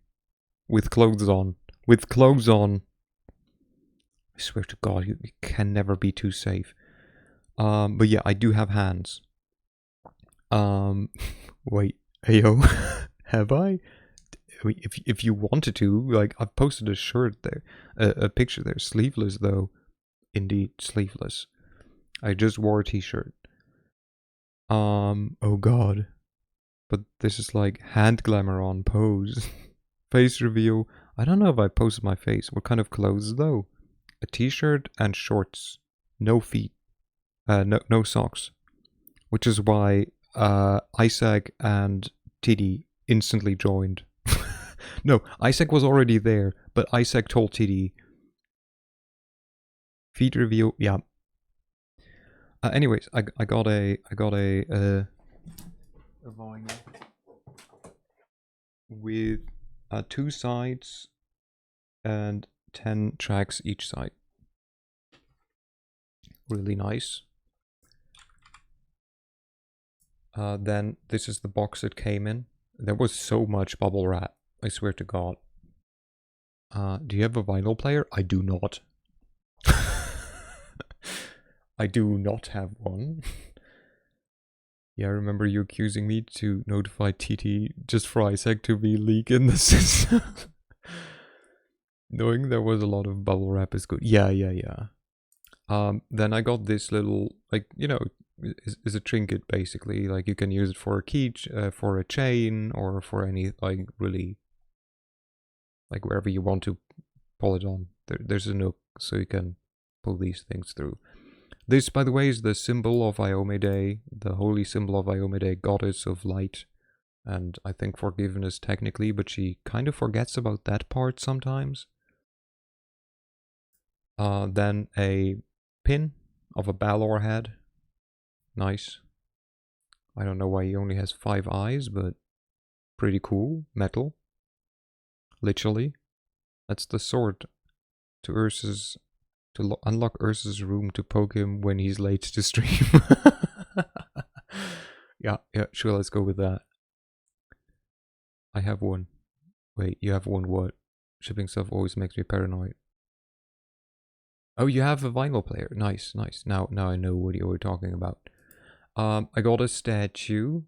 with clothes on. With clothes on. I swear to God, you can never be too safe. But yeah, I do have hands. Wait, heyo, have I? If you wanted to, like, I've posted a shirt there, a picture there, sleeveless though, indeed sleeveless. I just wore a t-shirt. Oh God, but this is like hand glamour on pose, face reveal. I don't know if I posted my face. What kind of clothes though? A t-shirt and shorts, no feet, no socks, which is why Isaac and Tiddy instantly joined. No, Isaac was already there, but Isaac told Tiddy. Feed review, yeah. Anyways, I got a vinyl with 2 sides and 10 tracks each side. Really nice. Then this is the box it came in. There was so much bubble wrap, I swear to God. Do you have a vinyl player? I do not. I do not have one. Yeah, I remember you accusing me to notify TT just for Isaac to be leak in the system. Knowing there was a lot of bubble wrap is good. Yeah. Then I got this little, like, you know, is a trinket basically. Like, you can use it for a key, for a chain, or for any, like, really, like, wherever you want to pull it on. There's a nook, so you can pull these things through. This, by the way, is the symbol of Iomede, the holy symbol of Iomede, goddess of light, and I think forgiveness technically, but she kind of forgets about that part sometimes. Then a pin of a Balor head. Nice. I don't know why he only has 5 eyes, but pretty cool. Metal. Literally. That's the sword to Ursa's, to unlock Ursa's room to poke him when he's late to stream. Yeah, sure, let's go with that. I have one. Wait, you have one what? Shipping stuff always makes me paranoid. Oh, you have a vinyl player. Nice. Now I know what you were talking about. I got a statue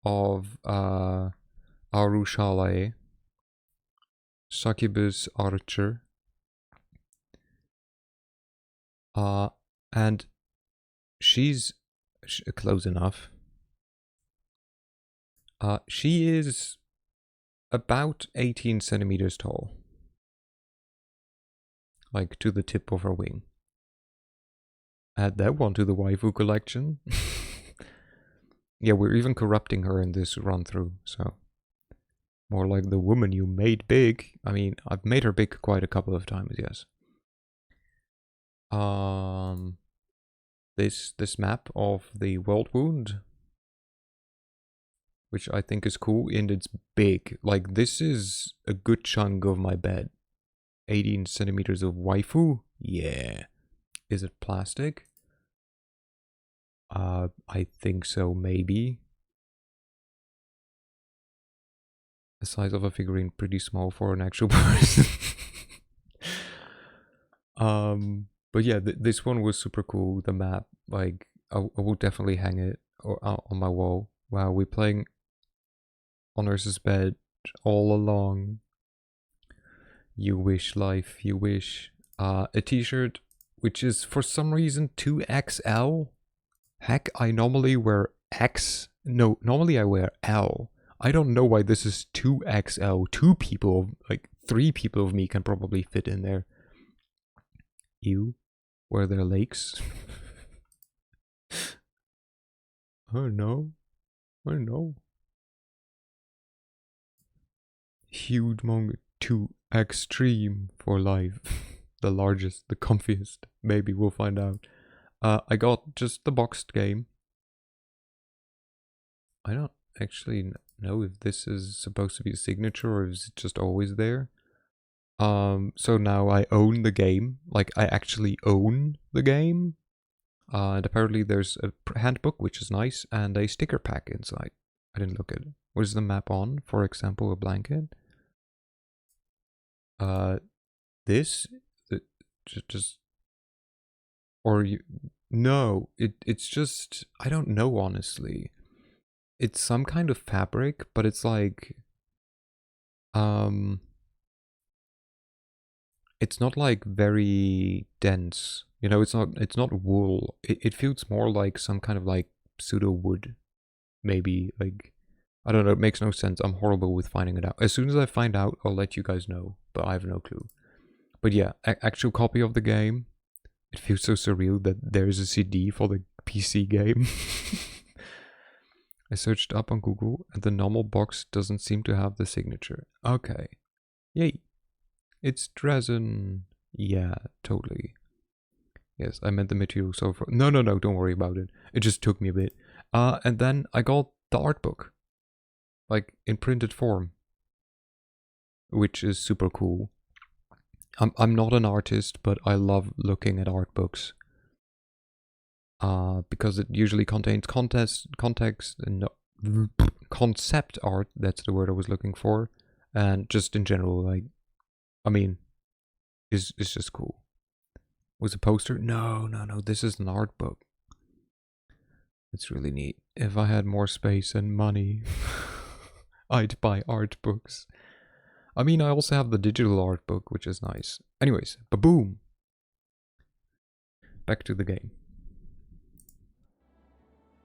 of Arushale, succubus archer. And she's close enough. She is about 18 centimeters tall. Like, to the tip of her wing. Add that one to the waifu collection. Yeah, we're even corrupting her in this run through, so. More like the woman you made big. I mean, I've made her big quite a couple of times, yes. This map of the world wound, which I think is cool, and it's big. Like, this is a good chunk of my bed. 18 centimeters of waifu? Yeah. Is it plastic? I think so, maybe. The size of a figurine, pretty small for an actual person. But yeah, this one was super cool, the map. Like, I will definitely hang it on my wall. Wow, we're playing on Ursa's bed all along. You wish, life, you wish. A t-shirt, which is for some reason 2XL. Heck, I normally wear X. No, normally I wear L. I don't know why this is 2XL. Two people, like 3 people of me can probably fit in there. Ew. Were there lakes? Oh no. Oh no. Huge manga. Too extreme for life. The largest, the comfiest. Maybe we'll find out. I got just the boxed game. I don't actually know if this is supposed to be a signature or is it just always there. So now I own the game. Like, I actually own the game. And apparently there's a handbook, which is nice, and a sticker pack inside. I didn't look at it. What is the map on? For example, a blanket. This just or you no, it's just I don't know honestly. It's some kind of fabric, but it's like it's not like very dense. You know, it's not wool. It feels more like some kind of like pseudo wood. Maybe like I don't know, it makes no sense. I'm horrible with finding it out. As soon as I find out, I'll let you guys know, but I have no clue. But yeah, actual copy of the game. It feels so surreal that there's a CD for the PC game. I searched up on Google and the normal box doesn't seem to have the signature. Okay. Yay. It's Dresden. Yeah, totally. Yes, I meant the material so far. No, don't worry about it. It just took me a bit. And then I got the art book. Like, in printed form. Which is super cool. I'm not an artist, but I love looking at art books. Because it usually contains context, and concept art, that's the word I was looking for. And just in general, like, I mean, it's just cool. Was a poster? No, this is an art book. It's really neat. If I had more space and money, I'd buy art books. I mean, I also have the digital art book, which is nice. Anyways, ba-boom! Back to the game.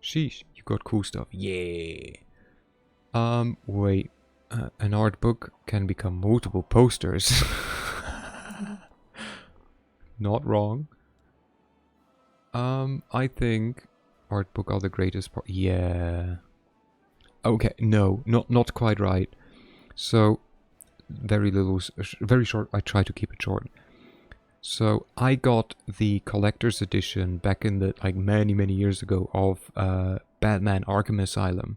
Sheesh, you got cool stuff. Yeah! Wait. An art book can become multiple posters. Not wrong. I think art book are the greatest part. Yeah. Okay, no, not quite right. So, very short. I try to keep it short. So I got the collector's edition back in the like many years ago of Batman Arkham Asylum.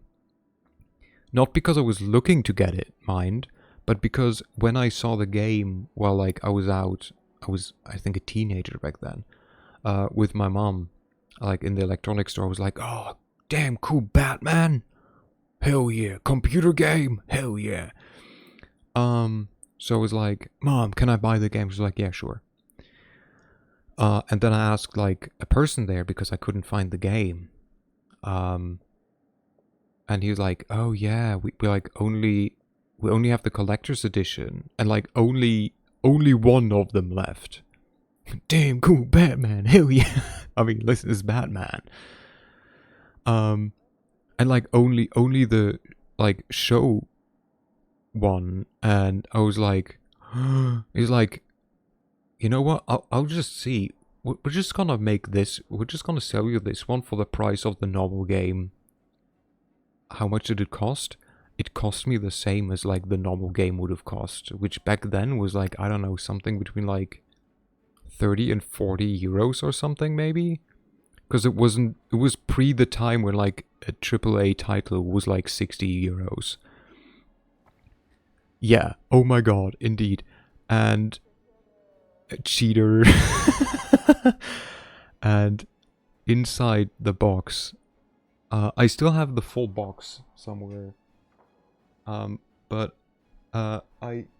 Not because I was looking to get it, mind, but because when I saw the game while like I was out, I think a teenager back then, with my mom, like in the electronics store, I was like, oh, damn cool Batman, hell yeah, computer game, hell yeah. So I was like, Mom, can I buy the game? She was like, yeah, sure. And then I asked like a person there because I couldn't find the game. And he was like, oh yeah, we only have the collector's edition and like only one of them left. Damn cool Batman, hell yeah. I mean, listen, it's Batman. And like only the like show one, and I was like, he's like, you know what? I'll just see. We're just gonna make this. We're just gonna sell you this one for the price of the normal game. How much did it cost? It cost me the same as like the normal game would have cost, which back then was like, I don't know, something between like 30 and 40 euros or something maybe. Because it was pre the time when like a AAA title was like 60 euros. Yeah, oh my god, indeed. And a cheater. And inside the box, I still have the full box somewhere. But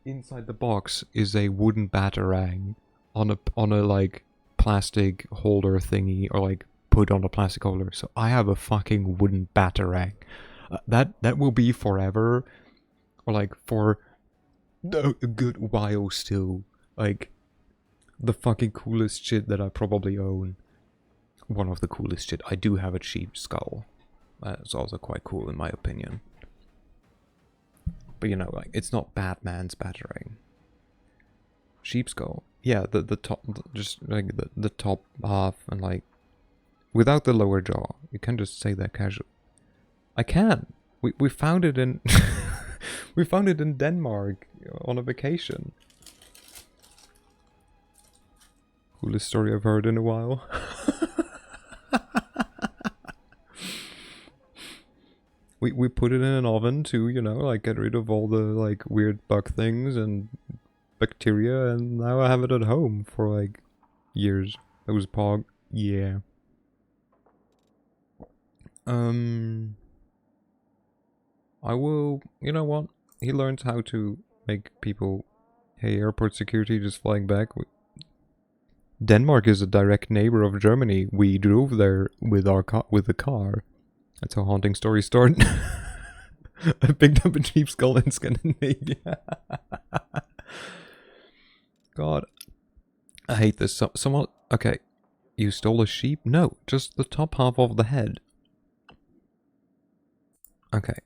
inside the box is a wooden batarang on a like plastic holder thingy, or like put on a plastic holder. So I have a fucking wooden batarang. That will be forever, or like for No, a good while still. Like, the fucking coolest shit that I probably own. One of the coolest shit. I do have a sheep skull. That's also quite cool in my opinion. But you know, like, it's not Batman's battering. Sheep skull. Yeah, the top, just like the top half and like, without the lower jaw. You can just say that casually. I can. We found it in we found it in Denmark on a vacation. Coolest story I've heard in a while. we put it in an oven to, you know, like get rid of all the like weird bug things and bacteria, and now I have it at home for like years. It was pog. Yeah. I will, you know what? He learns how to make people, hey, airport security just flying back. Denmark is a direct neighbor of Germany. We drove there with the car. That's how haunting stories start. I picked up a cheap skull in Scandinavia. God, I hate this. Someone, okay, you stole a sheep? No, just the top half of the head. Okay.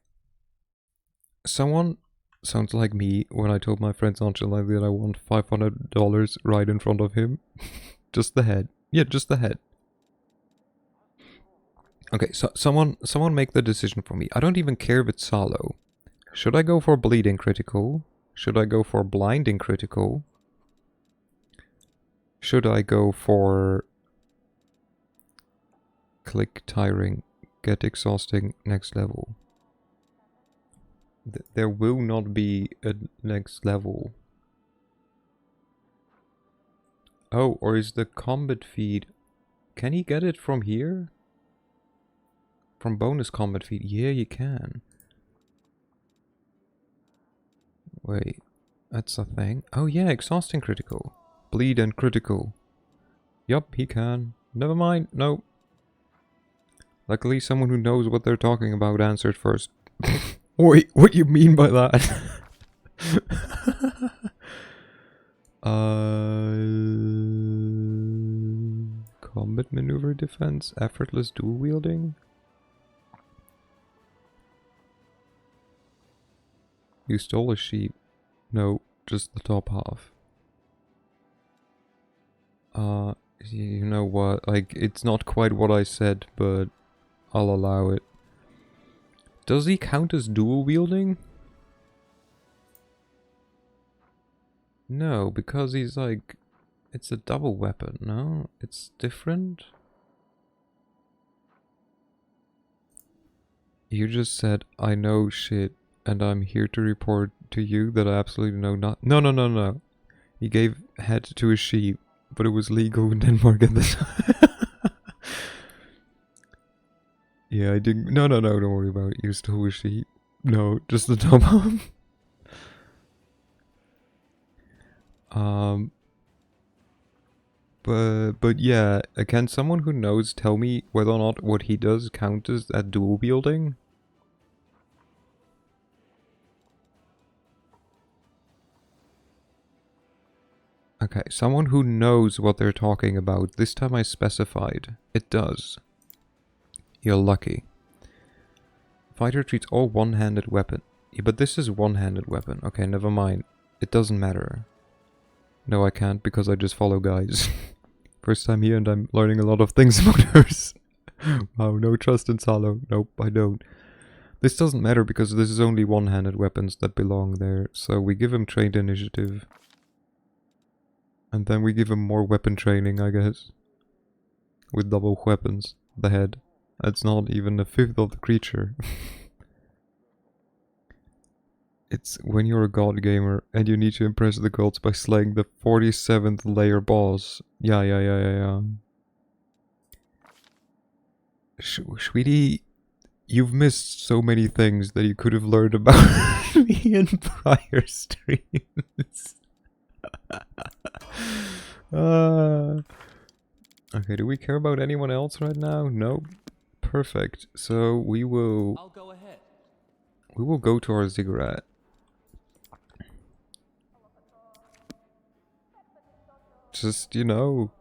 Someone sounds like me when I told my friends on July that I want $500 right in front of him. Just the head. Yeah, just the head. Okay, so someone make the decision for me. I don't even care if it's Salo. Should I go for bleeding critical? Should I go for blinding critical? Should I go for click tiring, get exhausting, next level? There will not be a next level. Oh, or is the combat feed... Can he get it from here? From bonus combat feed? Yeah, you can. Wait, that's a thing? Oh yeah, exhausting critical. Bleed and critical. Yup, he can. Never mind, no. Luckily someone who knows what they're talking about answered first. Wait, what do you mean by that? Combat maneuver defense, effortless dual wielding. You stole a sheep. No, just the top half. You know what? Like, it's not quite what I said, but I'll allow it. Does he count as dual wielding? No, because he's like... It's a double weapon, no? It's different? You just said, I know shit, and I'm here to report to you that I absolutely know not... No. He gave head to a sheep, but it was legal in Denmark at the time. Yeah, I didn't... No, don't worry about it. You stole a sheep. No, just the top half. But yeah, can someone who knows tell me whether or not what he does count as dual wielding? Okay, someone who knows what they're talking about. This time I specified. It does. You're lucky. Fighter treats all one-handed weapon. Yeah, but this is one-handed weapon. Okay, never mind. It doesn't matter. No, I can't because I just follow guys. First time here and I'm learning a lot of things about hers. Wow, no trust in Salo. Nope, I don't. This doesn't matter because this is only one-handed weapons that belong there. So we give him trained initiative. And then we give him more weapon training, I guess. With double weapons. The head. That's not even a fifth of the creature. It's when you're a god gamer and you need to impress the gods by slaying the 47th layer boss. Yeah. Sweetie, you've missed so many things that you could have learned about me in prior streams. Okay, do we care about anyone else right now? No. Perfect. So we will...
I'll go ahead.
We will go to our ziggurat. Just, you know.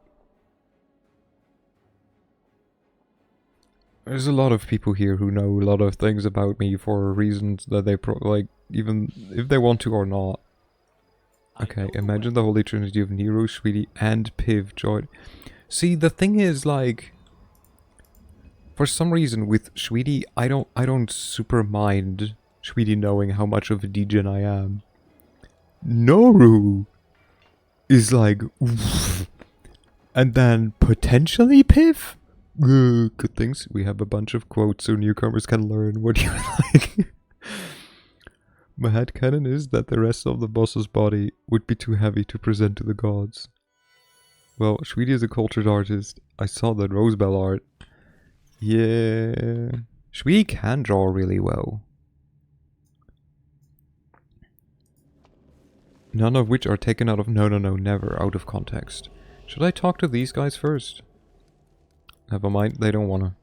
There's a lot of people here who know a lot of things about me for reasons that they like, even if they want to or not. Okay, imagine the holy trinity of Nero, Sweetie, and Piv joined. See, the thing is, like, for some reason with Sweetie, I don't super mind Sweetie knowing how much of a degen I am. Noru is like, oof. And then potentially Piv. Good things. We have a bunch of quotes so newcomers can learn what you like. My headcanon is that the rest of the boss's body would be too heavy to present to the gods. Well, Sweetie is a cultured artist. I saw that Rosebell art. Yeah. Sweetie can draw really well. None of which are taken out of never out of context. Should I talk to these guys first? Never mind, they don't wanna.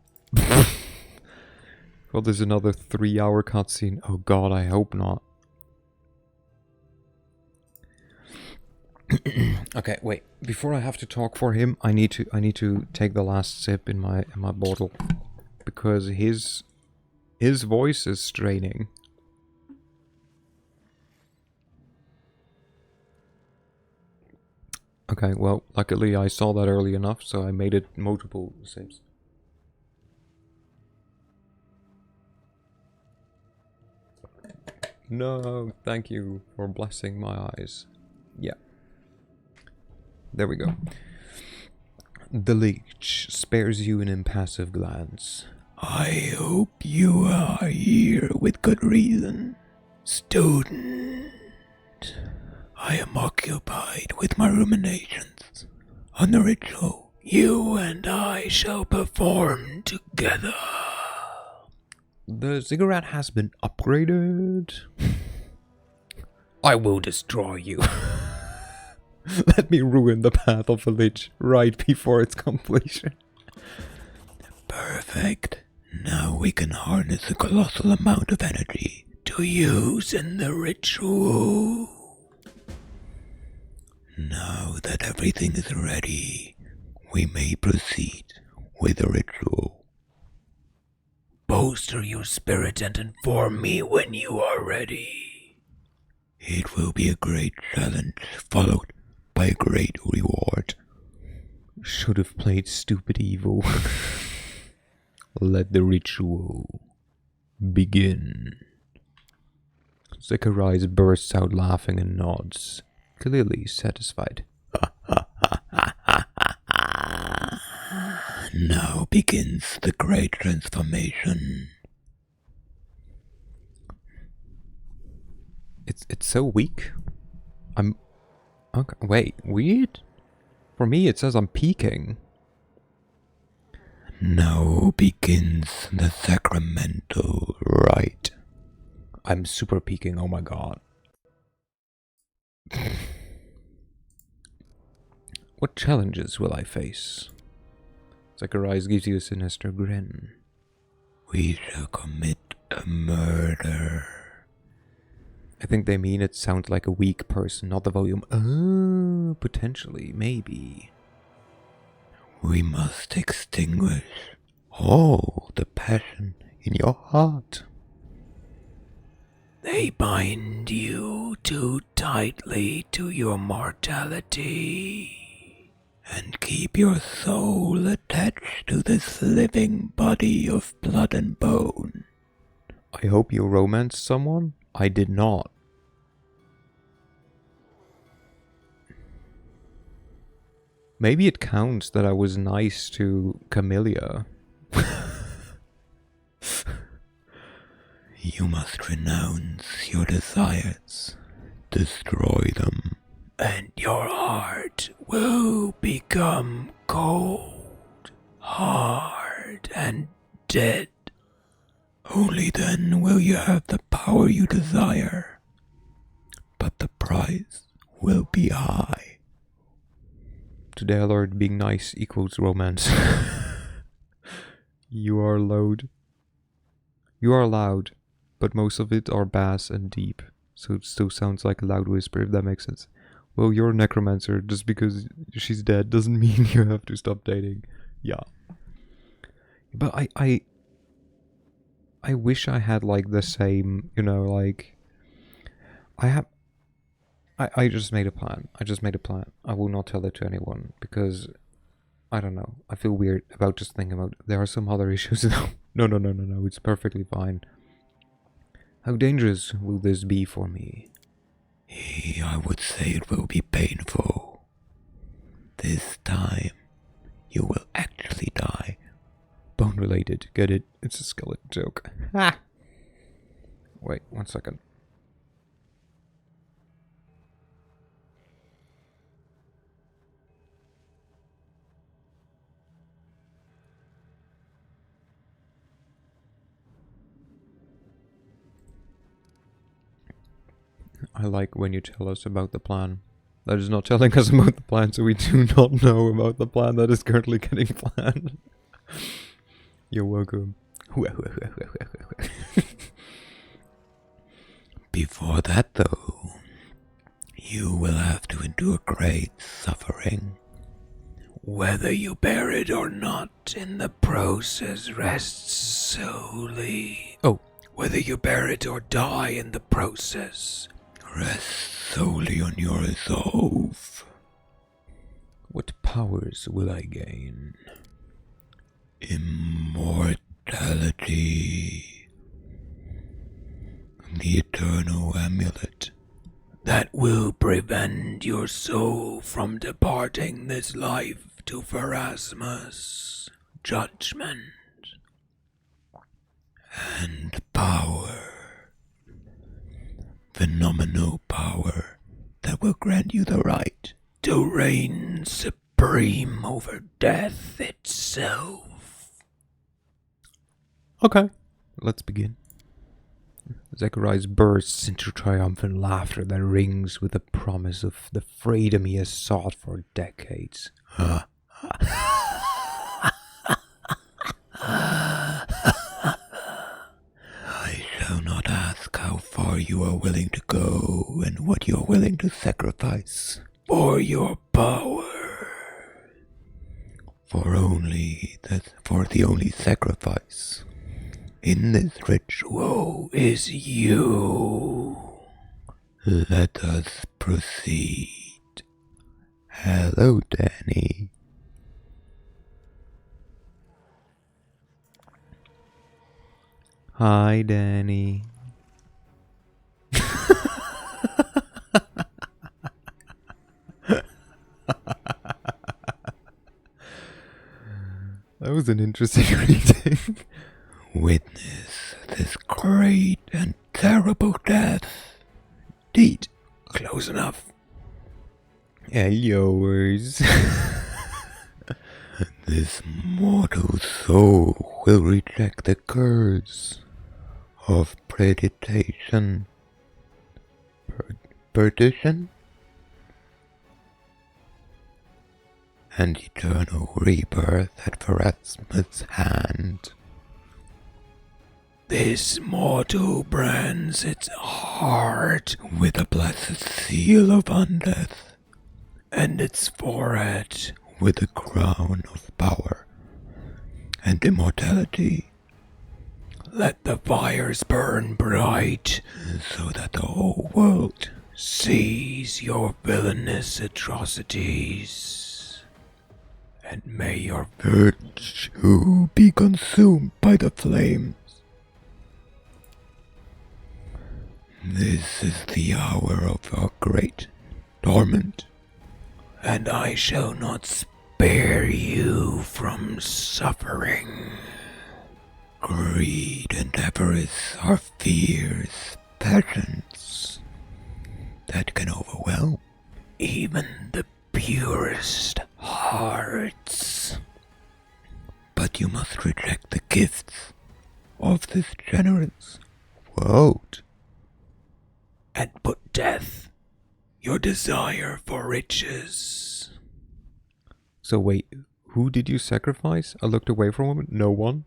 Well, there's another 3-hour cutscene. Oh god, I hope not. Okay, wait. Before I have to talk for him, I need to take the last sip in my bottle, because his voice is straining. Okay, well, luckily I saw that early enough, so I made it multiple sips. No, thank you for blessing my eyes. Yeah. There we go. The leech spares you an impassive glance.
I hope you are here with good reason, student. I am occupied with my ruminations on the ritual you and I shall perform together.
The ziggurat has been upgraded. I will destroy you. Let me ruin the path of the lich right before its completion.
Perfect. Now we can harness a colossal amount of energy to use in the ritual. Now that everything is ready, we may proceed with the ritual. Bolster your spirit and inform me when you are ready. It will be a great challenge, followed by a great reward.
Should have played stupid evil. Let the ritual begin. Zacharias bursts out laughing and nods, clearly satisfied.
Now begins the great transformation.
It's so weak. I'm... Okay, wait, weird? For me it says I'm peaking.
Now begins the sacramental rite.
I'm super peaking, oh my god. What challenges will I face? Zacharias gives you a sinister grin.
We shall commit a murder.
I think they mean it sounds like a weak person, not the volume. Oh, potentially, maybe.
We must extinguish all the passion in your heart. They bind you too tightly to your mortality and keep your soul attached to this living body of blood and bone.
I hope you romanced someone? I did not. Maybe it counts that I was nice to Camellia.
You must renounce your desires, destroy them, and your heart will become cold, hard, and dead. Only then will you have the power you desire, but the price will be high.
Today I learned being nice equals romance. You are loud. You are loud, but most of it are bass and deep, so it still sounds like a loud whisper, if that makes sense. Well, you're a necromancer. Just because she's dead doesn't mean you have to stop dating. Yeah. But I wish I had like the same, like I have I just made a plan. I just made a plan. I will not tell it to anyone because I don't know. I feel weird about just thinking about it. There are some other issues. No. It's perfectly fine. How dangerous will this be for me?
I would say it will be painful. This time, you will actually die.
Bone related. Get it? It's a skeleton joke. Ah! Wait, 1 second. I like when you tell us about the plan. That is not telling us about the plan, so we do not know about the plan that is currently getting planned. You're welcome.
Before that, though, you will have to endure great suffering. Whether you bear it or not, in the process rests solely. Oh, whether you bear it or die in the process rests solely on your resolve.
What powers will I gain?
Immortality. The eternal amulet that will prevent your soul from departing this life to Pharasma's judgment. And power. Phenomenal power that will grant you the right to reign supreme over death itself.
Okay, let's begin. Zacharias bursts into triumphant laughter that rings with the promise of the freedom he has sought for decades.
I shall not ask how far you are willing to go and what you are willing to sacrifice for your power. For the only sacrifice in this ritual is you. Let us proceed. Hello, Danny.
Hi, Danny. That was an interesting reading.
Witness this great and terrible death. Indeed, close enough.
Yours.
This mortal soul will reject the curse of perdition. Perdition? And eternal rebirth at Pharasma's hand. This mortal brands its heart with the blessed seal of undeath, and its forehead with the crown of power and immortality. Let the fires burn bright, so that the whole world sees your villainous atrocities. And may your virtue be consumed by the flames. This is the hour of our great torment, and I shall not spare you from suffering. Greed and avarice are fears, passions that can overwhelm even the purest hearts. But you must reject the gifts of this generous world and put death, your desire for riches.
So wait, who did you sacrifice? I looked away from him. No one?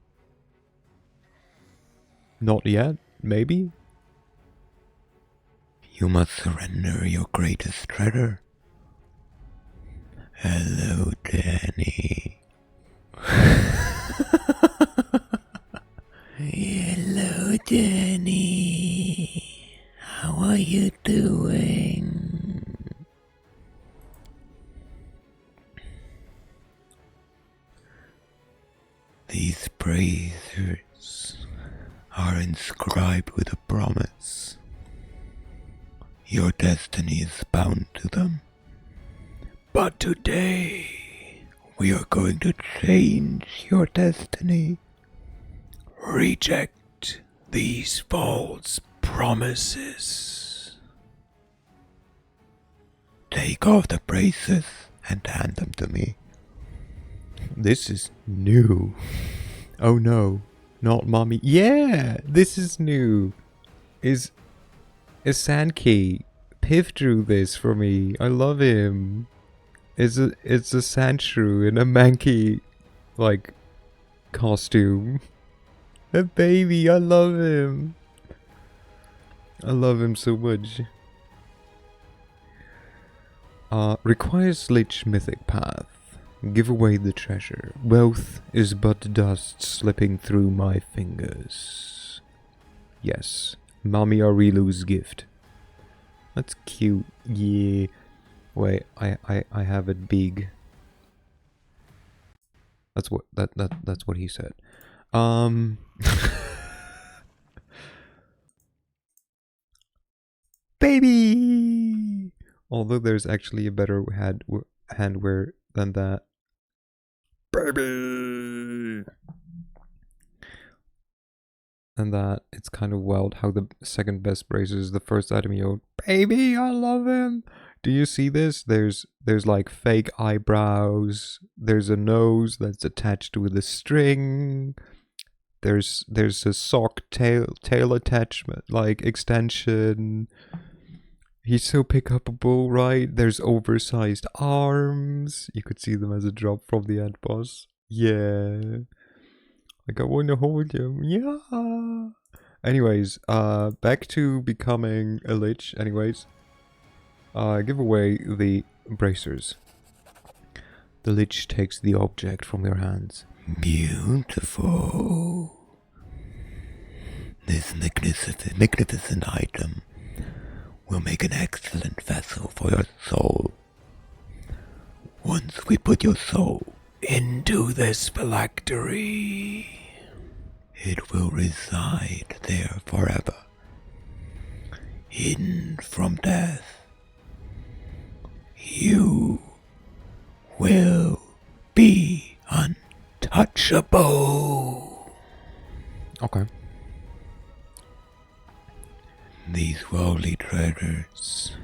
Not yet? Maybe?
You must surrender your greatest treasure Hello, Danny. Hello, Danny. How are you doing? These braziers are inscribed with a promise. Your destiny is bound to them. But today, we are going to change your destiny. Reject these false promises. Take off the braces and hand them to me.
This is new. Oh no, not mommy. Yeah, this is new. Is Sankey Piff drew this for me. I love him. It's a Sandshrew in a Mankey like costume. A baby, I love him. I love him so much. Requires Lich Mythic Path. Give away the treasure. Wealth is but dust slipping through my fingers. Yes, Mami Arilu's gift. That's cute. Yeah. Wait, I have it big. That's what that's what he said. Baby. Although there's actually a better handwear than that. Baby. And that it's kind of wild how the second best bracer is the first item you own. Baby, I love him. Do you see this? There's like fake eyebrows. There's a nose that's attached with a string. There's a sock tail attachment, like extension. He's so pickupable, right? There's oversized arms. You could see them as a drop from the end boss. Yeah. Like I want to hold him. Yeah. Anyways, back to becoming a lich. Anyways, give away the bracers. The lich takes the object from your hands.
Beautiful. This magnificent item will make an excellent vessel for your soul. Once we put your soul into this phylactery, it will reside there forever, hidden from death. You will be untouchable.
Okay.
These worldly treasures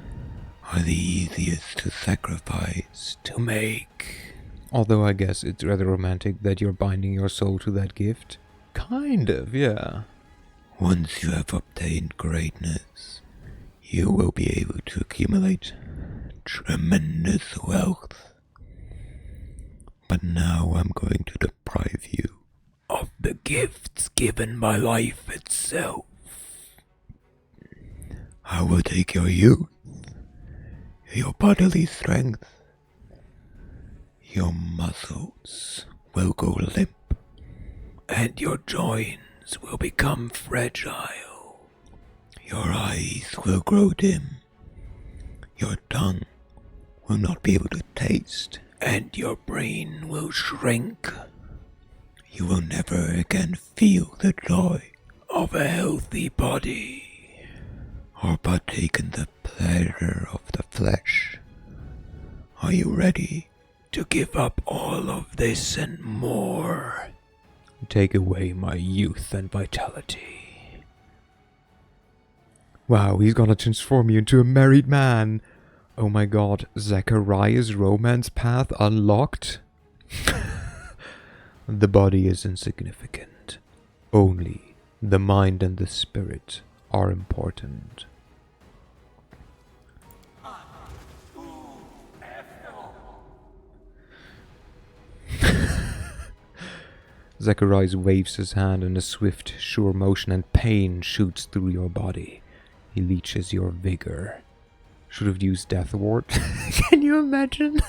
are the easiest to sacrifice, to make.
Although I guess it's rather romantic that you're binding your soul to that gift. Kind of, yeah.
Once you have obtained greatness, you will be able to accumulate tremendous wealth. But now I'm going to deprive you of the gifts given by life itself. I will take your youth, your bodily strength. Your muscles will go limp, and your joints will become fragile. Your eyes will grow dim. Your tongue will not be able to taste, and your brain will shrink. You will never again feel the joy of a healthy body, or partake in the pleasure of the flesh. Are you ready to give up all of this and more?
Take away my youth and vitality. Wow, he's gonna transform you into a married man. Oh my god, Zachariah's romance path unlocked? The body is insignificant. Only the mind and the spirit are important. Zacharias waves his hand in a swift, sure motion, and pain shoots through your body. He leeches your vigor. Should have used Death Ward. Can you imagine?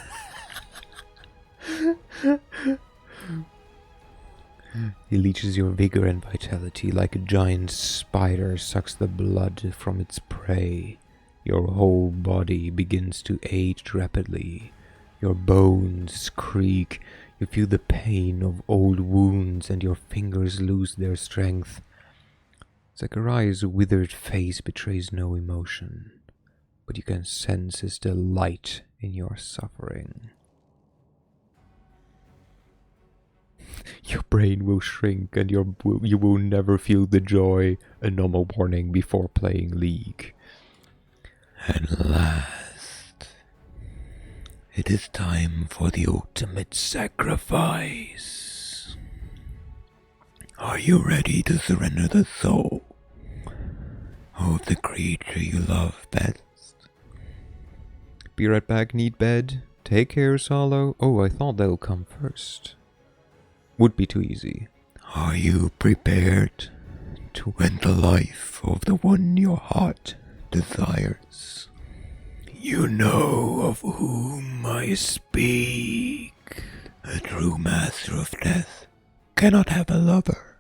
He leeches your vigor and vitality like a giant spider sucks the blood from its prey. Your whole body begins to age rapidly. Your bones creak. You feel the pain of old wounds and your fingers lose their strength. Zachariah's withered face betrays no emotion, but you can sense his delight in your suffering. Your brain will shrink and you will never feel the joy, a normal warning before playing League.
At last, it is time for the ultimate sacrifice. Are you ready to surrender the soul of the creature you love best?
Be right back, need bed. Take care, Solo. Oh, I thought they'll come first. Would be too easy.
Are you prepared to end the life of the one your heart desires? You know of whom I speak. A true master of death cannot have a lover.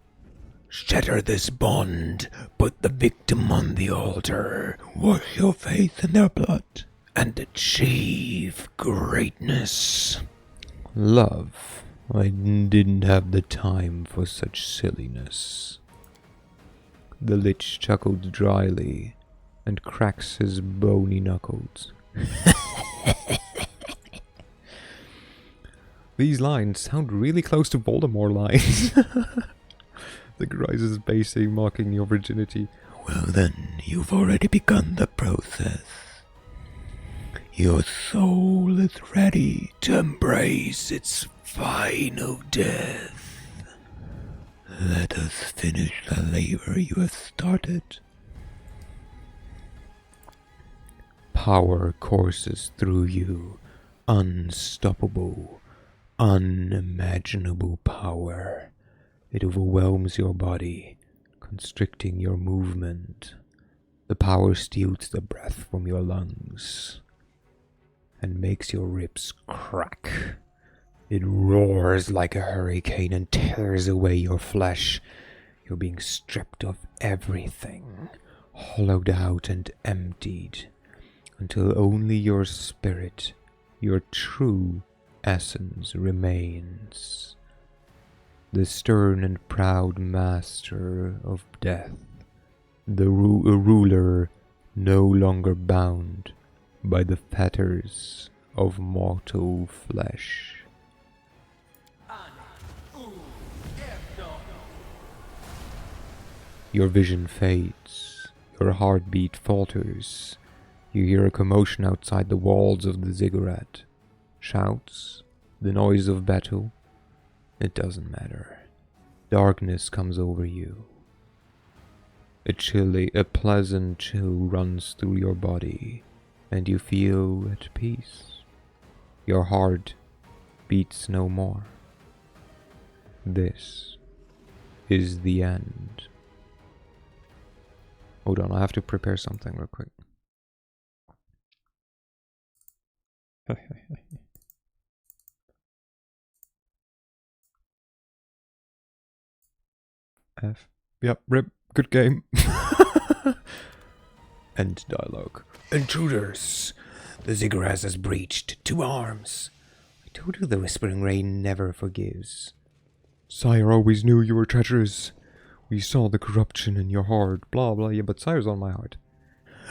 Shatter this bond, put the victim on the altar, wash your face in their blood, and achieve greatness.
Love. I didn't have the time for such silliness. The Lich chuckled dryly and cracks his bony knuckles. These lines sound really close to Voldemort lines. The Grise is basically mocking your virginity.
Well then, you've already begun the process. Your soul is ready to embrace its final death. Let us finish the labor you have started.
Power courses through you, unstoppable, unimaginable power. It overwhelms your body, constricting your movement. The power steals the breath from your lungs and makes your ribs crack. It roars like a hurricane and tears away your flesh. You're being stripped of everything, hollowed out and emptied, until only your spirit, your true essence remains. The stern and proud master of death, the ruler no longer bound by the fetters of mortal flesh. Your vision fades, your heartbeat falters. You hear a commotion outside the walls of the ziggurat. Shouts, the noise of battle. It doesn't matter. Darkness comes over you. A pleasant chill runs through your body, and you feel at peace. Your heart beats no more. This is the end. Hold on, I have to prepare something real quick. F. Yep, rip. Good game. End dialogue.
Intruders! The ziggurat has breached. 2 arms. I told you the Whispering Rain never forgives.
Sire always knew you were treacherous. We saw the corruption in your heart. Blah blah. Yeah, but Sire's on my heart.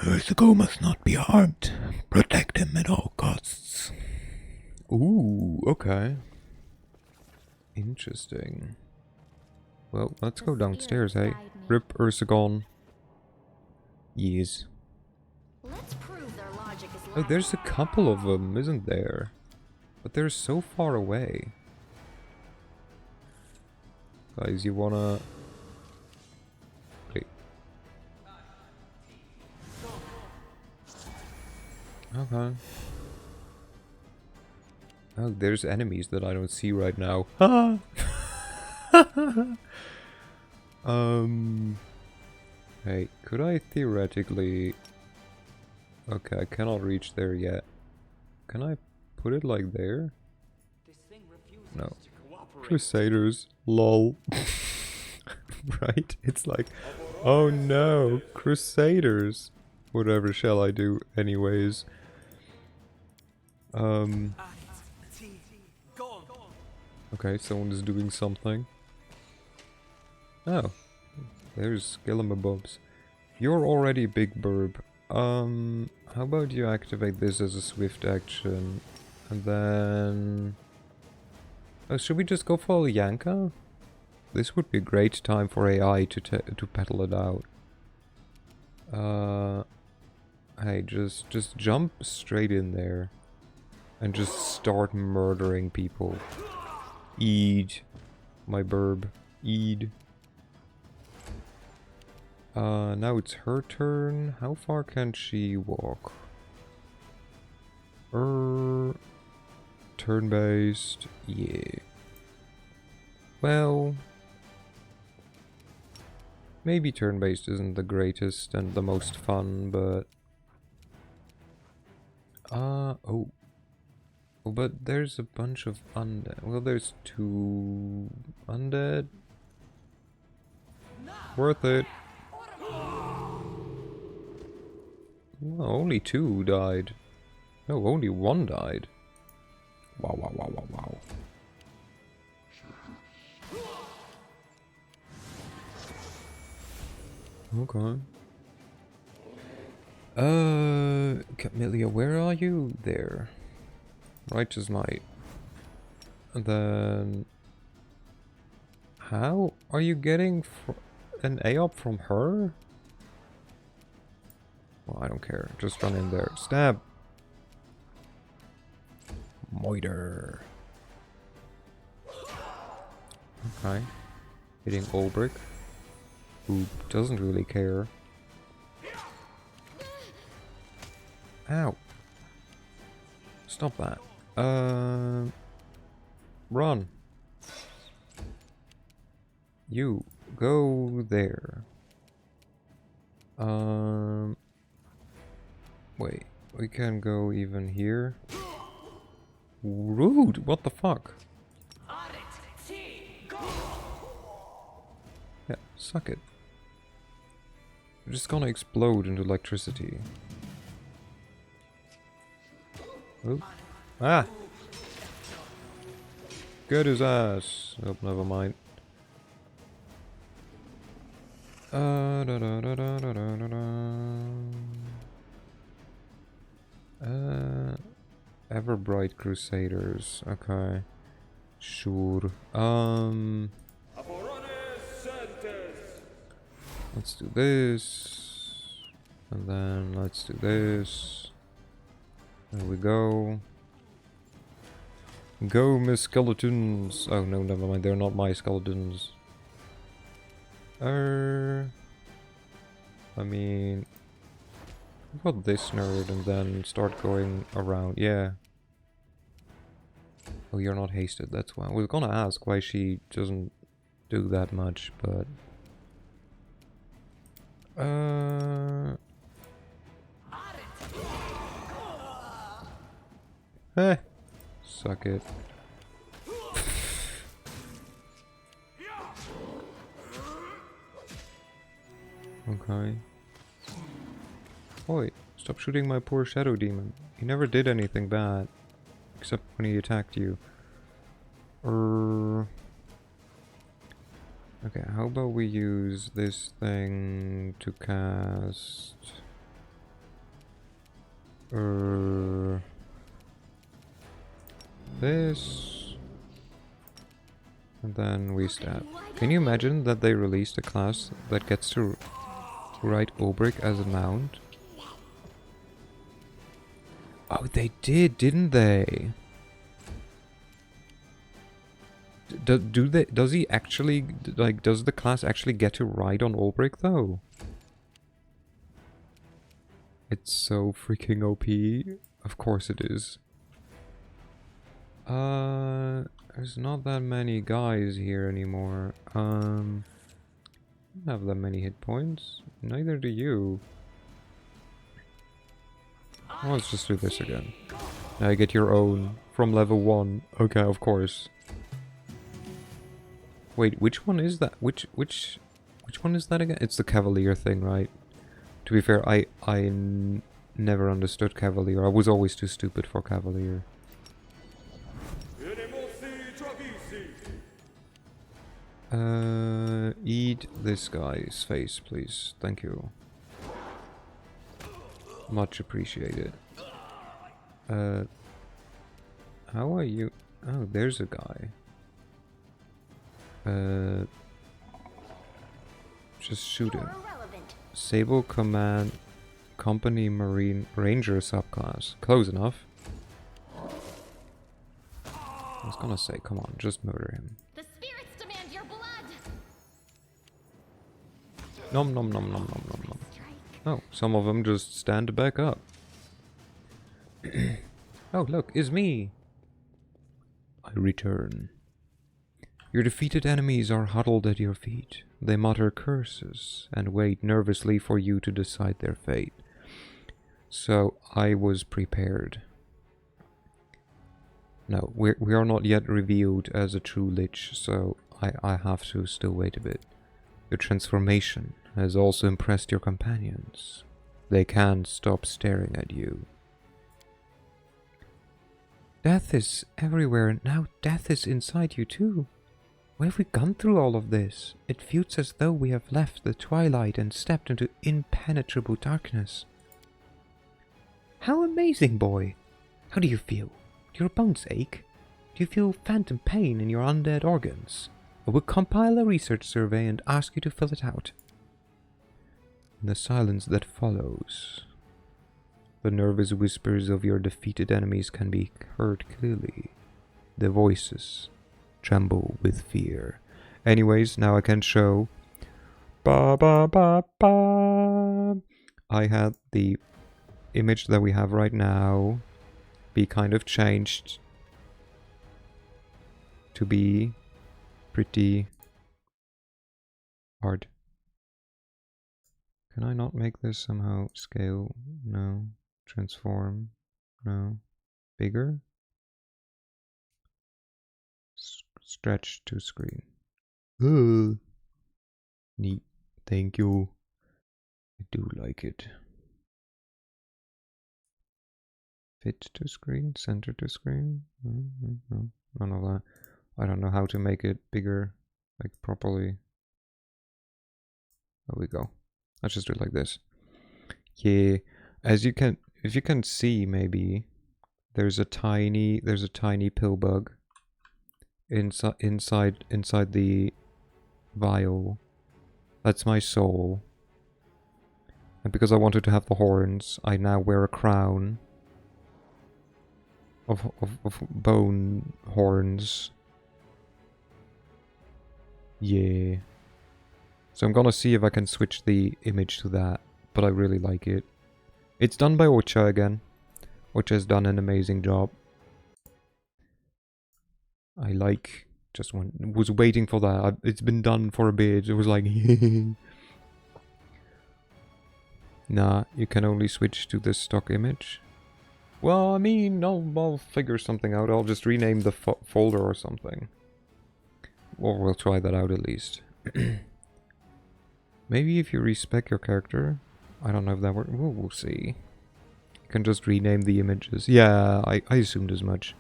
Ursago must not be harmed. Protect him at all costs.
Ooh, okay. Interesting. Well, let's go downstairs, hey? Rip Ursagon. Yes.
Let's prove their logic is
Oh, there's a couple of them, isn't there? But they're so far away. Guys, you wanna... Wait. Okay. Oh, there's enemies that I don't see right now. Ah! Hey, could I theoretically... Okay, I cannot reach there yet. Can I put it like there?
This thing
no. Crusaders, lol. Right? It's like, oh no, Crusaders. Whatever shall I do anyways? Okay, someone is doing something. Oh, there's Skillamabobs. You're already big burb. How about you activate this as a swift action? And then... Oh, should we just go for Yanka? This would be a great time for AI to peddle it out. Hey, just jump straight in there. And just start murdering people. Eat. My burb. Eat. Now it's her turn. How far can she walk? Turn-based. Yeah. Well... Maybe turn-based isn't the greatest and the most fun, but... oh. Oh, but there's a bunch of undead. Well, there's 2 undead. Worth it. Well, only 2 died. No, only 1 died. Wow, wow, wow, wow, wow. Okay. Camellia, where are you? There. Righteous Knight. And then... How are you getting an AOP from her? Well, I don't care. Just run in there. Stab! Moiter. Okay. Hitting Ulbrich, who doesn't really care. Ow. Stop that. Run. You go there. Wait, we can go even here. Rude, what the fuck? Yeah, suck it. We're just gonna explode into electricity. Oop. Ah! Get his ass! Oh, never mind. Da, da, da, da, da, da, da, da. Everbright Crusaders. Okay. Sure. Let's do this. And then let's do this. There we go. Go, Miss Skeletons! Oh no, never mind, they're not my skeletons. I mean... What about this nerd and then start going around? Yeah. Oh, you're not hasted, that's why. I was gonna ask why she doesn't do that much, but... Eh. Suck it. Okay. Oi, stop shooting my poor shadow demon. He never did anything bad. Except when he attacked you. Okay, how about we use this thing to cast... this... And then we stab. Can you imagine that they released a class that gets to ride Ulbrich as a mount? Oh, they did, didn't they? Does he actually, like, does the class actually get to ride on Ulbrich though? It's so freaking OP. Of course it is. There's not that many guys here anymore. I don't have that many hit points. Neither do you. Well, let's just do this again. Now you get your own from level 1. Okay, of course. Wait, which one is that? Which one is that again? It's the Cavalier thing, right? To be fair, I never understood Cavalier. I was always too stupid for Cavalier. Eat this guy's face, please. Thank you. Much appreciated. How are you? Oh, there's a guy. Just shoot him. Sable Command Company Marine Ranger subclass. Close enough. I was gonna say, come on, just murder him.
The spirits demand your blood.
Nom nom nom nom nom nom nom. Oh, some of them just stand back up. Oh, look, it's me. I return. Your defeated enemies are huddled at your feet. They mutter curses and wait nervously for you to decide their fate. So I was prepared. No, we are not yet revealed as a true Lich, so I have to still wait a bit. Your transformation has also impressed your companions. They can't stop staring at you. Death is everywhere, and now death is inside you too. Why have we gone through all of this? It feels as though we have left the twilight and stepped into impenetrable darkness. How amazing, boy! How do you feel? Do your bones ache? Do you feel phantom pain in your undead organs? I will compile a research survey and ask you to fill it out. In the silence that follows, the nervous whispers of your defeated enemies can be heard clearly. Their voices tremble with fear. Anyways, now I can show. Ba ba ba ba. I had the image that we have right now be kind of changed to be pretty hard. Can I not make this somehow scale? No. Transform? No. Bigger? Stretch to screen. Neat. Thank you. I do like it. Fit to screen? Center to screen? No. None of that. I don't know how to make it bigger, like properly. There we go. Let's just do it like this. Yeah. As you can, if you can see, maybe there's a tiny pill bug inside the vial. That's my soul. And because I wanted to have the horns, I now wear a crown of bone horns. Yeah. So I'm gonna see if I can switch the image to that, but I really like it. It's done by Ocha again. Ocha's done an amazing job. I like, just was waiting for that. It's been done for a bit. It was like, nah, you can only switch to the stock image. Well, I mean, I'll figure something out. I'll just rename the folder or something. Or we'll try that out at least. Maybe if you respec your character. I don't know if that works. We'll see. You can just rename the images. Yeah, I assumed as much.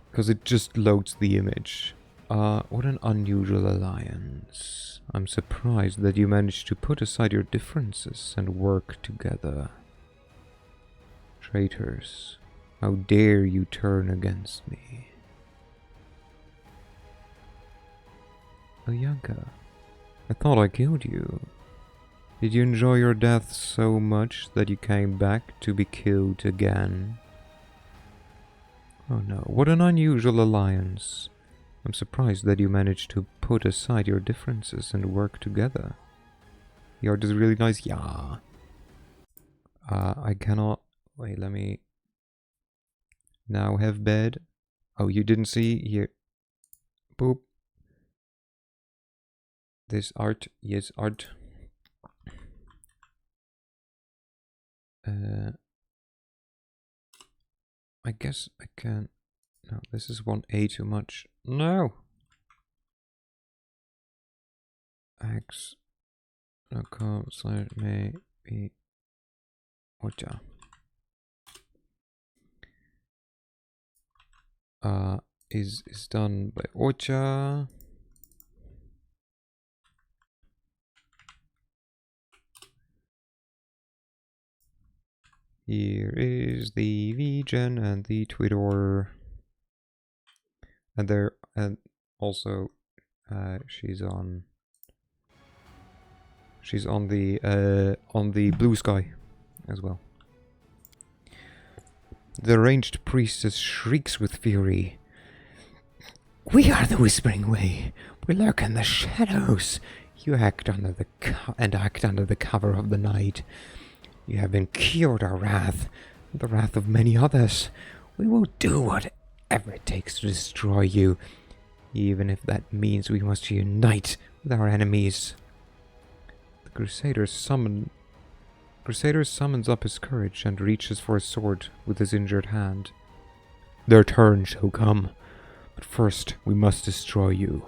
Because it just loads the image. What an unusual alliance. I'm surprised that you managed to put aside your differences and work together. Traitors, how dare you turn against me? Oyanka, I thought I killed you. Did you enjoy your death so much that you came back to be killed again? Oh no, what an unusual alliance. I'm surprised that you managed to put aside your differences and work together. The art is really nice, yeah. I cannot... Wait, let me... Now have bed. Oh, you didn't see? Here. Boop. This art, yes, art. I guess I can... No, this is 1A too much. No! x.com/maybe Ocha. Is done by Ocha. Here is the VGen and the Twitter, and there, and also, she's on the Blue Sky as well. The ranged priestess shrieks with fury.
We are the Whispering Way. We lurk in the shadows. You act under the cover of the night. You have incurred our wrath, the wrath of many others. We will do whatever it takes to destroy you, even if that means we must unite with our enemies.
The Crusader summons up his courage and reaches for his sword with his injured hand.
Their turn shall come, but first we must destroy you.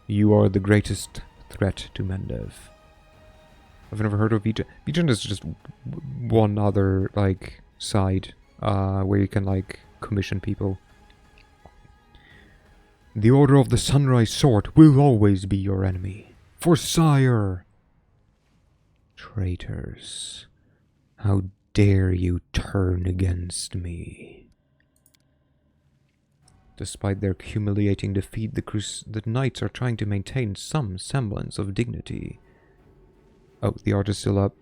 You are the greatest threat to Mendev. I've never heard of Vigen. Vigen is just one other, like, side, where you can, like, commission people.
The Order of the Sunrise Sword will always be your enemy. For Sire! Traitors, how dare you turn against me?
Despite their humiliating defeat, the knights are trying to maintain some semblance of dignity. Oh, the art is still up.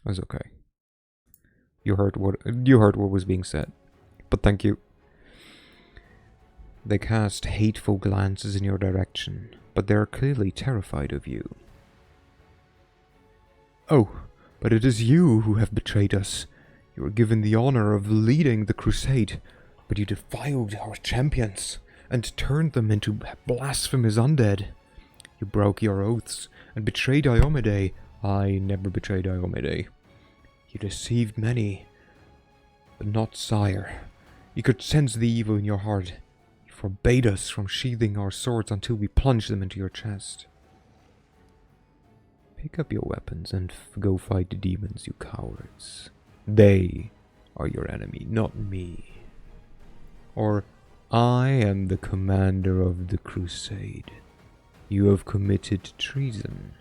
That's okay. You heard what was being said. But thank you. They cast hateful glances in your direction, but they are clearly terrified of you.
Oh, but it is you who have betrayed us. You were given the honor of leading the crusade, but you defiled our champions and turned them into blasphemous undead. You broke your oaths and betrayed Diomede.
I never betrayed Diomede.
You deceived many, but not Sire. You could sense the evil in your heart. You forbade us from sheathing our swords until we plunged them into your chest.
Pick up your weapons and go fight the demons, you cowards. They are your enemy, not me. Or I am the commander of the crusade. You have committed treason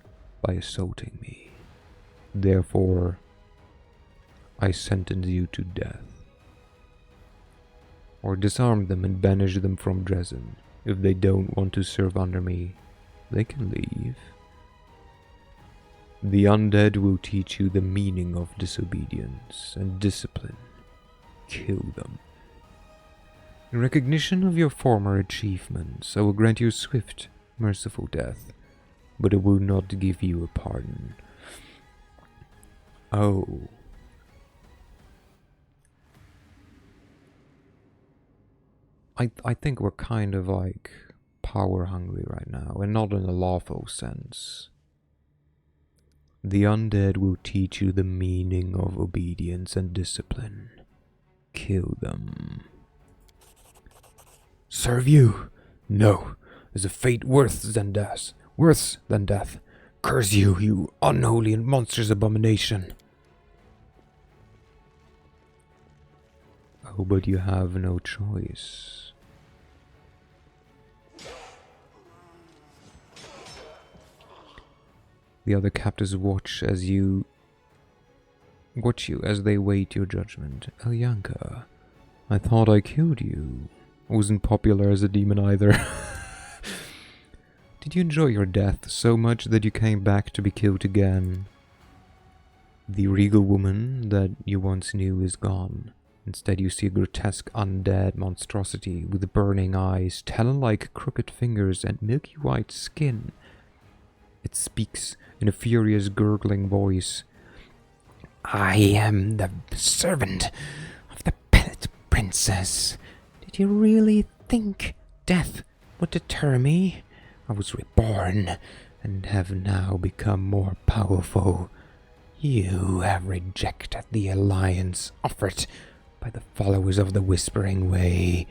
by assaulting me. Therefore, I sentence you to death. Or disarm them and banish them from Dresden. If they don't want to serve under me, they can leave. The undead will teach you the meaning of disobedience and discipline. Kill them. In recognition of your former achievements, I will grant you swift, merciful death, but it will not give you a pardon. Oh. I think we're kind of like power hungry right now, and not in a lawful sense. The undead will teach you the meaning of obedience and discipline. Kill them.
Serve you? No. There's a fate worse than death. Curse you, you unholy and monstrous abomination.
Oh, but you have no choice. The other captives watch you as they wait your judgment. Elyanka, I thought I killed you. I wasn't popular as a demon either. Did you enjoy your death so much that you came back to be killed again? The regal woman that you once knew is gone. Instead you see a grotesque undead monstrosity with burning eyes, talon-like crooked fingers, and milky white skin. It speaks in a furious, gurgling voice.
I am the servant of the pet princess. Did you really think death would deter me? I was reborn and have now become more powerful. You have rejected the alliance offered by the followers of the Whispering Way,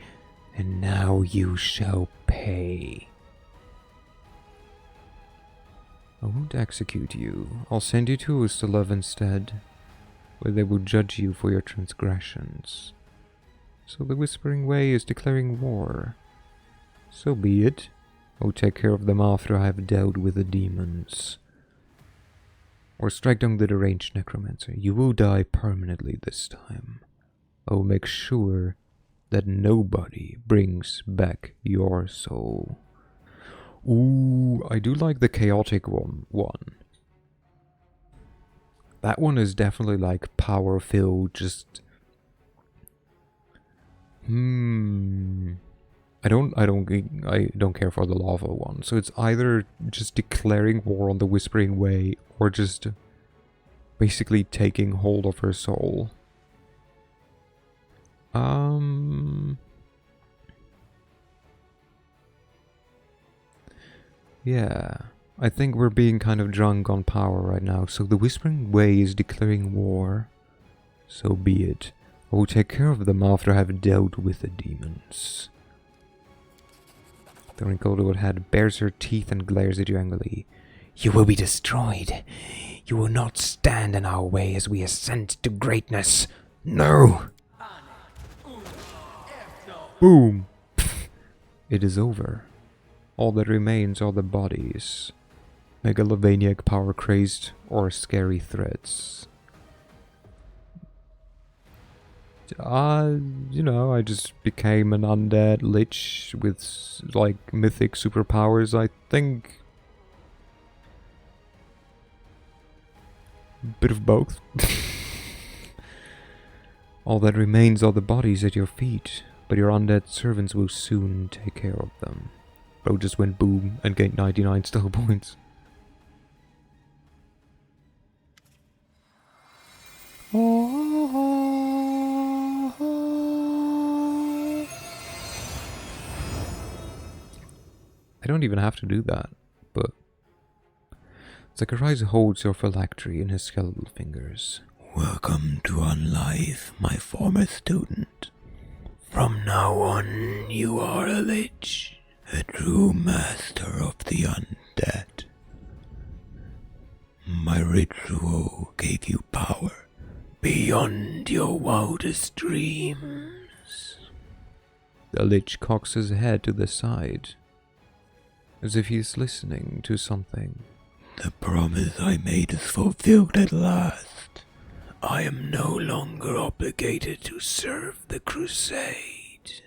and now you shall pay.
I won't execute you. I'll send you to Ustalev instead, where they will judge you for your transgressions. So the Whispering Way is declaring war. So be it. I'll take care of them after I have dealt with the demons. Or strike down the deranged necromancer. You will die permanently this time. I will make sure that nobody brings back your soul. Ooh, I do like the chaotic one. That one is definitely like power-filled, just... I don't care for the lava one. So it's either just declaring war on the Whispering Way or just basically taking hold of her soul. Yeah, I think we're being kind of drunk on power right now. So the Whispering Way is declaring war. So be it. I will take care of them after I have dealt with the demons. The wrinkled old head bares her teeth and glares at you angrily.
You will be destroyed. You will not stand in our way as we ascend to greatness. No!
Boom! It is over. All that remains are the bodies. Megalovaniac power-crazed or scary threats. You know, I just became an undead lich with, like, mythic superpowers, I think. Bit of both. All that remains are the bodies at your feet, but your undead servants will soon take care of them. Bro just went boom and gained 99 skill points. I don't even have to do that, but... Zacharias holds your phylactery in his skeletal fingers.
Welcome to Unlife, my former student. From now on, you are a lich, a true master of the undead. My ritual gave you power beyond your wildest dreams.
The lich cocks his head to the side, as if he is listening to something.
The promise I made is fulfilled at last. I am no longer obligated to serve the crusade.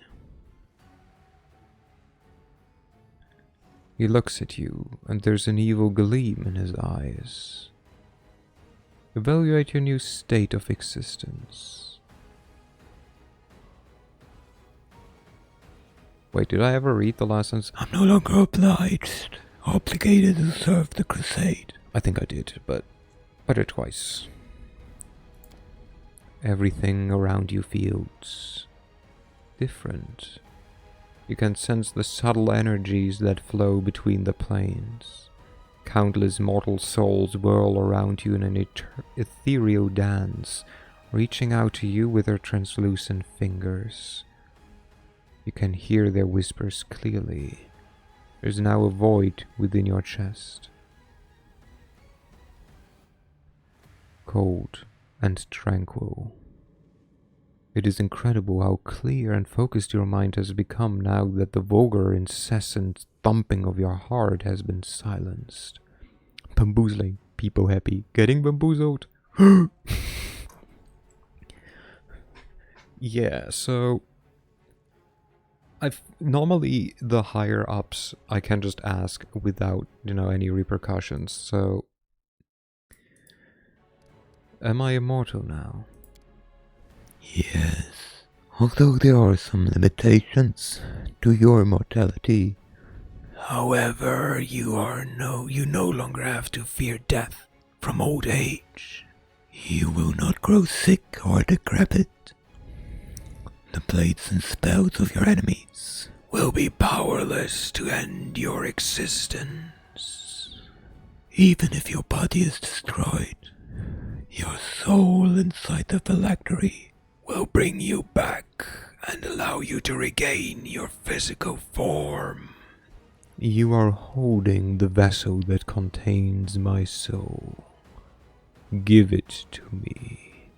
He looks at you, and there's an evil gleam in his eyes. Evaluate your new state of existence. Wait, did I ever read the last sentence?
I'm no longer obligated to serve the crusade.
I think I did, but better twice. Everything around you feels different. You can sense the subtle energies that flow between the planes. Countless mortal souls whirl around you in an ethereal dance, reaching out to you with their translucent fingers. You can hear their whispers clearly. There's now a void within your chest. Cold and tranquil. It is incredible how clear and focused your mind has become now that the vulgar, incessant thumping of your heart has been silenced. Bamboozling, people happy, getting bamboozled. Yeah, so... normally the higher ups I can just ask without, any repercussions, so... Am I immortal now?
Yes, although there are some limitations to your mortality. However, you no longer have to fear death from old age. You will not grow sick or decrepit. The blades and spells of your enemies will be powerless to end your existence. Even if your body is destroyed, your soul inside the phylactery will bring you back and allow you to regain your physical form.
You are holding the vessel that contains my soul. Give it to me.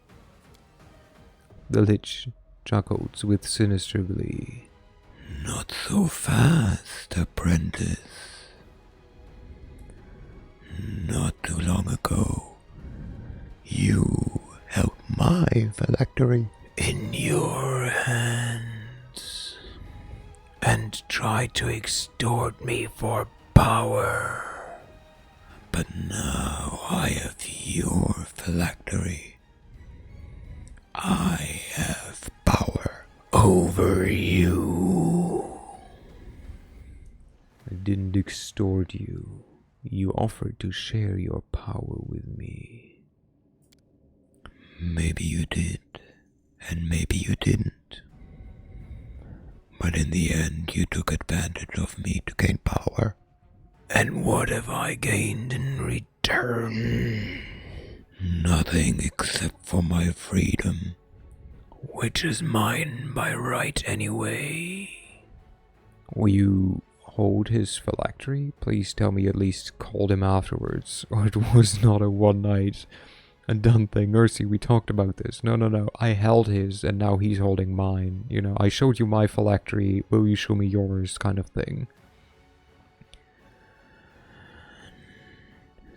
The Lich chuckles with sinister glee.
Not so fast, apprentice. Not too long ago, you held my phylactery in your hands and tried to extort me for power. But now I have your phylactery. I have power over you.
I didn't extort you. You offered to share your power with me.
Maybe you did, and maybe you didn't. But in the end, you took advantage of me to gain power. And what have I gained in return? Nothing except for my freedom, which is mine by right anyway.
Will you hold his phylactery? Please tell me you at least called him afterwards, or it was not a one night and done thing. Mercy, we talked about this. No. I held his, and now he's holding mine. You know, I showed you my phylactery. Will you show me yours, kind of thing.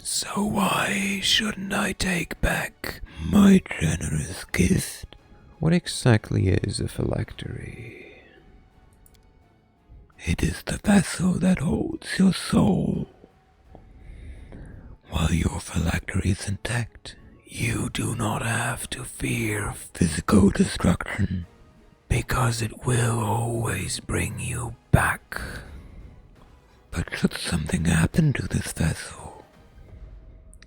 So why shouldn't I take back my generous gift?
What exactly is a phylactery?
It is the vessel that holds your soul. While your phylactery is intact, you do not have to fear physical destruction, because it will always bring you back. But should something happen to this vessel,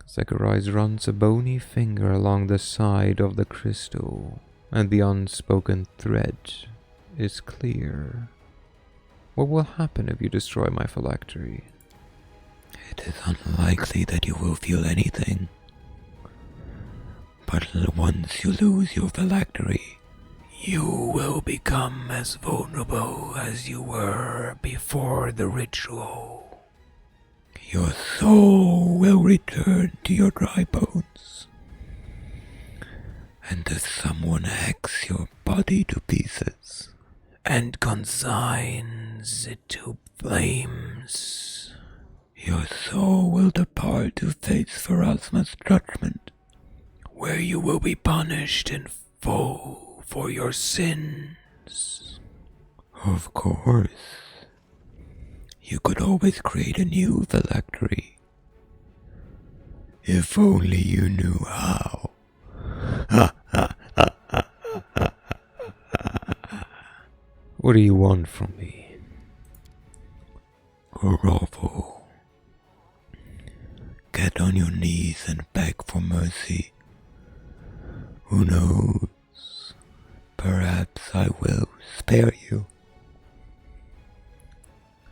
Zacharias runs a bony finger along the side of the crystal, and the unspoken thread is clear. What will happen if you destroy my phylactery?
it is unlikely that you will feel anything. But once you lose your phylactery, you will become as vulnerable as you were before the ritual. Your soul will return to your dry bones. And if someone hacks your body to pieces and consigns it to flames, your soul will depart to face Pharasma's judgment, where you will be punished in full for your sins. Of course, you could always create a new phylactery, if only you knew how.
What do you want from me?
Grovel. Get on your knees and beg for mercy. Who knows? Perhaps I will spare you.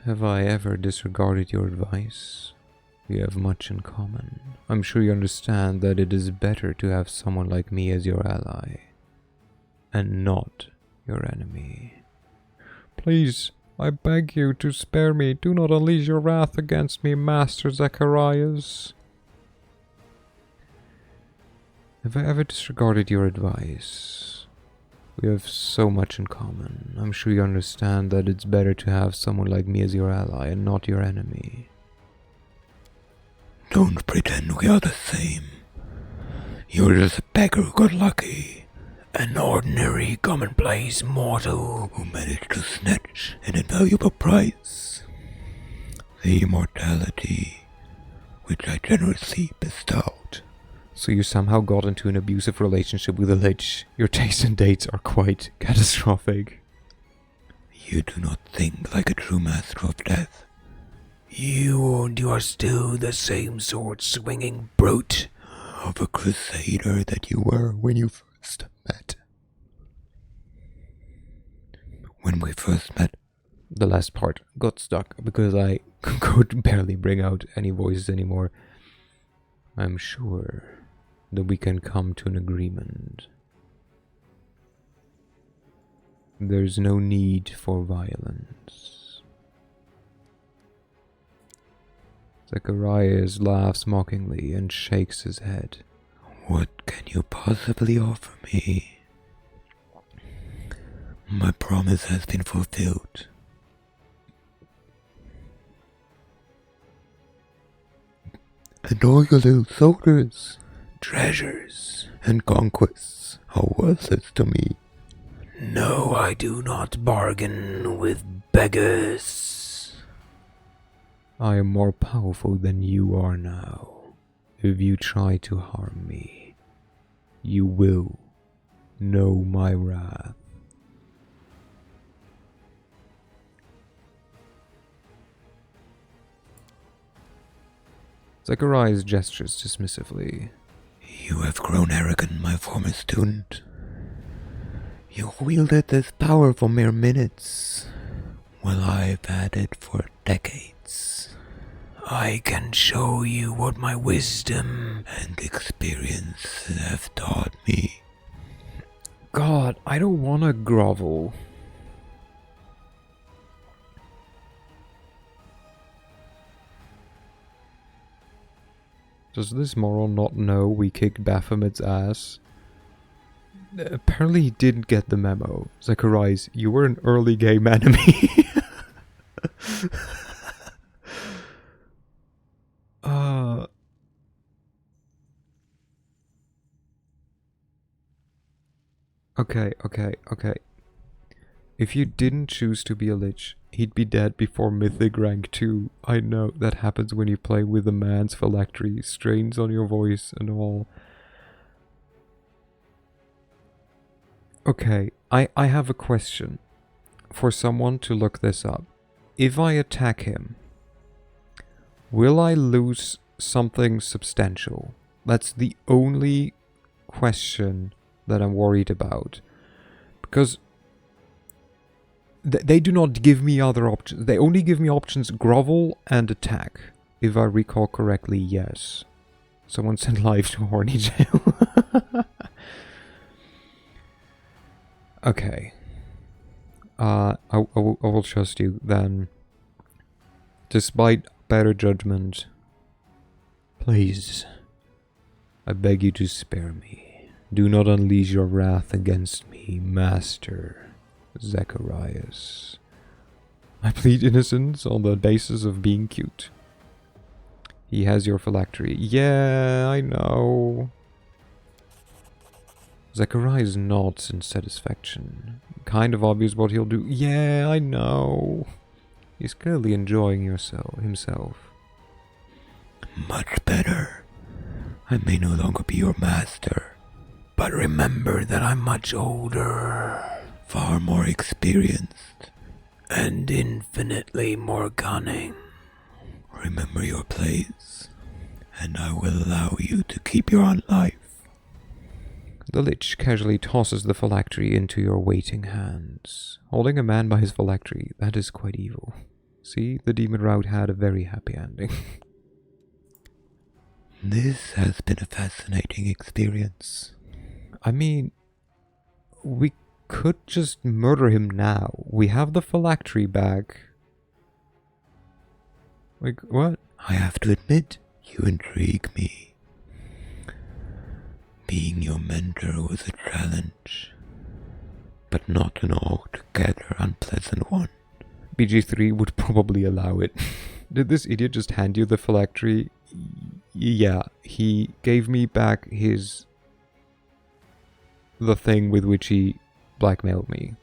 Have I ever disregarded your advice? We have much in common. I'm sure you understand that it is better to have someone like me as your ally, and not your enemy. Please, I beg you to spare me. Do not unleash your wrath against me, Master Zacharias. Have I ever disregarded your advice? We have so much in common. I'm sure you understand that it's better to have someone like me as your ally and not your enemy.
Don't pretend we are the same. You're just a beggar who got lucky. An ordinary, commonplace mortal who managed to snatch an invaluable prize. The immortality which I generously bestowed.
So you somehow got into an abusive relationship with a lich. Your tastes and dates are quite catastrophic.
You do not think like a true master of death. You are still the same sword-swinging brute of a crusader that you were when you first met. When we first met,
The last part got stuck because I could barely bring out any voices anymore. I'm sure that we can come to an agreement. There's no need for violence. Zacharias laughs mockingly and shakes his head.
What can you possibly offer me? My promise has been fulfilled. And all your little soldiers, treasures, and conquests are worthless to me. No, I do not bargain with beggars.
I am more powerful than you are now. If you try to harm me, you will know my wrath. Zacharias gestures dismissively.
You have grown arrogant, my former student. You wielded this power for mere minutes, while I've had it for decades. I can show you what my wisdom and experience have taught me.
God, I don't want to grovel. Does this moron not know we kicked Baphomet's ass? Apparently he didn't get the memo. Zacharias, you were an early game enemy. Okay. If you didn't choose to be a Lich, he'd be dead before Mythic rank 2. I know, that happens when you play with a man's phylactery, strains on your voice and all. Okay, I have a question for someone to look this up. If I attack him, will I lose something substantial? That's the only question that I'm worried about. Because they do not give me other options. They only give me options grovel and attack. If I recall correctly, yes. Someone sent live to horny jail. Okay. I will trust you then. Despite better judgment, please, I beg you to spare me. Do not unleash your wrath against me, Master Zacharias. I plead innocence on the basis of being cute. He has your phylactery. Yeah, I know. Zacharias nods in satisfaction. Kind of obvious what he'll do. Yeah, I know. He's clearly enjoying himself.
Much better. I may no longer be your master, but remember that I'm much older, far more experienced, and infinitely more cunning. Remember your place, and I will allow you to keep your own life.
The Lich casually tosses the phylactery into your waiting hands. Holding a man by his phylactery, that is quite evil. See, the demon route had a very happy ending.
This has been a fascinating experience.
I mean, we could just murder him now. We have the phylactery back. Like, what?
I have to admit, you intrigue me. Being your mentor was a challenge, but not an altogether unpleasant one.
BG3 would probably allow it. Did this idiot just hand you the phylactery? Yeah, he gave me back the thing with which he blackmailed me.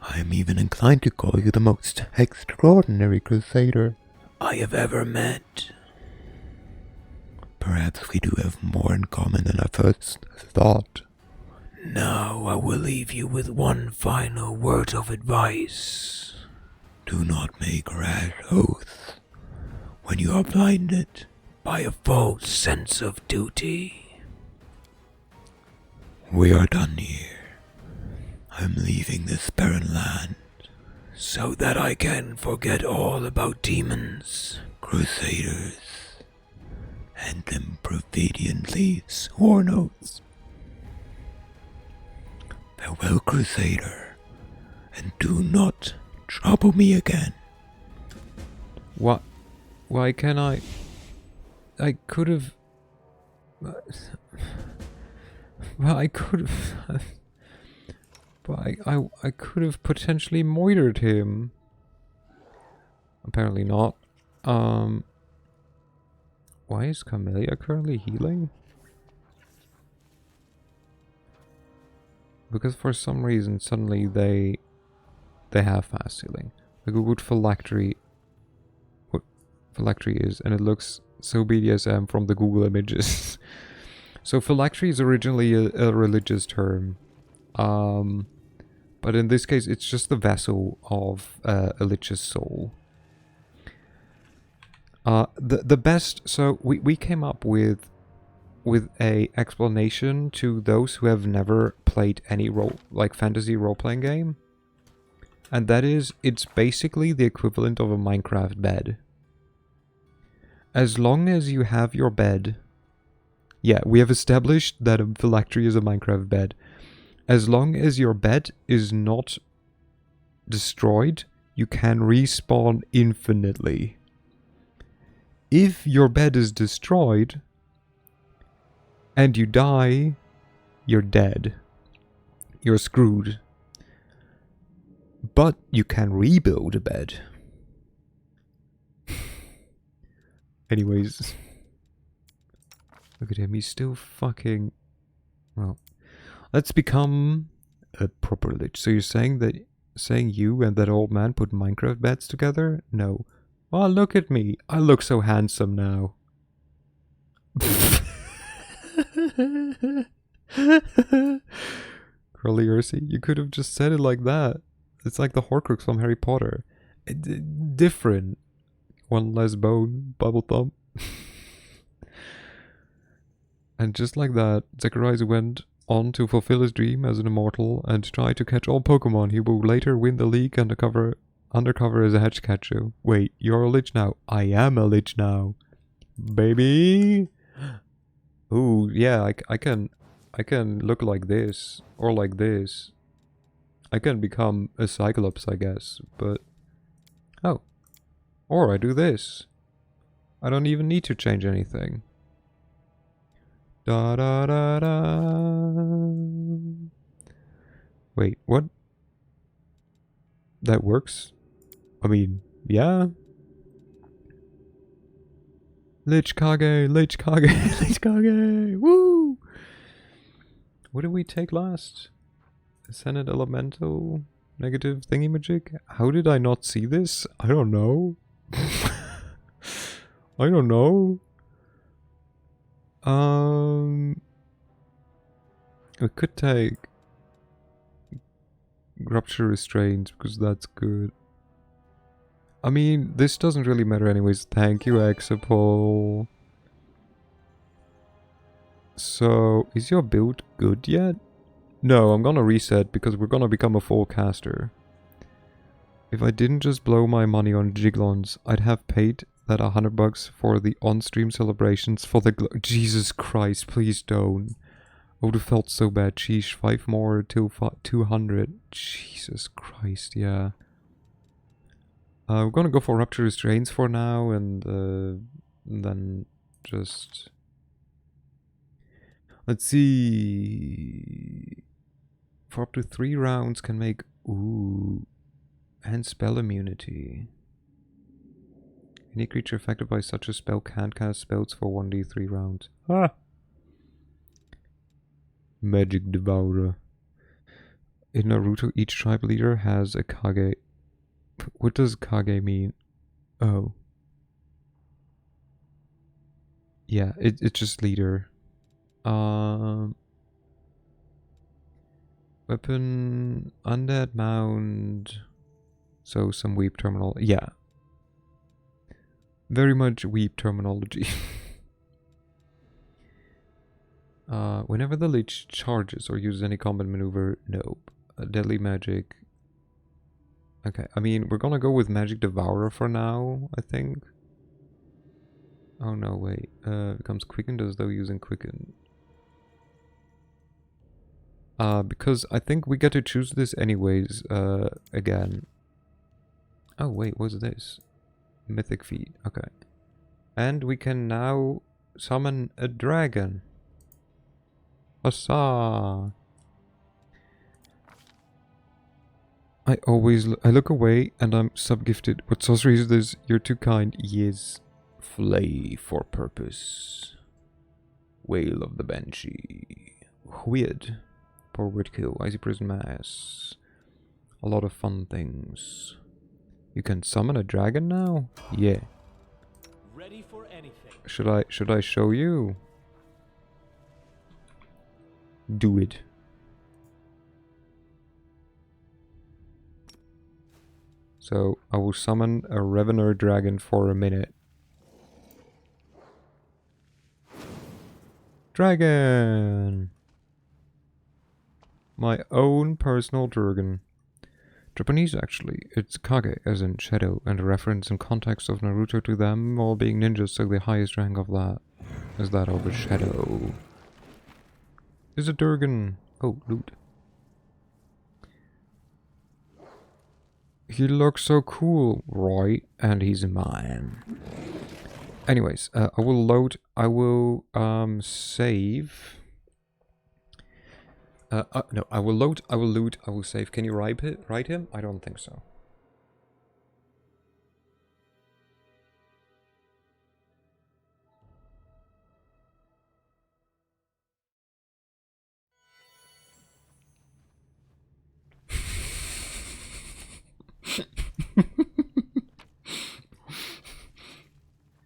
I am even inclined to call you the most extraordinary crusader I have ever met. Perhaps we do have more in common than I first thought. Now I will leave you with one final word of advice. Do not make rash oaths when you are blinded by a false sense of duty. We are done here. I'm leaving this barren land so that I can forget all about demons, crusaders, and them providentially sworn oaths. Farewell, Crusader, and do not trouble me again.
What? Why can I could have... Well, I could have... But I could have potentially moitered him. Apparently not. Why is Camellia currently healing? Because for some reason suddenly they have fast healing. Like what phylactery is, and it looks so BDSM from the Google images. So phylactery is originally a religious term. But in this case it's just the vessel of a lich's soul. The best, so we came up with a explanation to those who have never played any fantasy role-playing game. And that is, it's basically the equivalent of a Minecraft bed. As long as you have your bed... Yeah, we have established that a phylactery is a Minecraft bed. As long as your bed is not destroyed, you can respawn infinitely. If your bed is destroyed and you die, you're dead. You're screwed. But you can rebuild a bed. Anyways. Look at him, he's still fucking... Well, let's become a proper lich. So you're saying you and that old man put Minecraft beds together? No. Oh, look at me. I look so handsome now. Curly Ursi, you could have just said it like that. It's like the Horcrux from Harry Potter. Different. One less bone, bubble thumb. And just like that, Zacharias went on to fulfill his dream as an immortal and try to catch all Pokemon. He will later win the league undercover as a hedge catcher. Wait, you're a lich now? I am a lich now. Baby! Ooh, yeah, I can look like this, or like this. I can become a Cyclops, I guess, but... Oh. Or I do this. I don't even need to change anything. Da da da da. Wait, what? That works? I mean, yeah. Lich Kage, Lich Kage, Lich Kage, woo! What did we take last? Ascended Elemental, negative thingy-majig? How did I not see this? I don't know. I don't know. We could take Rupture Restraints because that's good. I mean, this doesn't really matter anyways. Thank you, Exapol. So, is your build good yet? No, I'm gonna reset because we're gonna become a full caster. If I didn't just blow my money on Jiglons, I'd have paid that $100 for the on-stream celebrations for the Jesus Christ, please don't. I would have felt so bad. Sheesh, 5 more till 200. Jesus Christ, yeah. We're gonna go for Rupture Restraints for now, and then just... Let's see... For up to 3 rounds can make... Ooh... And spell immunity. Any creature affected by such a spell can't cast spells for 1d3 rounds. Ah! Magic Devourer. In Naruto, each tribe leader has a Kage. What does Kage mean? Oh. Yeah, it's just leader. Weapon, undead mound. So some weep terminal. Yeah. Very much weep terminology. Whenever the leech charges or uses any combat maneuver, nope. Deadly magic. Okay, I mean, we're gonna go with Magic Devourer for now, I think. Oh no, wait. Becomes quickened as though using quicken. Because I think we get to choose this anyways, again. Oh wait, what's this? Mythic feat. Okay. And we can now summon a dragon. Huzzah! I look away and I'm subgifted. What sorcery is this? You're too kind. Yes. Flay for purpose. Wail of the Banshee. Weird. Forward kill. Icy prison mass. A lot of fun things. You can summon a dragon now? Yeah.
Ready for anything.
Should I show you? Do it. So I will summon a Revener dragon for a minute. Dragon! My own personal dragon. Japanese actually. It's Kage as in shadow and a reference in context of Naruto to them all being ninjas, so the highest rank of that is that of a shadow. Is a dragon. Oh, loot. He looks so cool, right? And he's mine. Anyways, I will load. I will save. No, I will load. I will loot. I will save. Can you write him? I don't think so.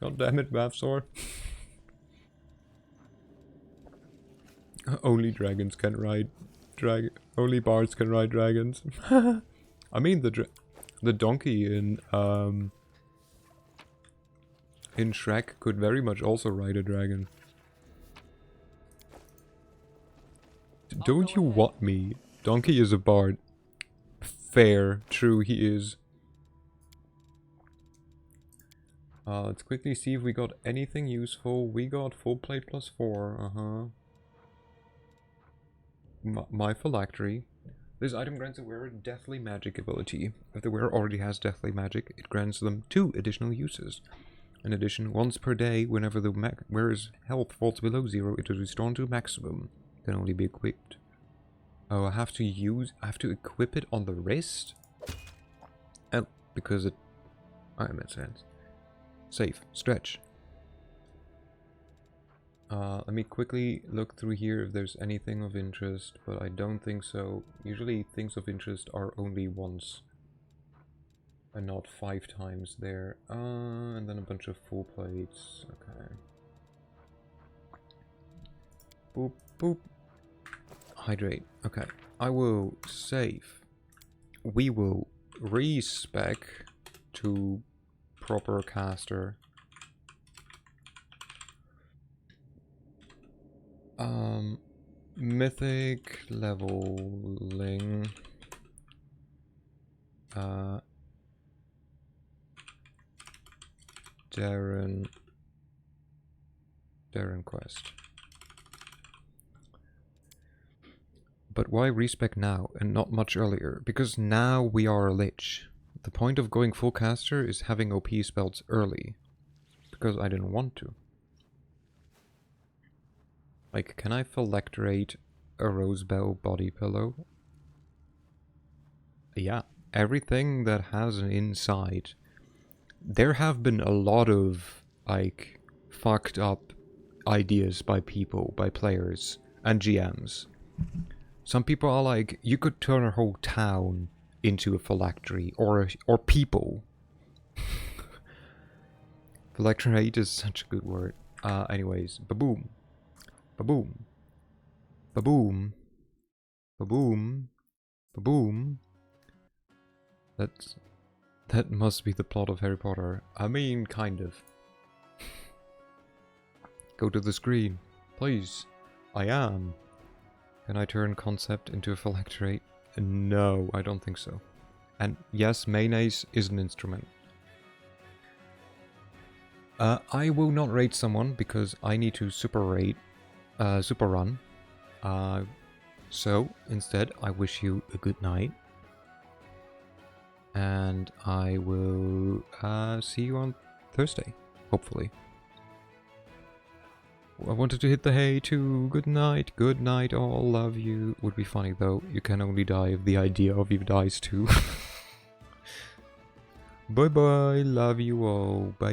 God damn it, Mavsor. Only dragons can ride only bards can ride dragons. I mean the donkey in Shrek could very much also ride a dragon. Don't you want me? Donkey is a bard. Fair, true, he is. Let's quickly see if we got anything useful. We got full plate +4, My phylactery. This item grants the wearer Deathly Magic ability. If the wearer already has Deathly Magic, it grants them 2 additional uses. In addition, once per day, whenever the wearer's health falls below 0, it is restored to maximum. Can only be equipped. Oh, I have to equip it on the wrist? Oh, because it... that makes sense. Save. Stretch. Let me quickly look through here if there's anything of interest, but I don't think so. Usually things of interest are only once. And not 5 times there. And then a bunch of full plates. Okay. Boop, boop. Hydrate. Okay. I will save. We will respec to proper caster. Mythic leveling. Darren quest. But why respec now and not much earlier? Because now we are a lich. The point of going full caster is having OP spells early. Because I didn't want to. Like, can I phylacterate a rosebell body pillow? Yeah, everything that has an inside. There have been a lot of, like, fucked up ideas by people, by players, and GMs. Some people are like, you could turn a whole town into a phylactery, or people. Phylacterate is such a good word. Anyways, ba-boom. Ba-boom. Ba-boom. Ba-boom. Ba-boom. That must be the plot of Harry Potter. I mean, kind of. Go to the screen. Please. I am. Can I turn concept into a phylacterate? No, I don't think so. And yes, mayonnaise is an instrument. I will not raid someone because I need to super run. So, instead, I wish you a good night. And I will see you on Thursday, hopefully. I wanted to hit the hay too. Good night all, love you. Would be funny though, you can only die if the idea of you dies too. Bye bye, love you all, bye.